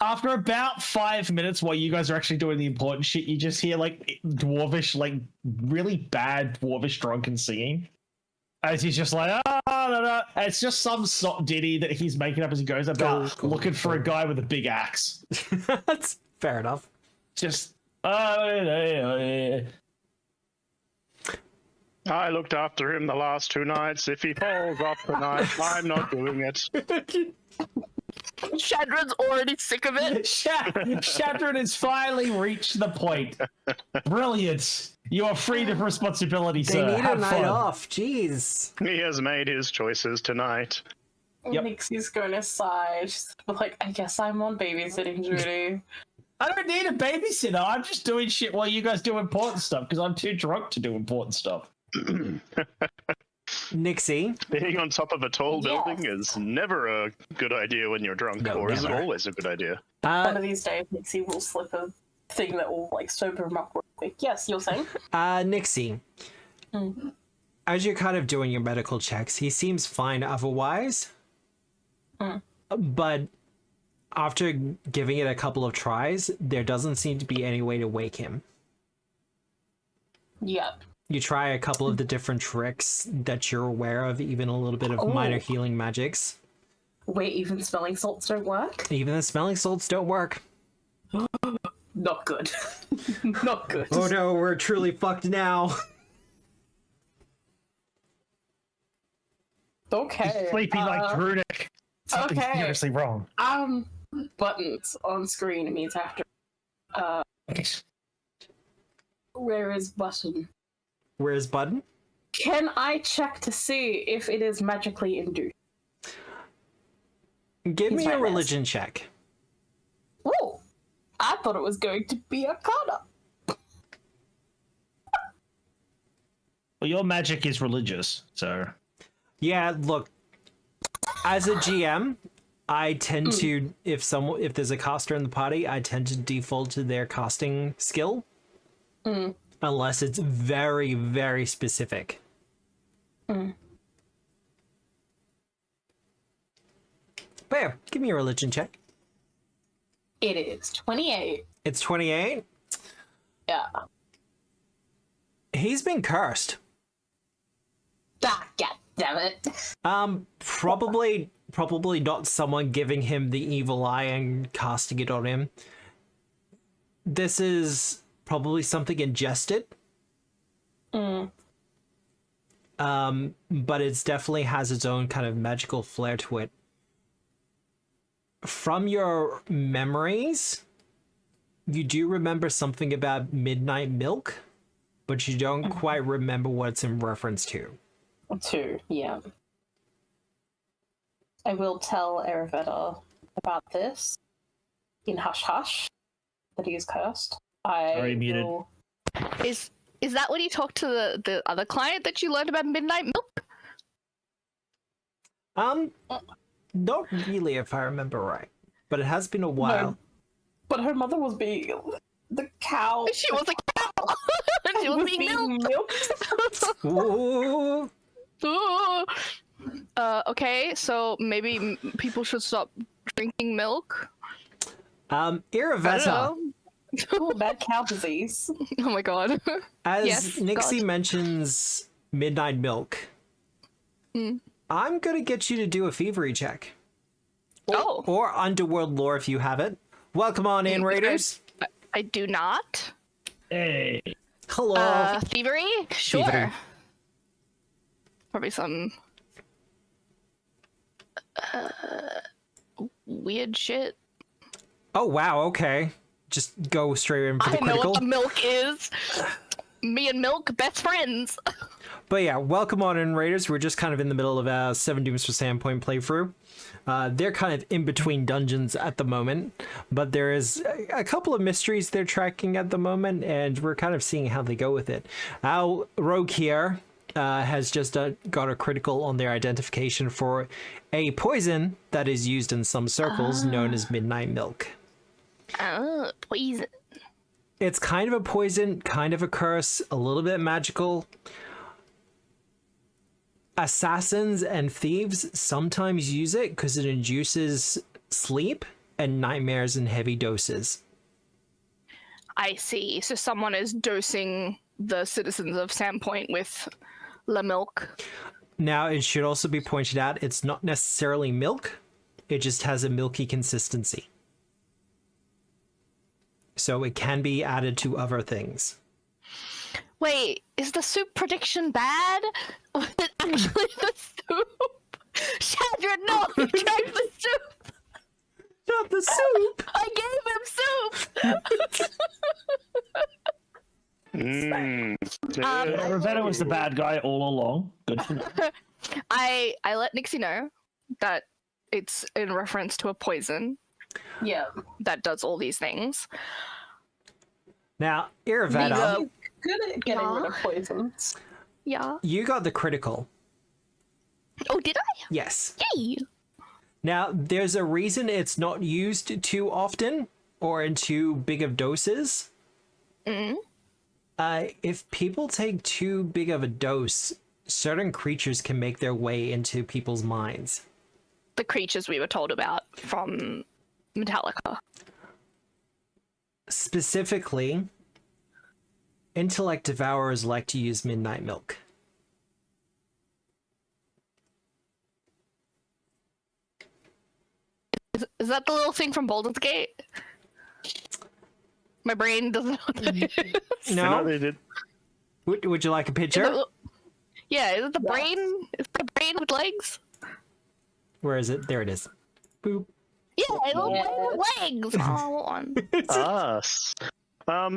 After about 5 minutes, while you guys are actually doing the important shit, you just hear like dwarvish, like really bad dwarvish drunken singing. As he's just like, and it's just some sot ditty that he's making up as he goes about looking for a guy with a big axe. That's fair enough. Just, I looked after him the last 2 nights. If he falls off tonight, I'm not doing it. Shadron's already sick of it. Shadron has finally reached the point. Brilliant. You are freed of responsibility, They sir. need a Have night fun. off. Jeez. He has made his choices tonight. Yep. Nixie's gonna sigh. She's like, I guess I'm on babysitting duty. I don't need a babysitter. I'm just doing shit while you guys do important stuff because I'm too drunk to do important stuff. Nixie. Being on top of a tall Yes. building is never a good idea when you're drunk, No, or is it never. always a good idea? One of these days, Nixie will slip a thing that will like sober him up real quick. Yes, you're saying? Nixie. As you're kind of doing your medical checks, he seems fine otherwise. But after giving it a couple of tries, there doesn't seem to be any way to wake him. Yep. You try a couple of the different tricks that you're aware of, even a little bit of minor healing magics. Wait, even smelling salts don't work? Even the smelling salts don't work. Not good. Not good. Oh no, we're truly fucked now. Okay. Sleeping like Runic. Something's okay. seriously wrong. Buttons on screen means I have to. Where is button? Where's Button? Can I check to see if it is magically induced? Give me my a best. religion check. Oh, I thought it was going to be Arcana. Well, your magic is religious, so. Yeah, look. As a GM, I tend to, if there's a caster in the party, I tend to default to their casting skill. Unless it's very, very specific. But yeah, give me a religion check. It is 28. It's 28. Yeah. He's been cursed. Ah, God damn it. Probably not someone giving him the evil eye and casting it on him. This is probably something ingested. But it definitely has its own kind of magical flair to it. From your memories, you do remember something about midnight milk, but you don't quite remember what it's in reference to. 2, yeah. I will tell Eravetta about this in hush hush that he is cursed. Sorry, muted. will... Is that when you talked to the other client that you learned about midnight milk? Not really, if I remember right. But it has been a while. No, but her mother was being the cow. She was a cow. She was being milked. Ooh. Ooh. Okay, so maybe people should stop drinking milk. Eravetta, Ooh, bad cow disease. Oh my god. as Yes, Nixie God. mentions midnight milk, I'm gonna get you to do a thievery check. Oh. Or underworld lore if you have it. Welcome on in, Raiders. I do not. Hey. Hello. Thievery? Sure. Thievery. Probably some weird shit. Oh wow, okay. Just go straight in for the I know critical. what the milk is. Me and milk, best friends. But yeah, welcome on in, Raiders. We're just kind of in the middle of a 7 Dooms for Sandpoint playthrough. They're kind of in between dungeons at the moment, but there is a couple of mysteries they're tracking at the moment, and we're kind of seeing how they go with it. Our rogue here has just got a critical on their identification for a poison that is used in some circles known as Midnight Milk. Oh, poison. It's kind of a poison, kind of a curse, a little bit magical. Assassins and thieves sometimes use it because it induces sleep and nightmares in heavy doses. I see. So someone is dosing the citizens of Sandpoint with la milk. Now, it should also be pointed out, it's not necessarily milk. It just has a milky consistency. So it can be added to other things. Wait, is the soup prediction bad? Was it actually the soup? Shadra, no, he drank the soup. Not the soup! I gave him soup. Eravetta was the bad guy all along. Good for me. I let Nixie know that it's in reference to a poison Yeah. that does all these things. Now, Eravetta, Good at getting rid of poisons. Yeah. you got the critical. Oh, did I? Yes. Yay! Now, there's a reason it's not used too often or in too big of doses. If people take too big of a dose, certain creatures can make their way into people's minds. The creatures we were told about from Metallica. Specifically, intellect devourers like to use Midnight Milk. Is that the little thing from Baldur's Gate? My brain doesn't know what that is. I know No? they did. Would you like a picture? Yeah, is it the brain? Is the brain with legs? Where is it? There it is. Boop. Yeah, it's the brain with legs. Oh, on.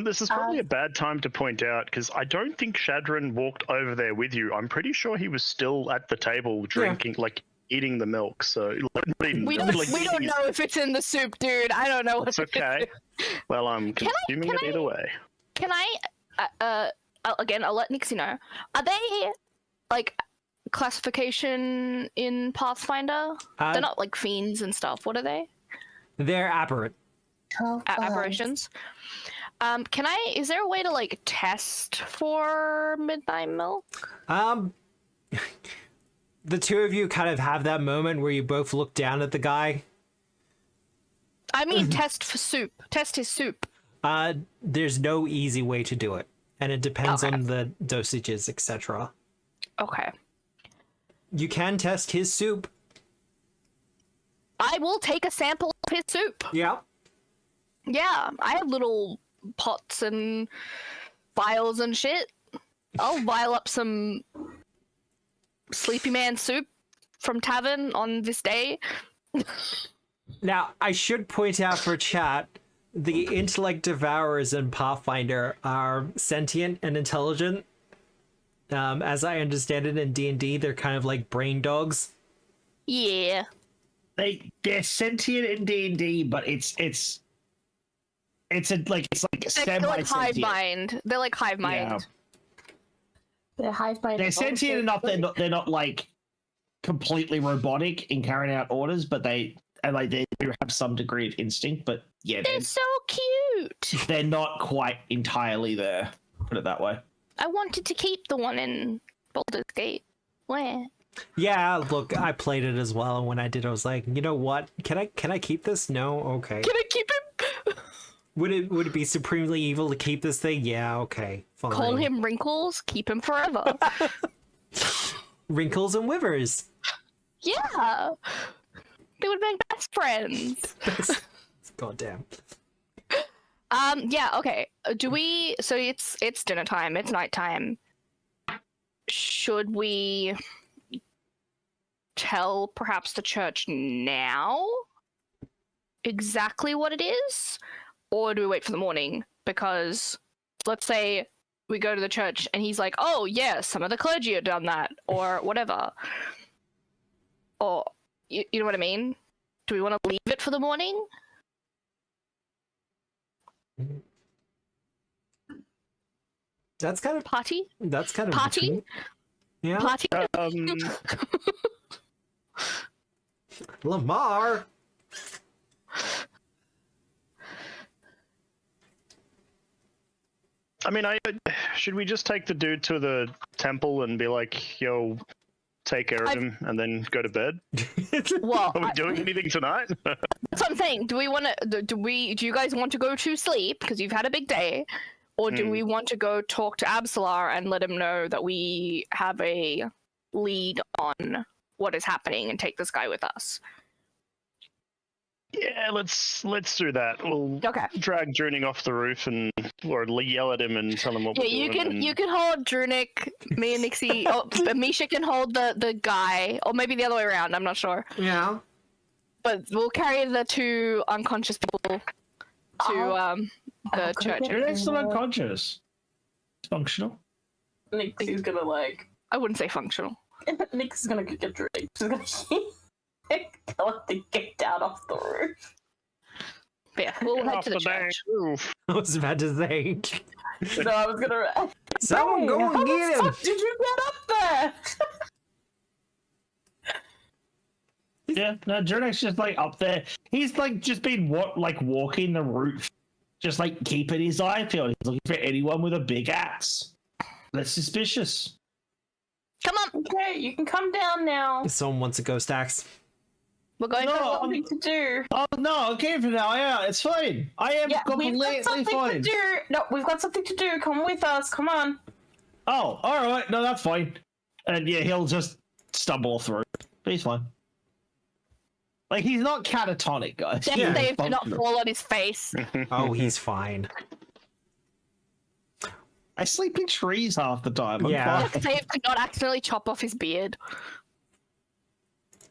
This is probably a bad time to point out because I don't think Shadran walked over there with you. I'm pretty sure he was still at the table drinking, like eating the milk. So We don't know if it's in the soup, dude. I don't know what It's okay. Well, I'm consuming it either way. Can I, again, I'll let Nixie know. Are they, like, classification in Pathfinder? They're not, like, fiends and stuff. What are they? They're aberrant. Aberrations. Is there a way to, like, test for Midnight Milk? The two of you kind of have that moment where you both look down at the guy. I mean, test for soup. Test his soup. There's no easy way to do it, and it depends Okay. on the dosages, etc. Okay. You can test his soup. I will take a sample of his soup. Yeah. Yeah, I have little pots and vials and shit. I'll vial up some Sleepy Man soup from Tavern on this day. Now, I should point out for chat, the intellect devourers in Pathfinder are sentient and intelligent. As I understand it in D&D, they're kind of like brain dogs. Yeah. They're sentient in D&D, but it's They're like hive semi-sentient. mind. They're like hive mind. Yeah. They're hive mind. They're sentient enough. They're not like completely robotic in carrying out orders, but they do have some degree of instinct. But yeah, They're so cute. they're not quite entirely there. Put it that way. I wanted to keep the one in Baldur's Gate. Where? Yeah, look, I played it as well, and when I did, I was like, you know what? Can I keep this? No? Okay. Can I keep him? Would it be supremely evil to keep this thing? Yeah, okay. Fine. Call him Wrinkles, keep him forever. Wrinkles and Withers. Yeah. They would have been best friends. Goddamn. Yeah, okay. Do we... So it's dinner time, it's nighttime. Should we tell perhaps the church now exactly what it is? Or do we wait for the morning? Because let's say we go to the church and he's like, oh yeah, some of the clergy have done that, or whatever. Or, you know what I mean? Do we want to leave it for the morning? That's kind of Party? Party? Between. Yeah. Party? Lamar. I mean, should we just take the dude to the temple and be like, yo, take care of him, and then go to bed? Well, Are we doing anything tonight? that's what I'm saying. Do we want to? Do you guys want to go to sleep because you've had a big day, or do we want to go talk to Absalar and let him know that we have a lead on what is happening and take this guy with us? Yeah, let's do that. We'll drag Drunig off the roof or yell at him and tell him what we're doing. You can hold Drunig, me and Nixie. Misha can hold the guy, or maybe the other way around. I'm not sure. Yeah. But we'll carry the two unconscious people to the church. Drunig's still unconscious. It's functional. Nixie's gonna like. I wouldn't say functional. Nixie's gonna get Drunig. She's gonna tell him to get down off the roof. But yeah, we'll head to the church. I was about to say. No, I was gonna. Someone go and get him. How the fuck did you get up there? Yeah, no, Drunig's just like up there. He's like just been walking the roof, just like keeping his eye peeled. He's looking for anyone with a big axe. That's suspicious. Come on. Okay, you can come down now. Someone wants a ghost axe. We're going to Something to do. Oh no, okay for now. Yeah, it's fine. I am completely fine. To do. No, we've got something to do. Come with us. Come on. Oh, all right. No, that's fine. And yeah, he'll just stumble through. He's fine. Like, he's not catatonic, guys. Yeah. Dave did not fall on his face. Oh, he's fine. I sleep in trees half the time. Yeah. Dave could not accidentally chop off his beard.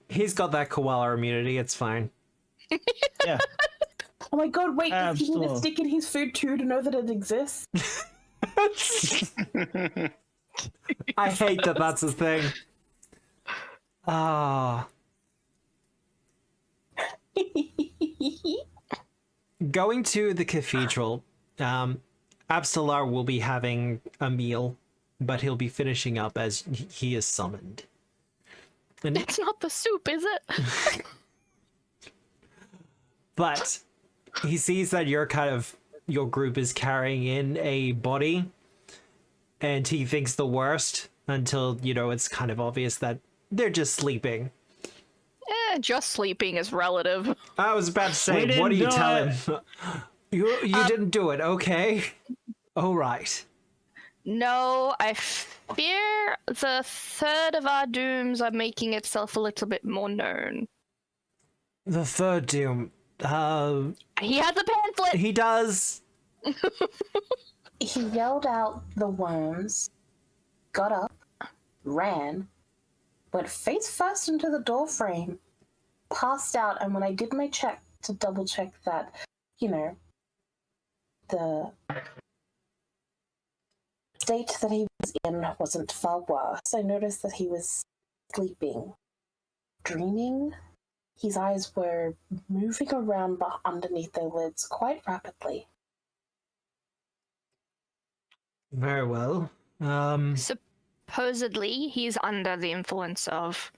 He's got that koala immunity. It's fine. Yeah. Oh my god, wait, does he need a stick in his food too to know that it exists? I hate that that's a thing. Going to the cathedral, Absalar will be having a meal, but he'll be finishing up as he is summoned. And it's not the soup, is it? But he sees that your group is carrying in a body, and he thinks the worst until, it's kind of obvious that they're just sleeping. Just sleeping is relative. I was about to say, what do you tell him? You didn't do it, okay? All right. No, I fear the third of our dooms are making itself a little bit more known. The third doom. He has a pamphlet! He does. He yelled out the worms, got up, ran, went face first into the doorframe, passed out, and when I did my check to double check that, the state that he was in wasn't far worse, I noticed that he was sleeping, dreaming. His eyes were moving around underneath their lids quite rapidly. Very well. Supposedly, he's under the influence of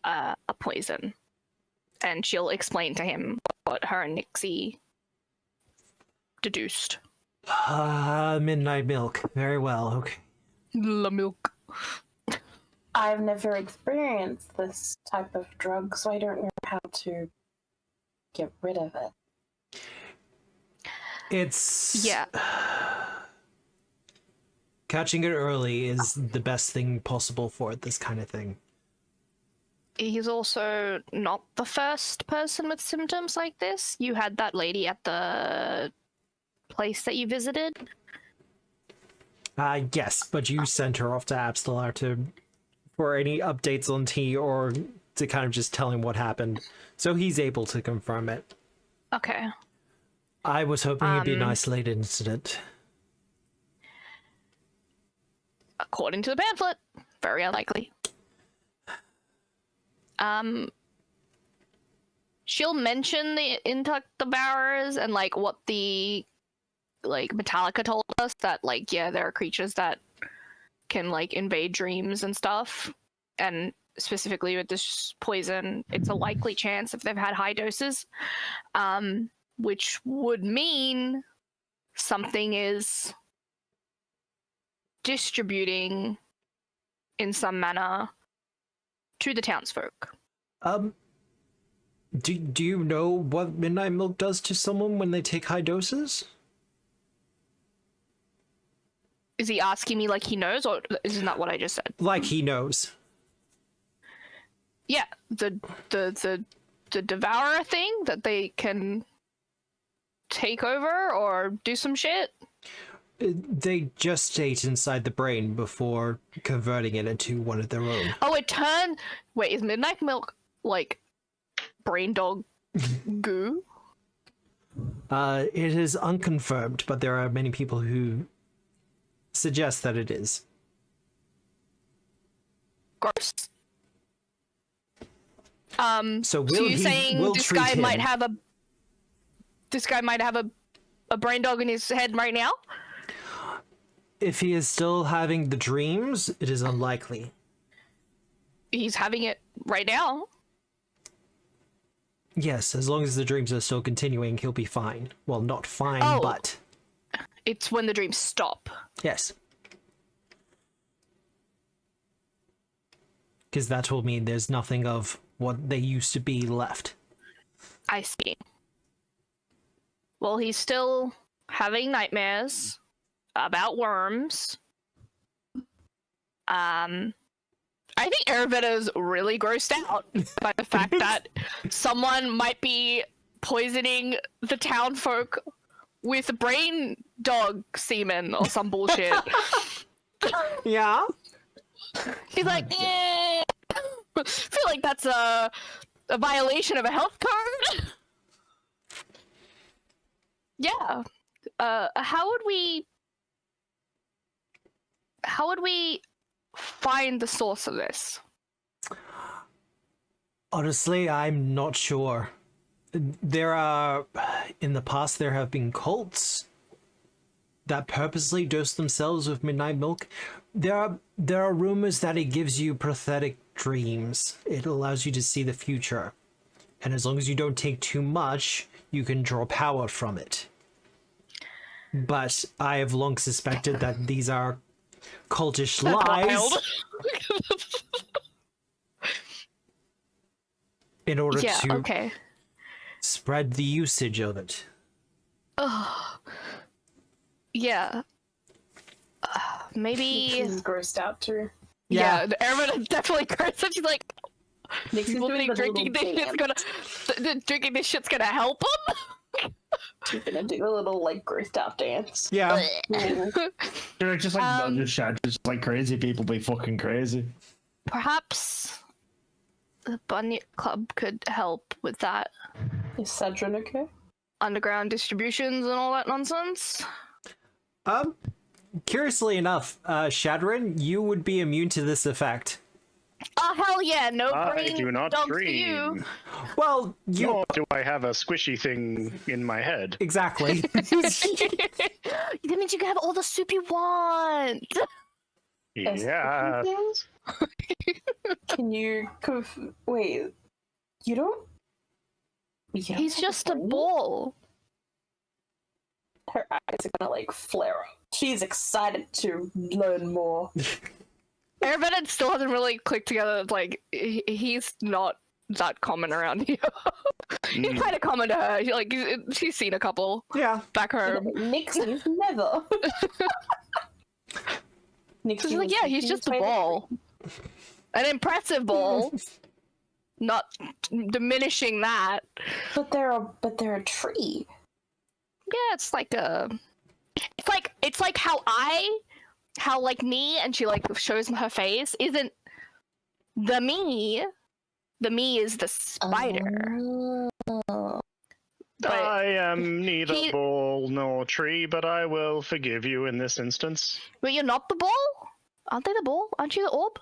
a poison. And she'll explain to him what her and Nixie deduced. Midnight milk. Very well, okay. La milk. I've never experienced this type of drug, so I don't know how to get rid of it. It's... Yeah. Catching it early is the best thing possible for this kind of thing. He's also not the first person with symptoms like this. You had that lady at the place that you visited? Yes, but you sent her off to Abstellar for any updates on T or to kind of just tell him what happened. So he's able to confirm it. Okay. I was hoping it'd be an isolated incident. According to the pamphlet, very unlikely. She'll mention the Intuct Devourers and like what the Metallica told us, that like, yeah, there are creatures that can like invade dreams and stuff, and specifically with this poison, it's a likely chance if they've had high doses, which would mean something is distributing in some manner to the townsfolk. Do you know what midnight milk does to someone when they take high doses? Is he asking me like he knows, or isn't that what I just said? Like he knows. Yeah, the devourer thing, that they can take over or do some shit. They just ate inside the brain before converting it into one of their own. Oh, wait, is midnight milk like brain dog goo? It is unconfirmed, but there are many people who suggest that it is. Gross. So you're saying this guy might have a brain dog in his head right now? If he is still having the dreams, it is unlikely. He's having it right now. Yes, as long as the dreams are still continuing, he'll be fine. Well, not fine, but... It's when the dreams stop. Yes. Because that will mean there's nothing of what they used to be left. I see. Well, he's still having nightmares about worms. I think Eravetta is really grossed out by the fact that someone might be poisoning the town folk with brain dog semen or some bullshit. Yeah? He's like, I feel like that's a violation of a health code. Yeah. How would we find the source of this? Honestly, I'm not sure. In the past, there have been cults that purposely dose themselves with midnight milk. There are rumors that it gives you prophetic dreams. It allows you to see the future. And as long as you don't take too much, you can draw power from it. But I have long suspected that these are cultish lies. In order to spread the usage of it. Yeah. Maybe. She's grossed out too. Yeah, Eravetta definitely grossed out. She's like, people think drinking this shit's gonna help them? She's gonna do a little like grossed out dance. Yeah. Just like just like crazy people be fucking crazy. Perhaps the Bunyip Club could help with that. Is Cedrin okay? Underground distributions and all that nonsense. Curiously enough, Shadrin, you would be immune to this effect. Oh hell yeah! No brain I do not dogs dream. for you. Well, Nor do I have a squishy thing in my head. Exactly. That means you can have all the soup you want. Yeah. Can you wait? You don't? He's just a ball. Her eyes are gonna like flare up. She's excited to learn more. Eravetta still hasn't really clicked together. Like he's not that common around here. He's kind of common to her. She's seen a couple. Yeah. Back home. Nixie's never. She's like, yeah, he's just a ball. An impressive ball. Not diminishing that. But they're a tree. Yeah, it's like how like me, and she like shows her face isn't the me. The me is the spider. But I am neither ball nor tree, but I will forgive you in this instance. But you're not the ball? Aren't they the ball? Aren't you the orb?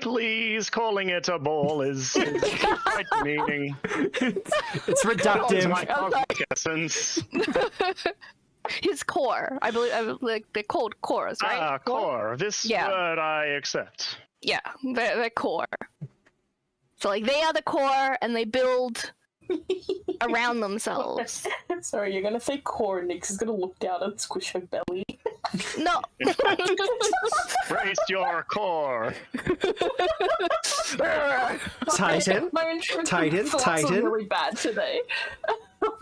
Please, calling it a ball is quite meaning. It's reductive. My cosmic essence. His core. I believe like they're called cores, right? Ah, core. This word I accept. Yeah, they're core. So like they are the core, and they build around themselves. Sorry, you're gonna say core, and Nyx is gonna look down and squish her belly. No. Brace your core. Tighten. My insurance Tighten. thoughts Tighten. are really bad today.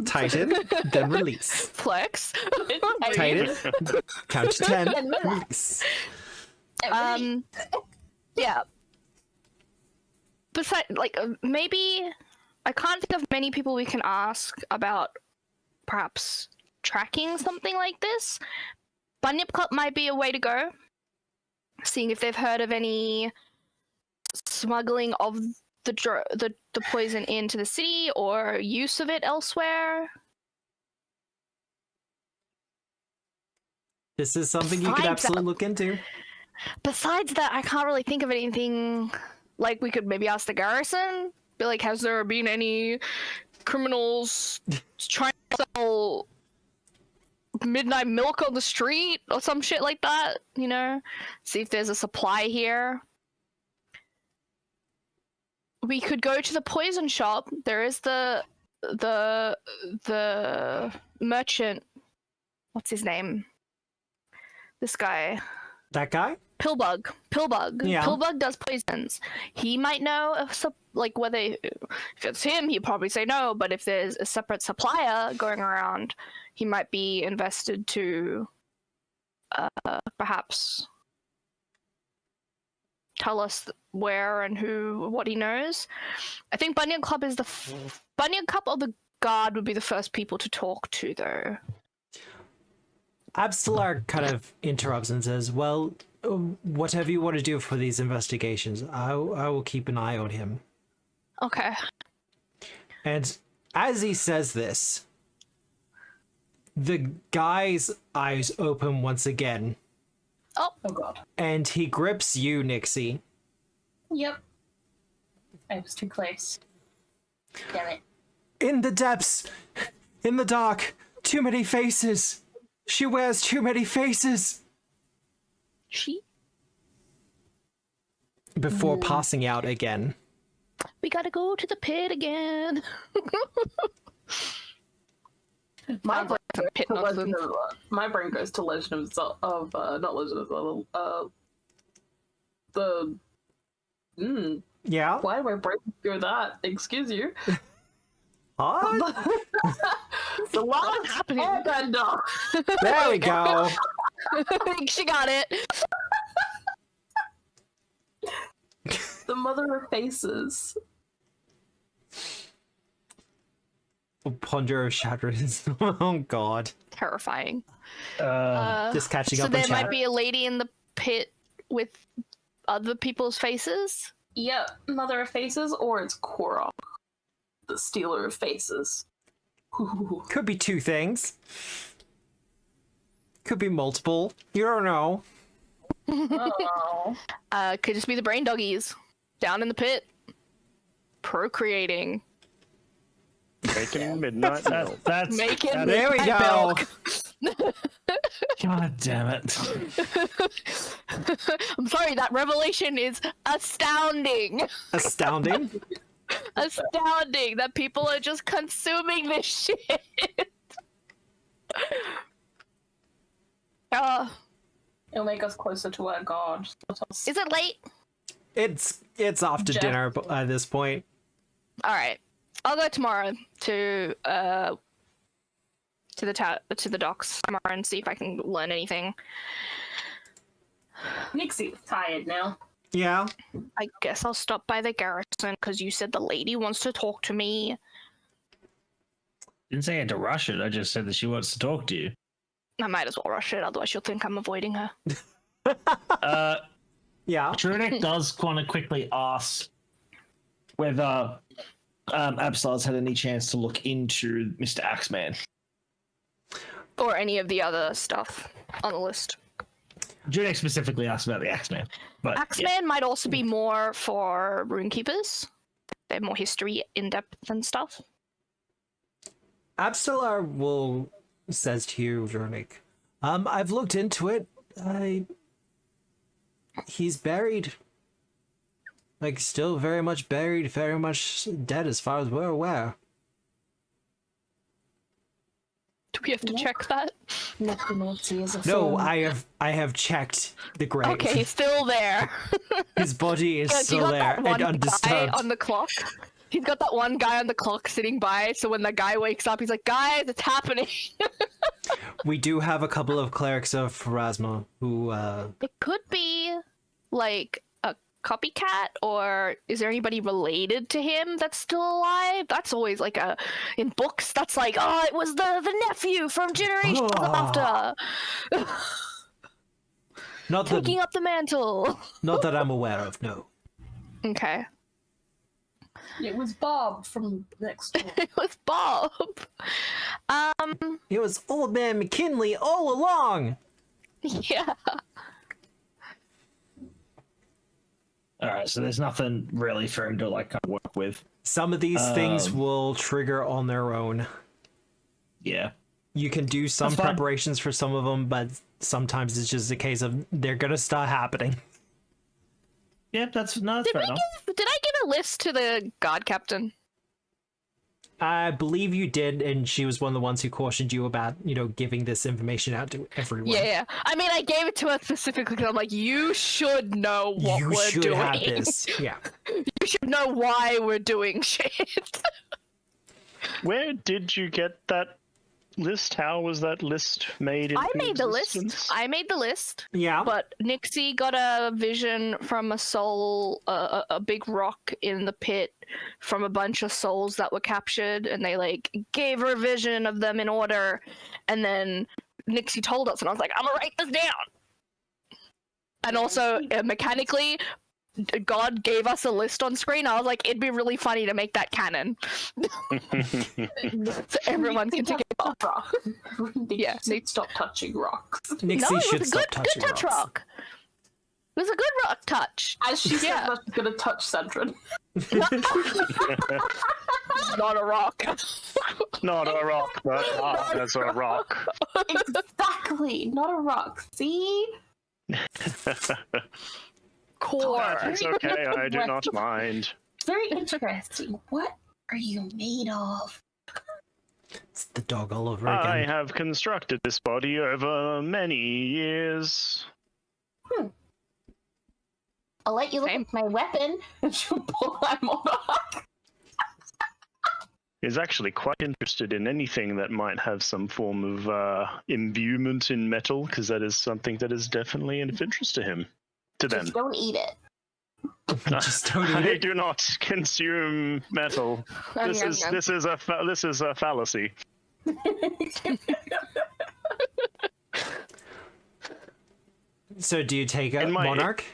Tighten, then release. Flex. Tighten. Count to 10. Release. Yeah. Besides, like, maybe I can't think of many people we can ask about perhaps tracking something like this. Bunyip Club might be a way to go. Seeing if they've heard of any smuggling of the poison into the city or use of it elsewhere. This is something you could absolutely look into. Besides that, I can't really think of anything. Like, we could maybe ask the garrison. Be like, has there been any criminals trying to sell midnight milk on the street or some shit like that? You know? See if there's a supply here. We could go to the poison shop. There is the merchant. What's his name? This guy. That guy? Pillbug. Yeah. Pillbug does poisons. He might know if whether if it's him, he'd probably say no. But if there's a separate supplier going around, he might be invested to perhaps tell us where and what he knows. I think Bunyan Club is Bunyan Club or the guard would be the first people to talk to, though. Abstelar kind of interrupts and says, well, whatever you want to do for these investigations, I will keep an eye on him. Okay. And as he says this, the guy's eyes open once again. Oh god. And he grips you, Nixie. Yep. I was too close. Damn it. In the depths, in the dark, too many faces. She wears too many faces. She? Before passing out again. We gotta go to the pit again. My brain goes to Legend of not Legend of Zelda. Yeah? Why did my brain go that? Excuse you. What? The last Airbender. There we go. She got it. The Mother of Faces. Ponder of Shatters. Oh god. Terrifying. Just catching so up on there chat. might be a lady in the pit with other people's faces? Yep, Mother of Faces, or it's Korok, the Stealer of Faces. Ooh. Could be two things. Could be multiple. You don't know. Oh. Could just be the brain doggies down in the pit, procreating. Making midnight milk. That's Making There we midnight go. milk. God damn it. I'm sorry, that revelation is astounding. Astounding. Astounding that people are just consuming this shit. It'll make us closer to our god. Is it late? It's off to Jeff. dinner at this point. All right, I'll go tomorrow to the docks tomorrow and see if I can learn anything. Nixie's tired now. Yeah. I guess I'll stop by the garrison because you said the lady wants to talk to me. Didn't say I had to rush it. I just said that she wants to talk to you. I might as well rush it, otherwise she'll think I'm avoiding her. Yeah. Trudeck does want to quickly ask whether Absalar's had any chance to look into Mr. Axeman. Or any of the other stuff on the list. Trudeck specifically asked about the Axeman. But Axeman might also be more for runekeepers. They have more history in depth and stuff. Absalar says to you, Veronique, I've looked into it. He's buried. Like, still very much buried, very much dead as far as we're aware. Do we have to check that? Necromancy is a No, form. I have checked the grave. Okay, he's still there. His body is He still got there that and one guy undisturbed. on the clock. He's got that one guy on the clock sitting by, so when the guy wakes up, he's like, guys, it's happening. We do have a couple of clerics of Pharasma who, It could be, like, a copycat, or is there anybody related to him that's still alive? That's always, like, in books, that's like, oh, it was the nephew from generations after. not Taking that, up the mantle. not that I'm aware of, no. Okay. It was Bob from next door. It was Bob. It was Old Man McKinley all along! Yeah. Alright, so there's nothing really for him to like kind of work with. Some of these things will trigger on their own. Yeah. You can do some That's fine. preparations for some of them, but sometimes it's just a case of they're gonna start happening. Yeah, that's fair enough. Did I give a list to the guard captain? I believe you did, and she was one of the ones who cautioned you about, giving this information out to everyone. Yeah. I mean, I gave it to her specifically because I'm like, you should know what You we're should doing. have this. Yeah. You should know why we're doing shit. Where did you get that list? How was that list made? I into made the list. existence? I made the list. Yeah. But Nixie got a vision from a soul, a big rock in the pit from a bunch of souls that were captured, and they like gave her a vision of them in order, and then Nixie told us, and I was like, I'm gonna write this down. And also, mechanically, God gave us a list on screen. I was like, it'd be really funny to make that canon. So everyone can take it off. Rock. Yeah. Stop touching rocks. Nixie No, it should was a stop good touching touch rocks. rock. It was a good rock touch. As she said, Yeah. that she's gonna touch Sandrin. Not a rock. Not a rock, but that's a rock. Exactly, not a rock. See? Core. It's okay, I do not mind. Very interesting. What are you made of? It's the dog all over I again. have constructed this body over many years. I'll let you look Same. at my weapon, and she'll pull my monarch. Is actually quite interested in anything that might have some form of imbuement in metal, because that is something that is definitely of interest to him. To them. Just don't eat it. Just don't eat I it. do not consume metal. This is a fallacy. So do you take a In my- monarch?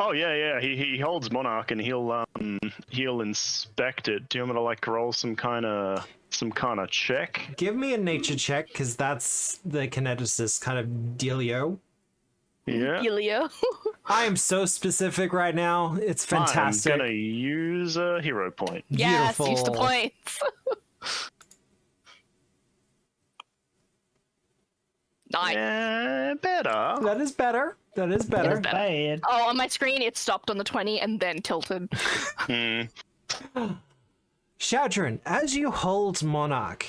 Oh yeah. He holds monarch and he'll inspect it. Do you want me to like roll some kind of check? Give me a nature check, because that's the kineticist kind of dealio. Yeah. Helio. I am so specific right now. It's fantastic. I'm gonna use a hero point. Yes, Beautiful. use the points. Nice. Better. That is better. That is better. Bad. Oh, on my screen it stopped on the 20 and then tilted. Hmm. Shadrin, as you hold monarch,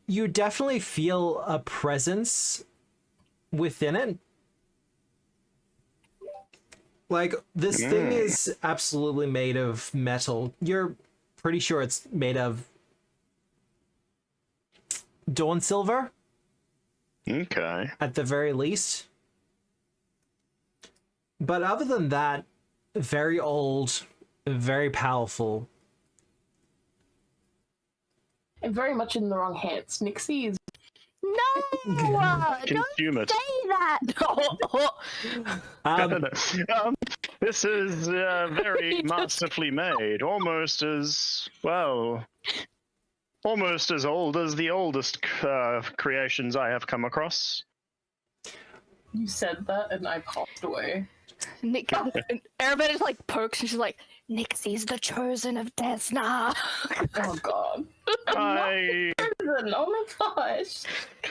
you definitely feel a presence within it. Like, this thing is absolutely made of metal. You're pretty sure it's made of dawn silver, Okay. at the very least. But other than that, very old, very powerful. I'm very much in the wrong hands. Nixie is. No! Don't Consume it. say that! This is very masterfully made. Almost as old as the oldest creations I have come across. You said that, and I popped away. Eravetta just like pokes and she's like, Nixie's the chosen of Desna. Oh god. I Oh my gosh.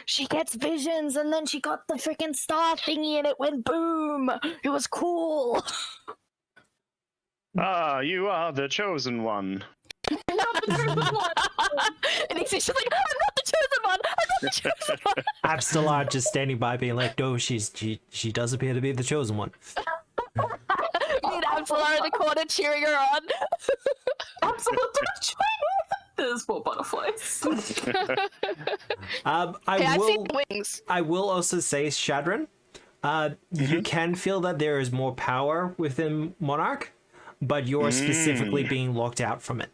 She gets visions and then she got the freaking star thingy and it went boom. It was cool. you are the chosen one. And Nixie's just like, I'm not the chosen one. I'm not the chosen one. Abstalard just standing by being like, no, she does appear to be the chosen one. Me and Absalard in the corner cheering her on. Absolute There's four butterflies. I've seen the wings. I will also say, Shadran, you can feel that there is more power within Monarch, but you're specifically being locked out from it.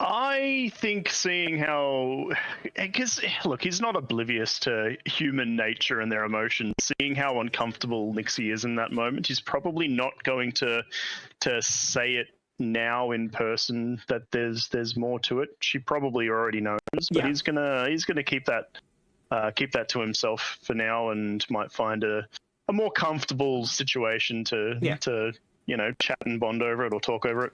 I think seeing how, because look, he's not oblivious to human nature and their emotions. Seeing how uncomfortable Nixie is in that moment, he's probably not going to say it now in person that there's more to it. She probably already knows, but he's gonna keep that to himself for now, and might find a more comfortable situation to chat and bond over it or talk over it.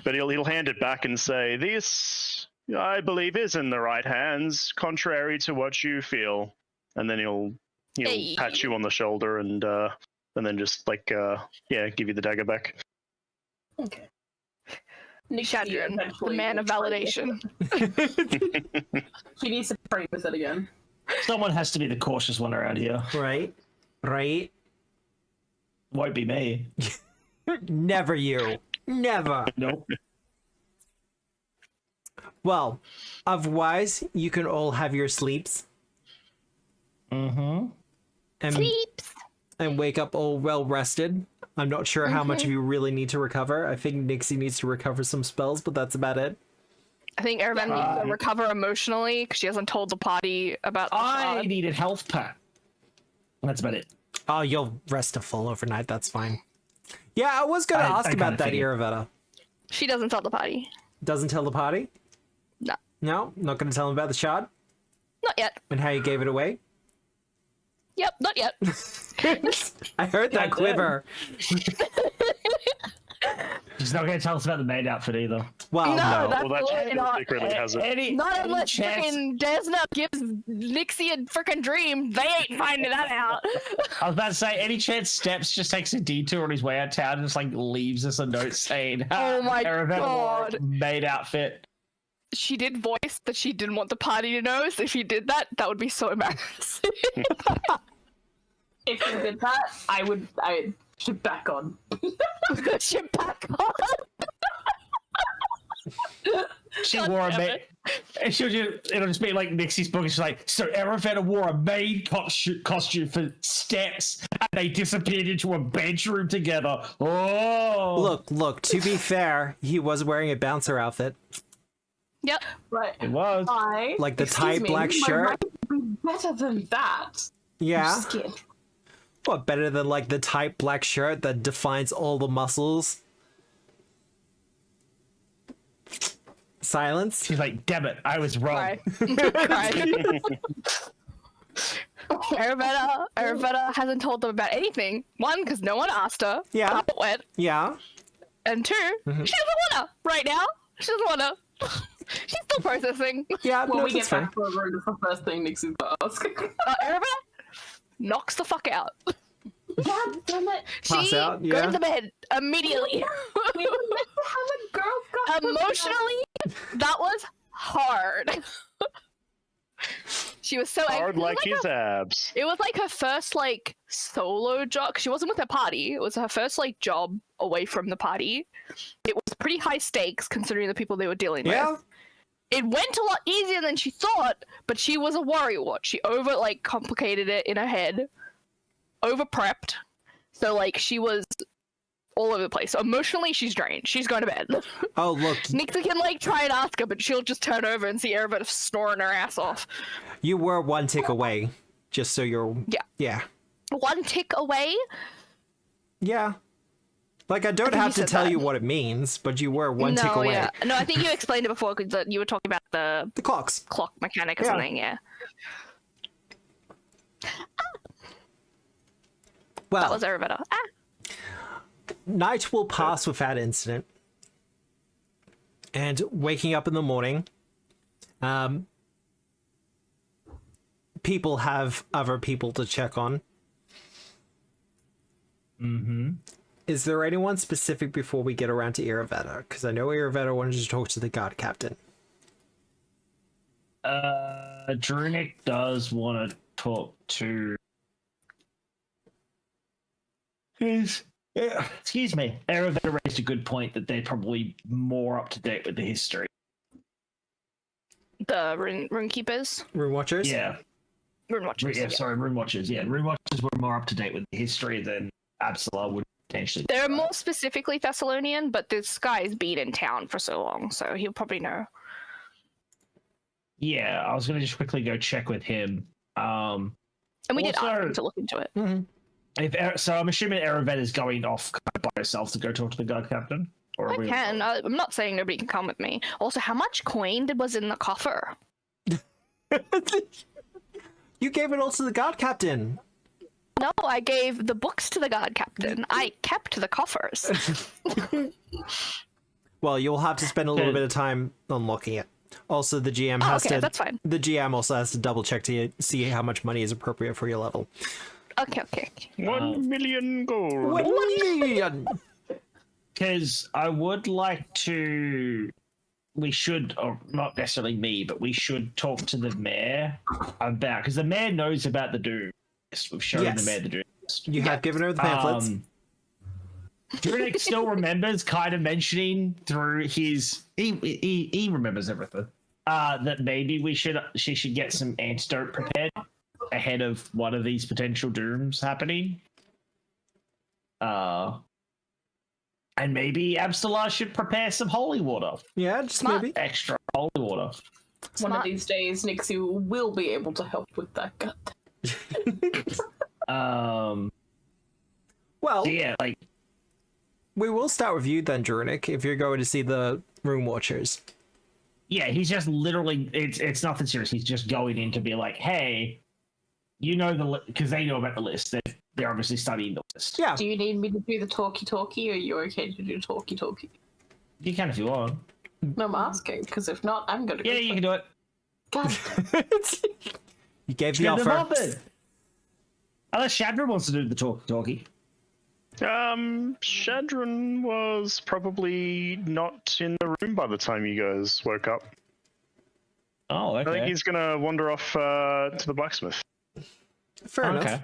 But he'll hand it back and say, "This, I believe, is in the right hands, contrary to what you feel." And then he'll pat you on the shoulder and then just give you the dagger back. Okay. Shadran, the man of validation. She needs to pray with it again. Someone has to be the cautious one around here. Right? Won't be me. Never you. Never. Nope. Well, otherwise, you can all have your sleeps. Mm-hmm. Sleeps. And wake up all well rested. I'm not sure how much of you really need to recover. I think Nixie needs to recover some spells, but that's about it. I think Eravetta needs to recover emotionally because she hasn't told the party about the I shard. need a health pack. That's about it. Oh, you'll rest a full overnight. That's fine. Yeah, I was going to ask about that, Eravetta. She doesn't tell the party. Doesn't tell the party? No. No? Not going to tell them about the shard? Not yet. And how you gave it away? Yep, not yet. I heard that quiver. She's not going to tell us about the maid outfit either. Well, no. That's Well, really not. secretly has it. Not any unless chance- freaking Desna gives Nixie a freaking dream. They ain't finding that out. I was about to say, any chance Steps just takes a detour on his way out of town and just leaves us a note saying, Oh my Eravetta wore God. maid outfit. She did voice that she didn't want the party to know, so if she did that, that would be so embarrassing. If you did that, I should back on. She back on. She wore a maid. It'll just be like Nixie's book. She's like, so Eravetta wore a maid costume for Steps, and they disappeared into a bedroom together. Oh, Look, to be fair, he was wearing a bouncer outfit. Yep. Right. it was. Like the Excuse tight me, black my shirt. mind would be better than that. Yeah. Skin. What, better than the tight black shirt that defines all the muscles? Silence. She's like, damn it, I was wrong. Cry. Eravetta hasn't told them about anything. One, because no one asked her Yeah. how it went. Yeah. And two, she doesn't wanna right now. She doesn't wanna. She's still processing. Yeah, When no, we that's get fair. back to the room, it's the first thing Nixie's gonna ask. Eravetta knocks the fuck out. God damn it. Pass She out, goes yeah. to bed immediately. We were meant to have a girl got Emotionally, that was hard. She was so angry. Hard like his abs. It was like her first solo job. 'Cause she wasn't with her party. It was her first job away from the party. It was pretty high stakes considering the people they were dealing Yeah. with. It went a lot easier than she thought, but she was a worrywart. She over complicated it in her head, over prepped. So she was all over the place. So emotionally, she's drained. She's going to bed. Oh, look. Nixie can like try and ask her, but she'll just turn over and see Eravetta snoring her ass off. You were one tick away, just so you're... Yeah. One tick away? Yeah. Like, I don't have to tell you what it means, but you were one tick away. Yeah. No, I think you explained it before because you were talking about the clocks. Clock mechanic or something, yeah. Well, that was Eravetta. Night will pass without incident. And waking up in the morning, people have other people to check on. Mm-hmm. Is there anyone specific before we get around to Eravetta? Because I know Eravetta wanted to talk to the guard captain. Drunic does want to talk to... Excuse me. Eravetta raised a good point that they're probably more up to date with the history. The rune keepers? Rune watchers? Yeah. Rune watchers. Yeah, sorry, rune watchers. Yeah, rune watchers were more up to date with the history than Absalom would potentially. They're more specifically Thessalonian, but this guy's been in town for so long, so he'll probably know. Yeah, I was going to just quickly go check with him. And we did ask him to look into it. Mm-hmm. So I'm assuming Eravetta is going off by herself to go talk to the guard captain? Or I can. I'm not saying nobody can come with me. Also, how much coin was in the coffer? You gave it all to the guard captain. No, I gave the books to the guard captain. I kept the coffers. Well, you'll have to spend a little bit of time unlocking it. Also, the GM has to... that's fine. The GM also has to double check to see how much money is appropriate for your level. Okay. 1 million gold. 1 million! Because I would like to... We should, or not necessarily me, but we should talk to the mayor about... Because the mayor knows about the Doom. We've shown the mayor the Doom. You have given her the pamphlets. Drunic still remembers kind of mentioning through his... He remembers everything. That maybe she should get some antidote prepared ahead of one of these potential dooms happening. And maybe Absalar should prepare some holy water. Yeah, just maybe. Extra holy water. One of these days, Nixie will be able to help with that gut. Well, yeah, like... We will start with you then, Drunic, if you're going to see the Rune Watchers. Yeah, he's just literally... It's nothing serious. He's just going in to be like, hey, you know because they know about the list. They're obviously studying the list. Yeah. Do you need me to do the talkie-talkie, or are you okay to do talkie-talkie? You can if you want. No, I'm asking, because if not, I'm going to Yeah, you can do it. God. You gave the offer. Unless Shadra wants to do the talkie-talkie. Shadron was probably not in the room by the time you guys woke up. Oh, okay. I think he's gonna wander off to the blacksmith. Fair enough.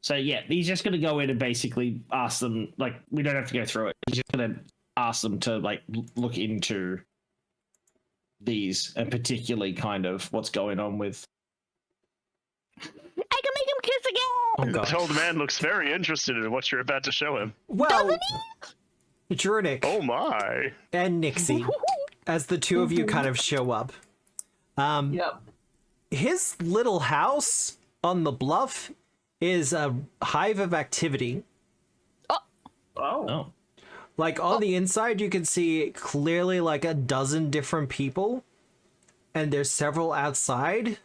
So yeah, he's just gonna go in and basically ask them, like, we don't have to go through it. He's just gonna ask them to, like, look into these, and particularly kind of what's going on with... I can make him kiss again! Oh, God. The old man looks very interested in what you're about to show him. Well, Drunic Oh my! and Nixie, as the two of you kind of show up, Yep. his little house on the bluff is a hive of activity. Oh. Like, on the inside, you can see clearly like a dozen different people, and there's several outside.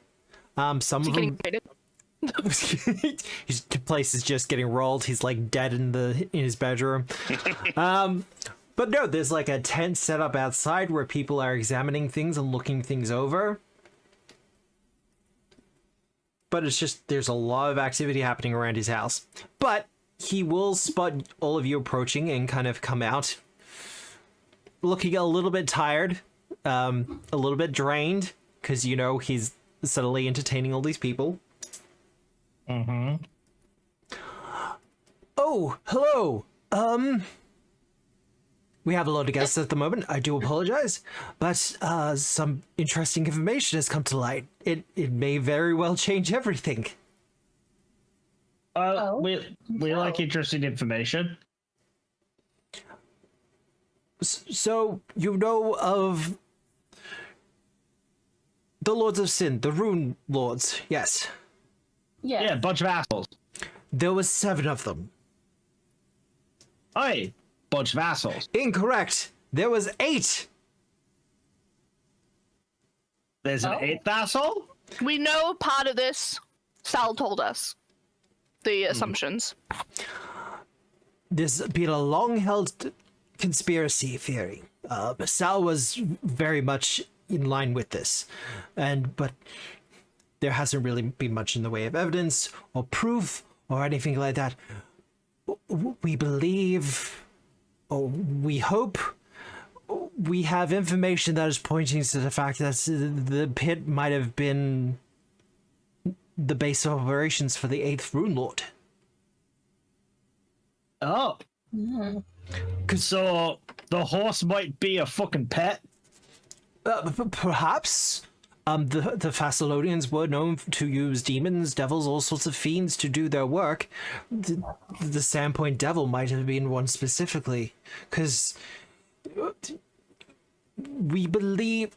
Some of them... His place is just getting rolled. He's like dead in his bedroom. But no, there's like a tent set up outside where people are examining things and looking things over. But it's just, there's a lot of activity happening around his house. But he will spot all of you approaching and kind of come out looking a little bit tired, a little bit drained, because, you know, he's suddenly entertaining all these people. Mm-hmm. Oh, hello. We have a lot of guests at the moment. I do apologize, but some interesting information has come to light. It may very well change everything. We like interesting information. So, you know of the Lords of Sin, the Rune Lords, yes. Yeah, a bunch of assholes. There was 7 of them. Oi, bunch of assholes. Incorrect. There was 8. There's an 8th asshole? We know part of this. Sal told us the assumptions. There's been a long-held conspiracy theory. Sal was very much in line with this, but there hasn't really been much in the way of evidence or proof or anything like that. We believe, or we hope, we have information that is pointing to the fact that the pit might have been the base of operations for the 8th Rune Lord. Oh. So the horse might be a fucking pet? Perhaps. The Thessalonians were known to use demons, devils, all sorts of fiends to do their work. The Sandpoint devil might have been one specifically, because we believe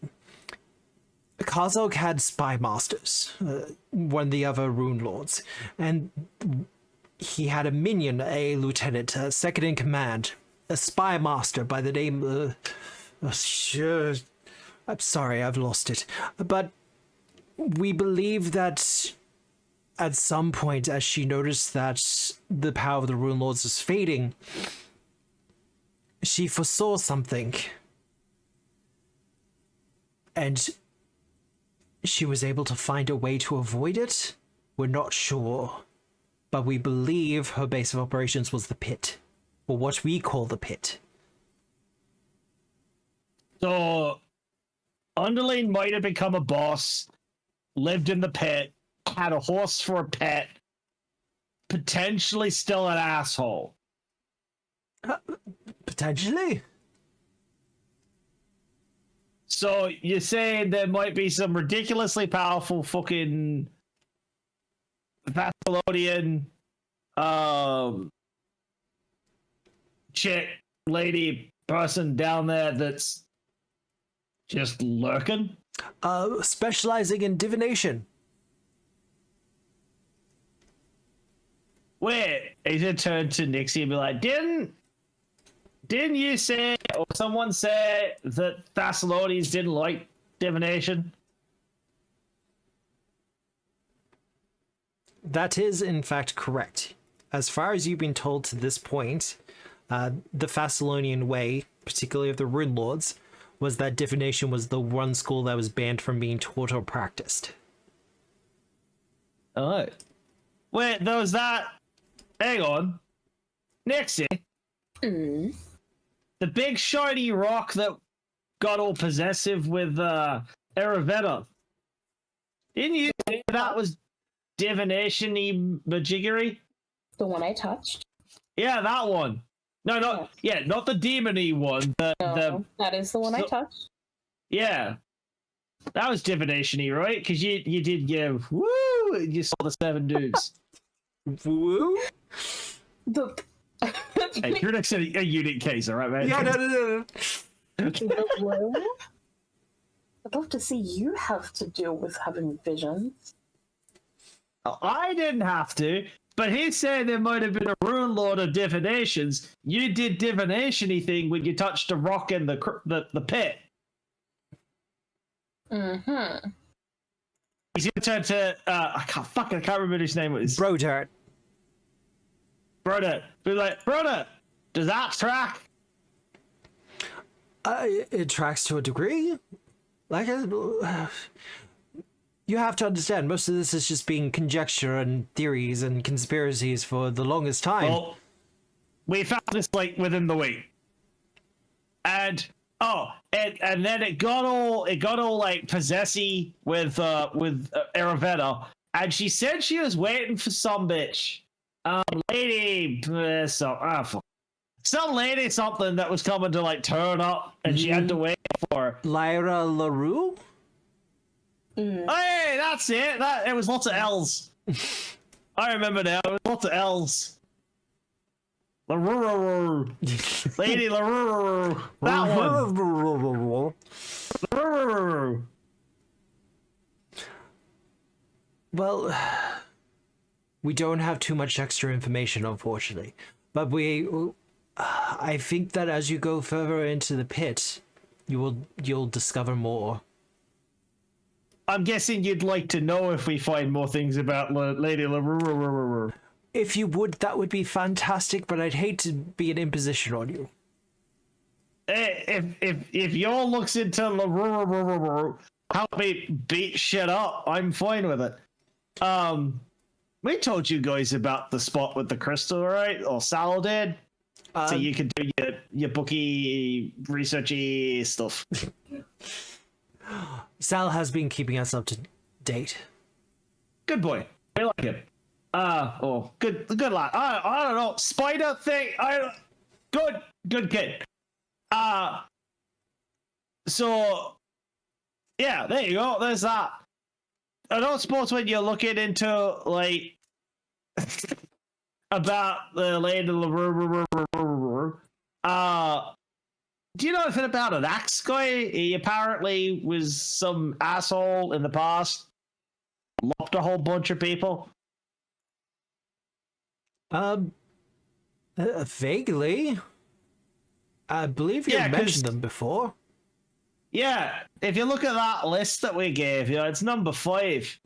Kazog had spy masters, one of the other rune lords, and he had a minion, a lieutenant, a second in command, a spy master by the name I'm sorry, I've lost it. But we believe that at some point, as she noticed that the power of the Rune Lords was fading, she foresaw something. And she was able to find a way to avoid it. We're not sure. But we believe her base of operations was the pit. Or what we call the pit. So Underling might have become a boss, lived in the pit, had a horse for a pet, potentially still an asshole. Potentially? So you're saying there might be some ridiculously powerful fucking Thessalonian chick, lady, person down there that's just lurking? Specializing in divination. Wait, he's gonna turn to Nixie and be like, didn't you say, or someone say that Thessalonians didn't like divination? That is, in fact, correct. As far as you've been told to this point, the Thessalonian way, particularly of the Rune Lords, was that divination was the one school that was banned from being taught or practiced. Oh. Wait, there was that... Hang on. Nixie. The big shiny rock that got all possessive with Eravetta. Didn't you think that was divination-y majiggery? The one I touched? Yeah, that one. No, not not the demon-y one. No, that is the one I touched. Yeah. That was divination-y, right? Because you did give woo and you saw the 7 dudes. Woo? Hey, you're next to a unique case, alright, man? Yeah, no. The blue? I'd love to see you have to deal with having visions. I didn't have to, but he said there might have been a rune lord of divinations. You did divination-y thing when you touched a rock in the pit. Mm-hmm. He's gonna turn to I can't remember his name was. Brodart. Broda. Be like, Broda, does that track? It tracks to a degree. Like, you have to understand, most of this is just being conjecture and theories and conspiracies for the longest time. Well, we found this like within the week, and then it got all like possessy with Eravetta, and she said she was waiting for some bitch, lady, some lady something that was coming to like turn up, and she had to wait for her. Lyra LaRue? Hey, that's it. It was lots of L's. I remember now. Lots of L's. LaRuru. Lady LaRuru. That one. LaRuru. Well, we don't have too much extra information, unfortunately. But I think that as you go further into the pit, you'll discover more. I'm guessing you'd like to know if we find more things about Lady LaRuru. If you would, that would be fantastic, but I'd hate to be an imposition on you. If y'all looks into LaRuru, help me beat shit up, I'm fine with it. We told you guys about the spot with the crystal, right? Or Sal did. So you can do your booky, researchy stuff. Sal has been keeping us up to date. Good boy. I like him. Good lad. I don't know. Spider thing. Good kid. So yeah, there you go. There's that. I don't suppose when you're looking into like about the Lady do you know anything about an axe guy? He apparently was some asshole in the past. Lopped a whole bunch of people. Vaguely. I believe you mentioned them before. Yeah, if you look at that list that we gave you, it's number 5.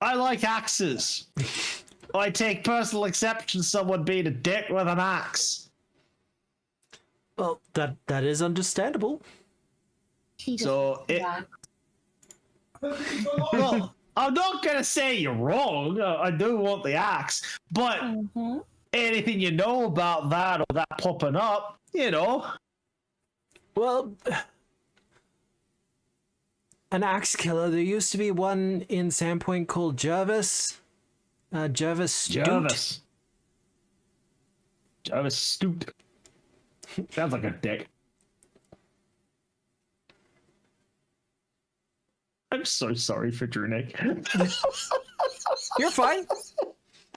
I like axes. I take personal exception to someone being a dick with an axe. Well, that is understandable. Well, I'm not gonna say you're wrong. I do want the axe, but anything you know about that or that popping up, you know. Well, an axe killer. There used to be one in Sandpoint called Jervis. Jervis Stute. Jervis Stute. Sounds like a dick. I'm so sorry for Drunick. You're fine.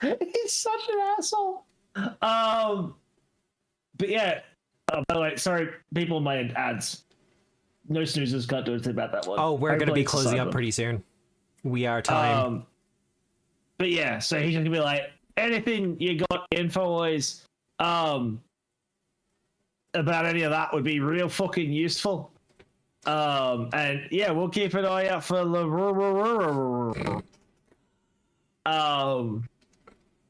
He's such an asshole. But yeah. By the way, sorry, people in my ads. No snoozers, can't do anything about that one. Oh, we're going to be closing up pretty soon. We are time. But yeah, so he's going to be like, anything you got info-wise about any of that would be real fucking useful. And yeah, we'll keep an eye out for the...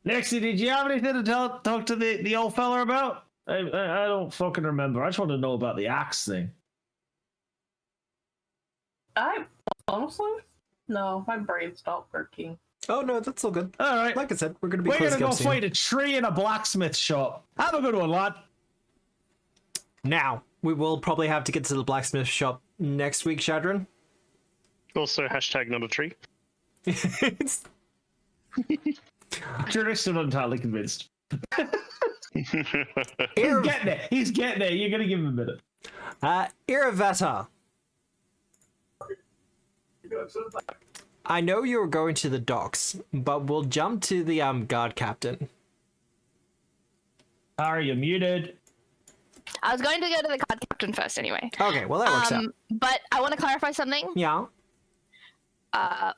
Nexie, did you have anything to talk to the old fella about? I don't fucking remember. I just want to know about the axe thing. I honestly, no, my brain stopped working. Oh no, that's all good. All right, like I said, we're gonna be. We're gonna go soon. fight a tree in a blacksmith shop. Have a good one, lad. Now we will probably have to get to the blacksmith shop next week, Shadron. Also, hashtag not a tree. You're still not entirely convinced. He's getting there. You're gonna give him a minute. Eravetta. I know you're going to the docks, but we'll jump to the guard captain. Harry, you're muted. I was going to go to the guard captain first anyway. Okay, well that works out. But I want to clarify something. Yeah.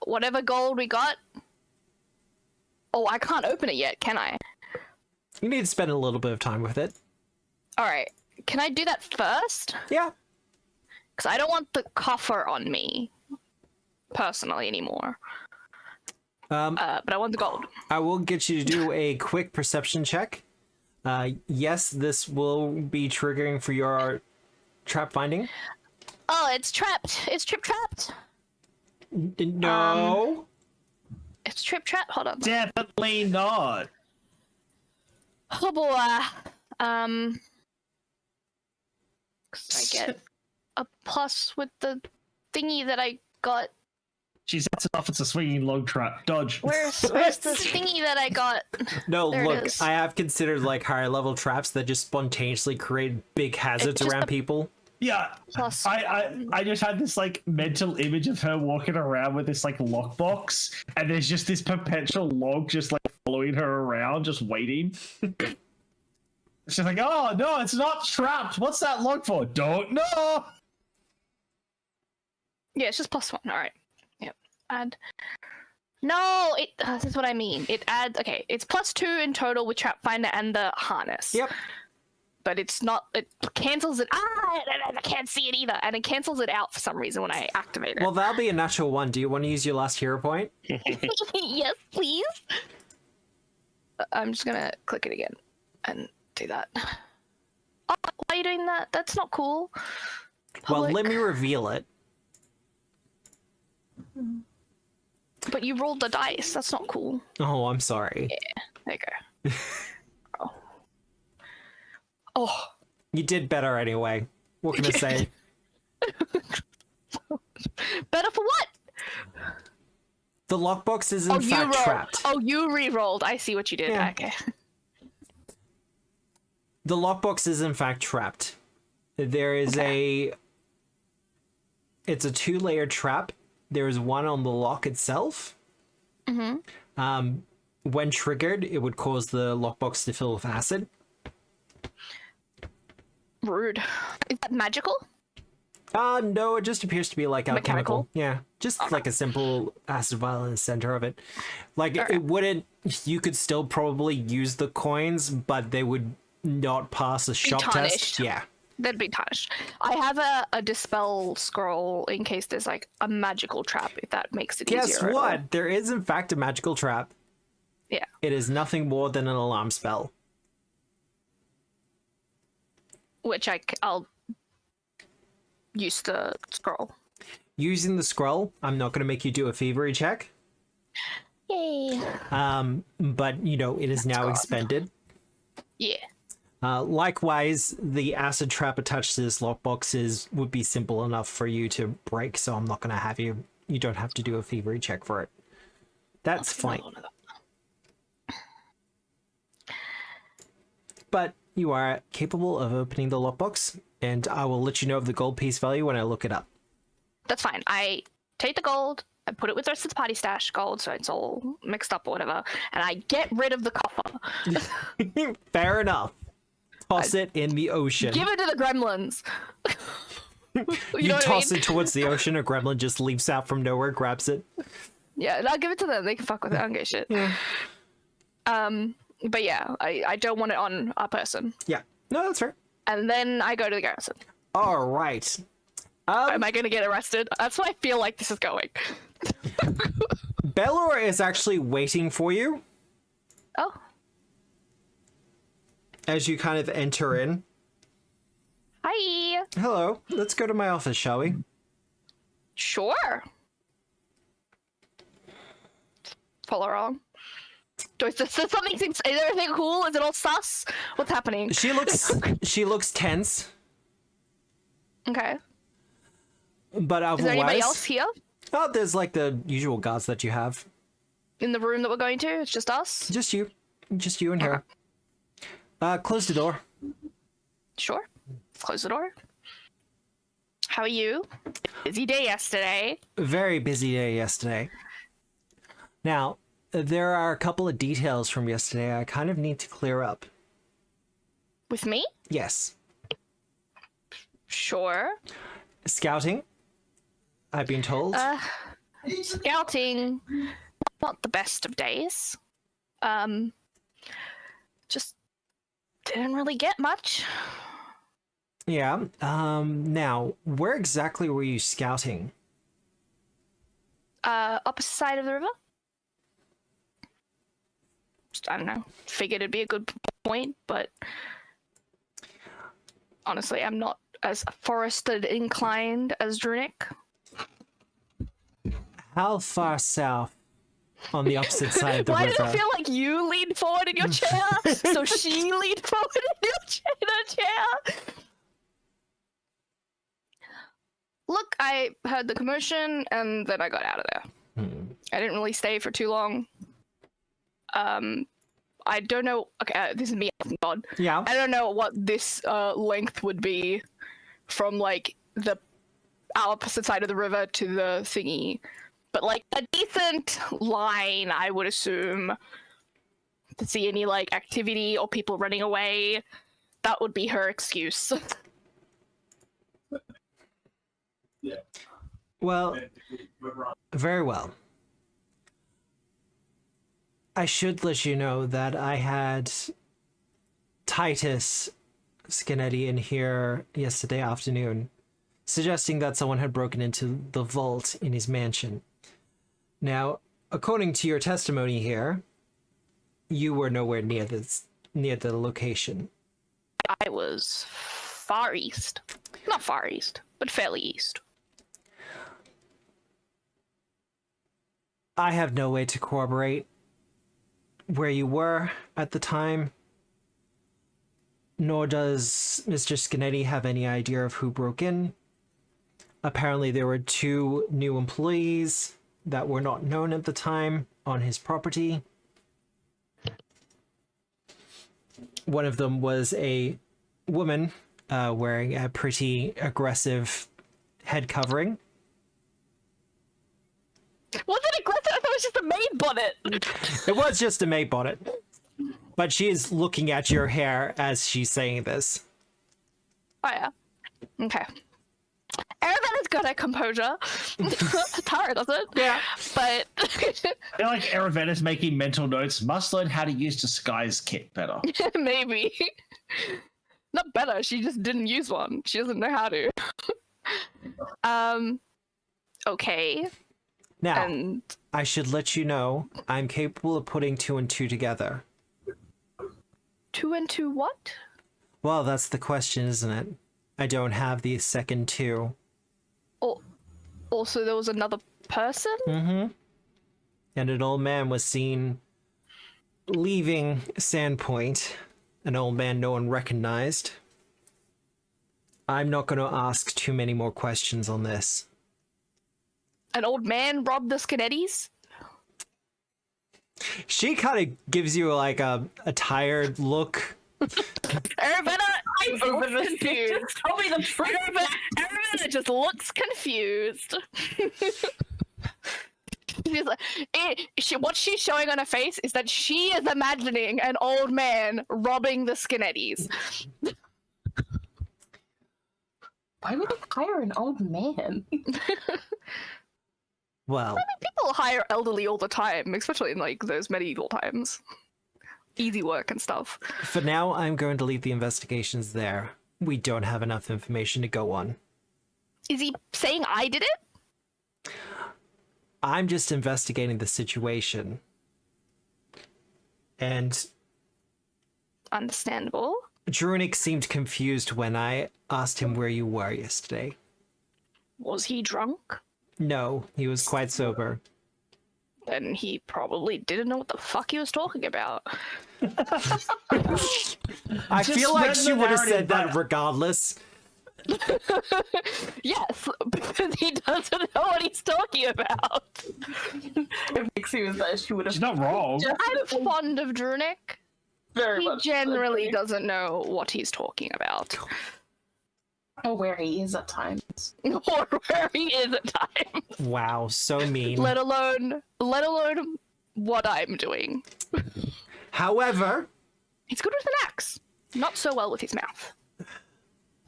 Whatever gold we got. Oh, I can't open it yet, can I? You need to spend a little bit of time with it. All right. Can I do that first? Yeah. Because I don't want the coffer on me, personally, anymore. But I want the gold. I will get you to do a quick perception check. Yes, this will be triggering for your trap finding. Oh, it's trapped. It's trip-trapped. No. It's trip-trapped. Hold on. Definitely not. Oh boy. 'Cause I get a plus with the thingy that I got. Jeez, that's enough. It's a swinging log trap. Dodge. Where's the thingy that I got? No, there look, I have considered like higher level traps that just spontaneously create big hazards around people. Yeah, Plus I just had this like mental image of her walking around with this like lockbox, and there's just this perpetual log just like following her around, just waiting. She's like, "Oh no, it's not trapped. What's that log for? Don't know." Yeah, it's just +1. All right. Yep. Add. No, this is what I mean. It adds. Okay, it's +2 in total with Trapfinder and the harness. Yep. But it's not. It cancels it. I can't see it either, and it cancels it out for some reason when I activate it. Well, that'll be a natural 1. Do you want to use your last hero point? Yes, please. I'm just gonna click it again and do that. Oh, why are you doing that? That's not cool. Well, Public. let me reveal it. But you rolled the dice. That's not cool. Oh, I'm sorry. Yeah, there you go. Oh. You did better anyway. What can I say? Better for what? The lockbox is in fact trapped. Oh, you re-rolled. I see what you did. Yeah. Okay. The lockbox is in fact trapped. There is it's a 2-layer trap. There is one on the lock itself. Mm-hmm. When triggered, it would cause the lockbox to fill with acid. Rude. Is that magical? No, it just appears to be like alchemical. Mechanical? Yeah, just like a simple acid vial in the center of it. Like it wouldn't. You could still probably use the coins, but they would not pass a shock test. Yeah, They'd be tarnished. I have a dispel scroll in case there's like a magical trap. If that makes it easier. Guess what? There is in fact a magical trap. Yeah. It is nothing more than an alarm spell. Which I'll use the scroll. Using the scroll, I'm not going to make you do a thievery check. Yay. But you know it is now expended. Yeah. Likewise, the acid trap attached to this lockbox would be simple enough for you to break, so I'm not going to have you. You don't have to do a thievery check for it. That's fine. But you are capable of opening the lockbox, and I will let you know of the gold piece value when I look it up. That's fine. I take the gold, I put it with the rest of the party stash gold, so it's all mixed up or whatever, and I get rid of the coffer. Fair enough. Toss it in the ocean. Give it to the gremlins. You know toss what I mean? it towards the ocean, a gremlin just leaps out from nowhere, grabs it. Yeah, and I'll give it to them. They can fuck with it. I don't get shit. Yeah. But yeah, I don't want it on a person. Yeah. No, that's fair. And then I go to the garrison. All right. Am I going to get arrested? That's what I feel like this is going. Belor is actually waiting for you Oh. as you kind of enter in. Hi. Hello. Let's go to my office, shall we? Sure. Follow along. Is there anything cool? Is it all sus? What's happening? She looks tense, Okay. but otherwise. Is there anybody else here? Oh, there's like the usual guards that you have. In the room that we're going to? It's just us? Just you and her. Close the door. Sure. Let's close the door. How are you? Busy day yesterday. Very busy day yesterday. Now, there are a couple of details from yesterday I kind of need to clear up. With me? Yes. Sure. Scouting, I've been told. Scouting, not the best of days. Just didn't really get much. Yeah. Now, where exactly were you scouting? Opposite side of the river. Just, I don't know. Figured it'd be a good point, but honestly, I'm not as forested inclined as Drunic. How far south on the opposite side of the Why river? does it feel like you leaned forward in your chair, so she leaned forward in her chair? Look, I heard the commotion, and then I got out of there. I didn't really stay for too long. I don't know. Okay, this is me. God. Yeah. I don't know what this length would be from like the opposite side of the river to the thingy. But like a decent line, I would assume, to see any like activity or people running away. That would be her excuse. Well, very well. I should let you know that I had Titus Scarnetti in here yesterday afternoon, suggesting that someone had broken into the vault in his mansion. Now, according to your testimony here, you were nowhere near the location. I was far east. Not far east, but fairly east. I have no way to corroborate where you were at the time, nor does Mr. Scarnetti have any idea of who broke in. Apparently there were 2 new employees that were not known at the time on his property. One of them was a woman wearing a pretty aggressive head covering. Was it aggressive? I thought it was just a maid bonnet. It was just a maid bonnet. But she is looking at your hair as she's saying this. Oh yeah. Okay. Eravetta's got her composure. Tara doesn't. Yeah. But I feel like Eravetta's making mental notes. Must learn how to use disguise kit better. maybe. Not better, she just didn't use one. She doesn't know how to. Okay. Now, And I should let you know, I'm capable of putting 2 and 2 together. 2 and 2 what? Well, that's the question, isn't it? I don't have the second 2. Oh, also there was another person? Mm-hmm. And an old man was seen leaving Sandpoint. An old man no one recognized. I'm not going to ask too many more questions on this. An old man robbed the Scannettis? She kind of gives you like a tired look. Eravetta, I'm so confused. Tell me the truth. Eravetta just looks confused. She's like, what she's showing on her face is that she is imagining an old man robbing the Scannettis. Why would they hire an old man? Well, People hire elderly all the time, especially in like those medieval times. Easy work and stuff. for now, I'm going to leave the investigations there. We don't have enough information to go on. Is he saying I did it? I'm just investigating the situation. And Understandable. Drunik seemed confused when I asked him where you were yesterday. Was he drunk? No, he was quite sober. Then he probably didn't know what the fuck he was talking about. I feel like spread she the would have said narrative, that but- regardless. Yes, because he doesn't know what he's talking about. If Nixie was there, she would have. She's not wrong. I'm fond of Drunik. Very He much generally doesn't know what he's talking about. or where he is at times. Or where he is at times. Wow, so mean. Let alone what I'm doing. However, He's good with an axe. Not so well with his mouth.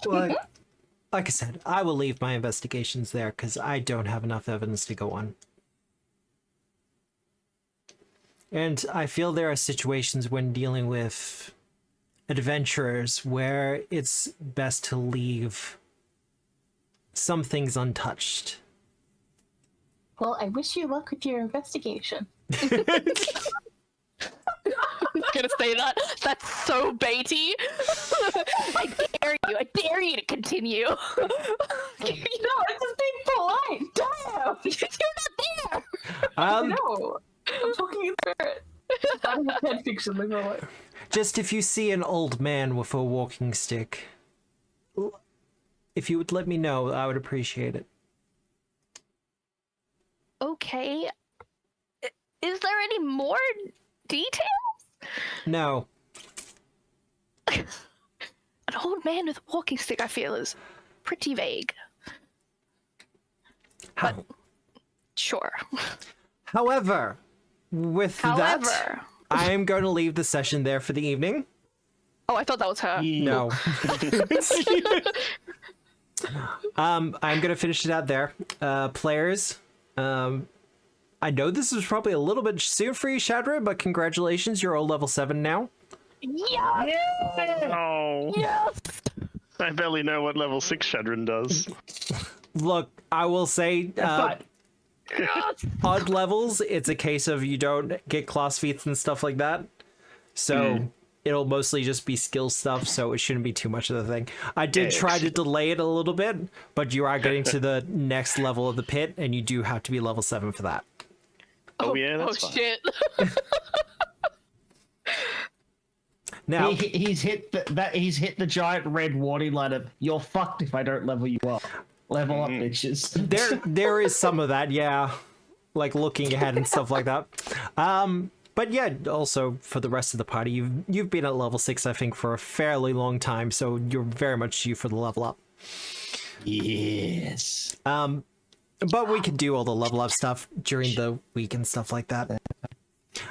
like I said, I will leave my investigations there because I don't have enough evidence to go on. And I feel there are situations when dealing with adventurers where it's best to leave some things untouched. Well, I wish you luck with your investigation. I'm gonna say that. That's so baity. I dare you to continue. No, I'm just being polite. Damn! You're not there. No, I'm talking in spirit. I'm a fan fiction, like my life. Just if you see an old man with a walking stick, if you would let me know, I would appreciate it. Okay. Is there any more details? No. An old man with a walking stick, I feel, is pretty vague. But sure. However, with that, I am going to leave the session there for the evening. Oh, I thought that was her. No. I'm going to finish it out there. Players, I know this is probably a little bit soon for you, Shadra, but congratulations, you're all level 7 now. Yeah. Oh. Yes. I barely know what level 6 Shadron does. Look, I will say, odd levels, it's a case of you don't get class feats and stuff like that. So it'll mostly just be skill stuff, so it shouldn't be too much of the thing. I did try to delay it a little bit, but you are getting to the next level of the pit, and you do have to be level 7 for that. Oh yeah, that's fine. Shit. Now he's hit the giant red warning line of "You're fucked if I don't level you up." Level up, bitches. there is some of that, yeah, like looking ahead and stuff like that. But yeah, also for the rest of the party, you've been at level 6, I think, for a fairly long time, so you're very much due for the level up. Yes. But we could do all the level up stuff during the week and stuff like that.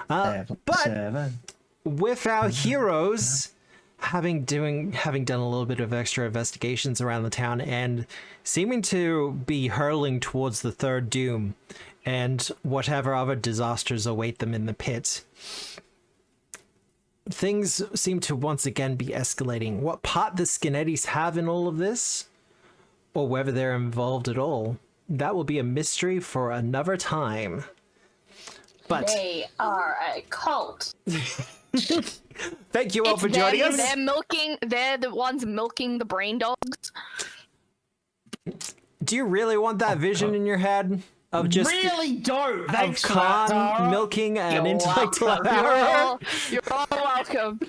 But with our heroes having done a little bit of extra investigations around the town and seeming to be hurling towards the third doom and whatever other disasters await them in the pit, things seem to once again be escalating. What part the Scarnettis have in all of this, or whether they're involved at all, that will be a mystery for another time. But they are a cult. Thank you all for joining us. They're the ones milking the brain dogs. Do you really want that vision in your head of just really don't? Thanks of Khan milking an intellectual hour? You're all welcome.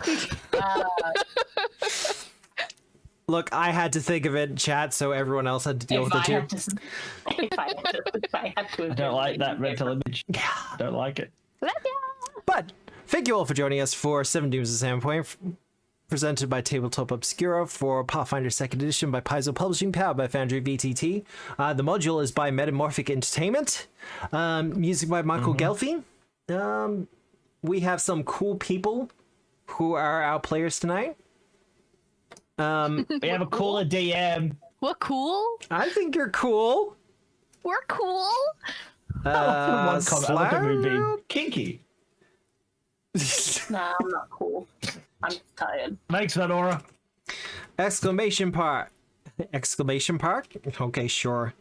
Look, I had to think of it in chat, so everyone else had to deal with it too. I don't like that mental image. Yeah, don't like it. But thank you all for joining us for 7 Dooms of Sandpoint, presented by Tabletop Obscura for Pathfinder 2nd Edition by Paizo Publishing, powered by Foundry VTT. The module is by Metamorphic Entertainment. Music by Michael Gelfi. We have some cool people who are our players tonight. We have a cooler DM. We're cool. I think you're cool. We're cool. One comment. I look at me being kinky. Nah, I'm not cool. I'm tired. Thanks, Fedora. Exclamation part. Exclamation part? Okay, sure.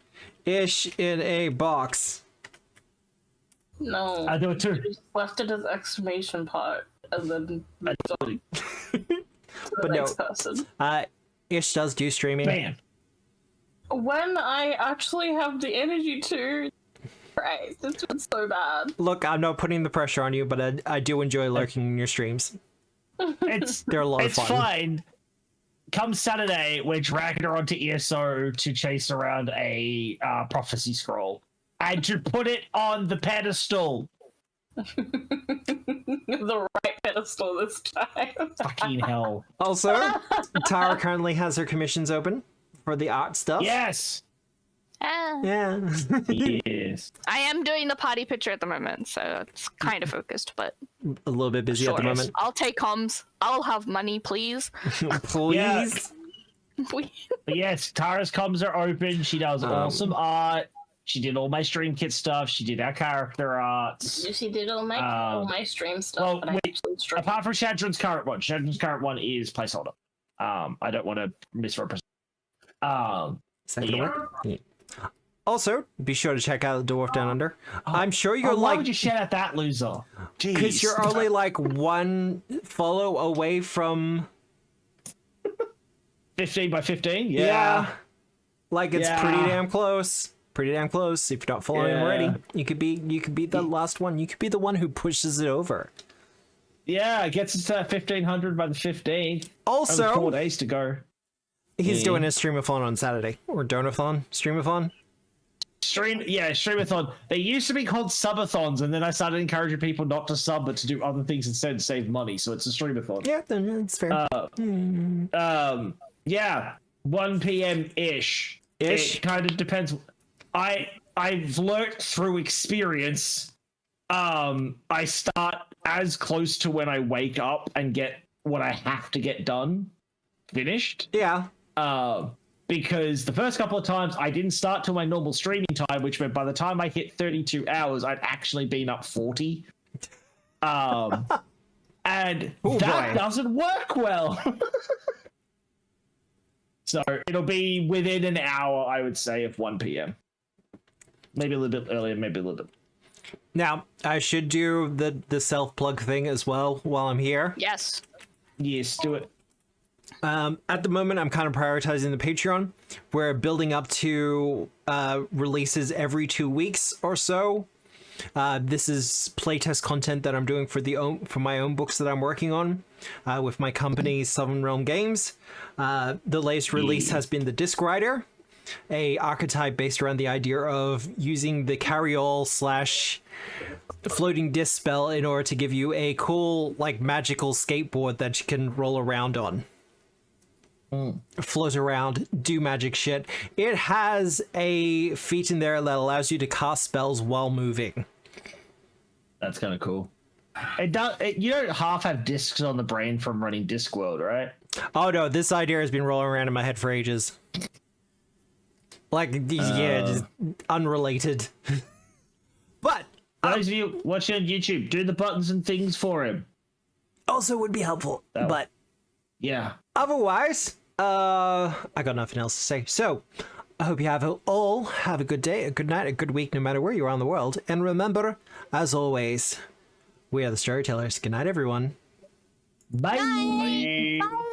Ish in a box. No. I do it too. You just left it as exclamation part and then moved on to the next person. Ish does do streaming. Man. When I actually have the energy to. Right, this was so bad. Look, I'm not putting the pressure on you, but I do enjoy lurking in your streams. They're a lot of fun. It's fine. Come Saturday, we're dragging her onto ESO to chase around a prophecy scroll and to put it on the pedestal. The right pedestal this time. Fucking hell. Also, Tara currently has her commissions open for the art stuff. Yes. Yeah. Yes. I am doing the party picture at the moment, so it's kind of focused, but A little bit busy at the moment. I'll take comms. I'll have money, please. Please. But yes, Tara's comms are open. She does awesome art. She did all my stream kit stuff. She did our character arts. She did all my stream stuff. Well, apart from Shadron's current one. Shadron's current one is placeholder. I don't want to misrepresent. Second one. Yeah. Also, be sure to check out the Dwarf Down Under. I'm sure you're why like, would you shout out that loser? because you're only like one follow away from 15 by 15. Yeah. Like it's pretty damn close. Pretty damn close. If you're not following him already, you could be the last one. You could be the one who pushes it over. Yeah, it gets us to 1500 by the 15th. Also, Only 4 days to go. He's doing a streamathon on Saturday, or donathon, streamathon. Streamathon. They used to be called subathons, and then I started encouraging people not to sub, but to do other things instead to save money. So it's a streamathon. Yeah, then it's fair. Yeah. 1 p.m. ish. Ish? It kind of depends. I've learnt through experience. I start as close to when I wake up and get what I have to get done finished. Yeah. Because the first couple of times I didn't start till my normal streaming time, which meant by the time I hit 32 hours, I'd actually been up 40. And that doesn't work well. So it'll be within an hour, I would say, of 1 p.m. Maybe a little bit earlier, maybe a little bit. Now, I should do the self-plug thing as well while I'm here. Yes. Yes, do it. At the moment, I'm kind of prioritizing the Patreon. We're building up to releases every 2 weeks or so. This is playtest content that I'm doing for my own books that I'm working on with my company, Southern Realm Games. The latest release has been the Disc Rider, a archetype based around the idea of using the carry-all / floating disc spell in order to give you a cool, like, magical skateboard that you can roll around on. Float around, do magic shit. It has a feat in there that allows you to cast spells while moving. That's kind of cool. You don't half have discs on the brain from running Discworld, right? Oh no, this idea has been rolling around in my head for ages. Like, just unrelated. But those of you watching on YouTube, do the buttons and things for him. Also would be helpful. But yeah. Otherwise, I got nothing else to say. So, I hope you all have a good day, a good night, a good week, no matter where you are in the world. And remember, as always, we are the Storytellers. Good night, everyone. Bye. Bye. Bye.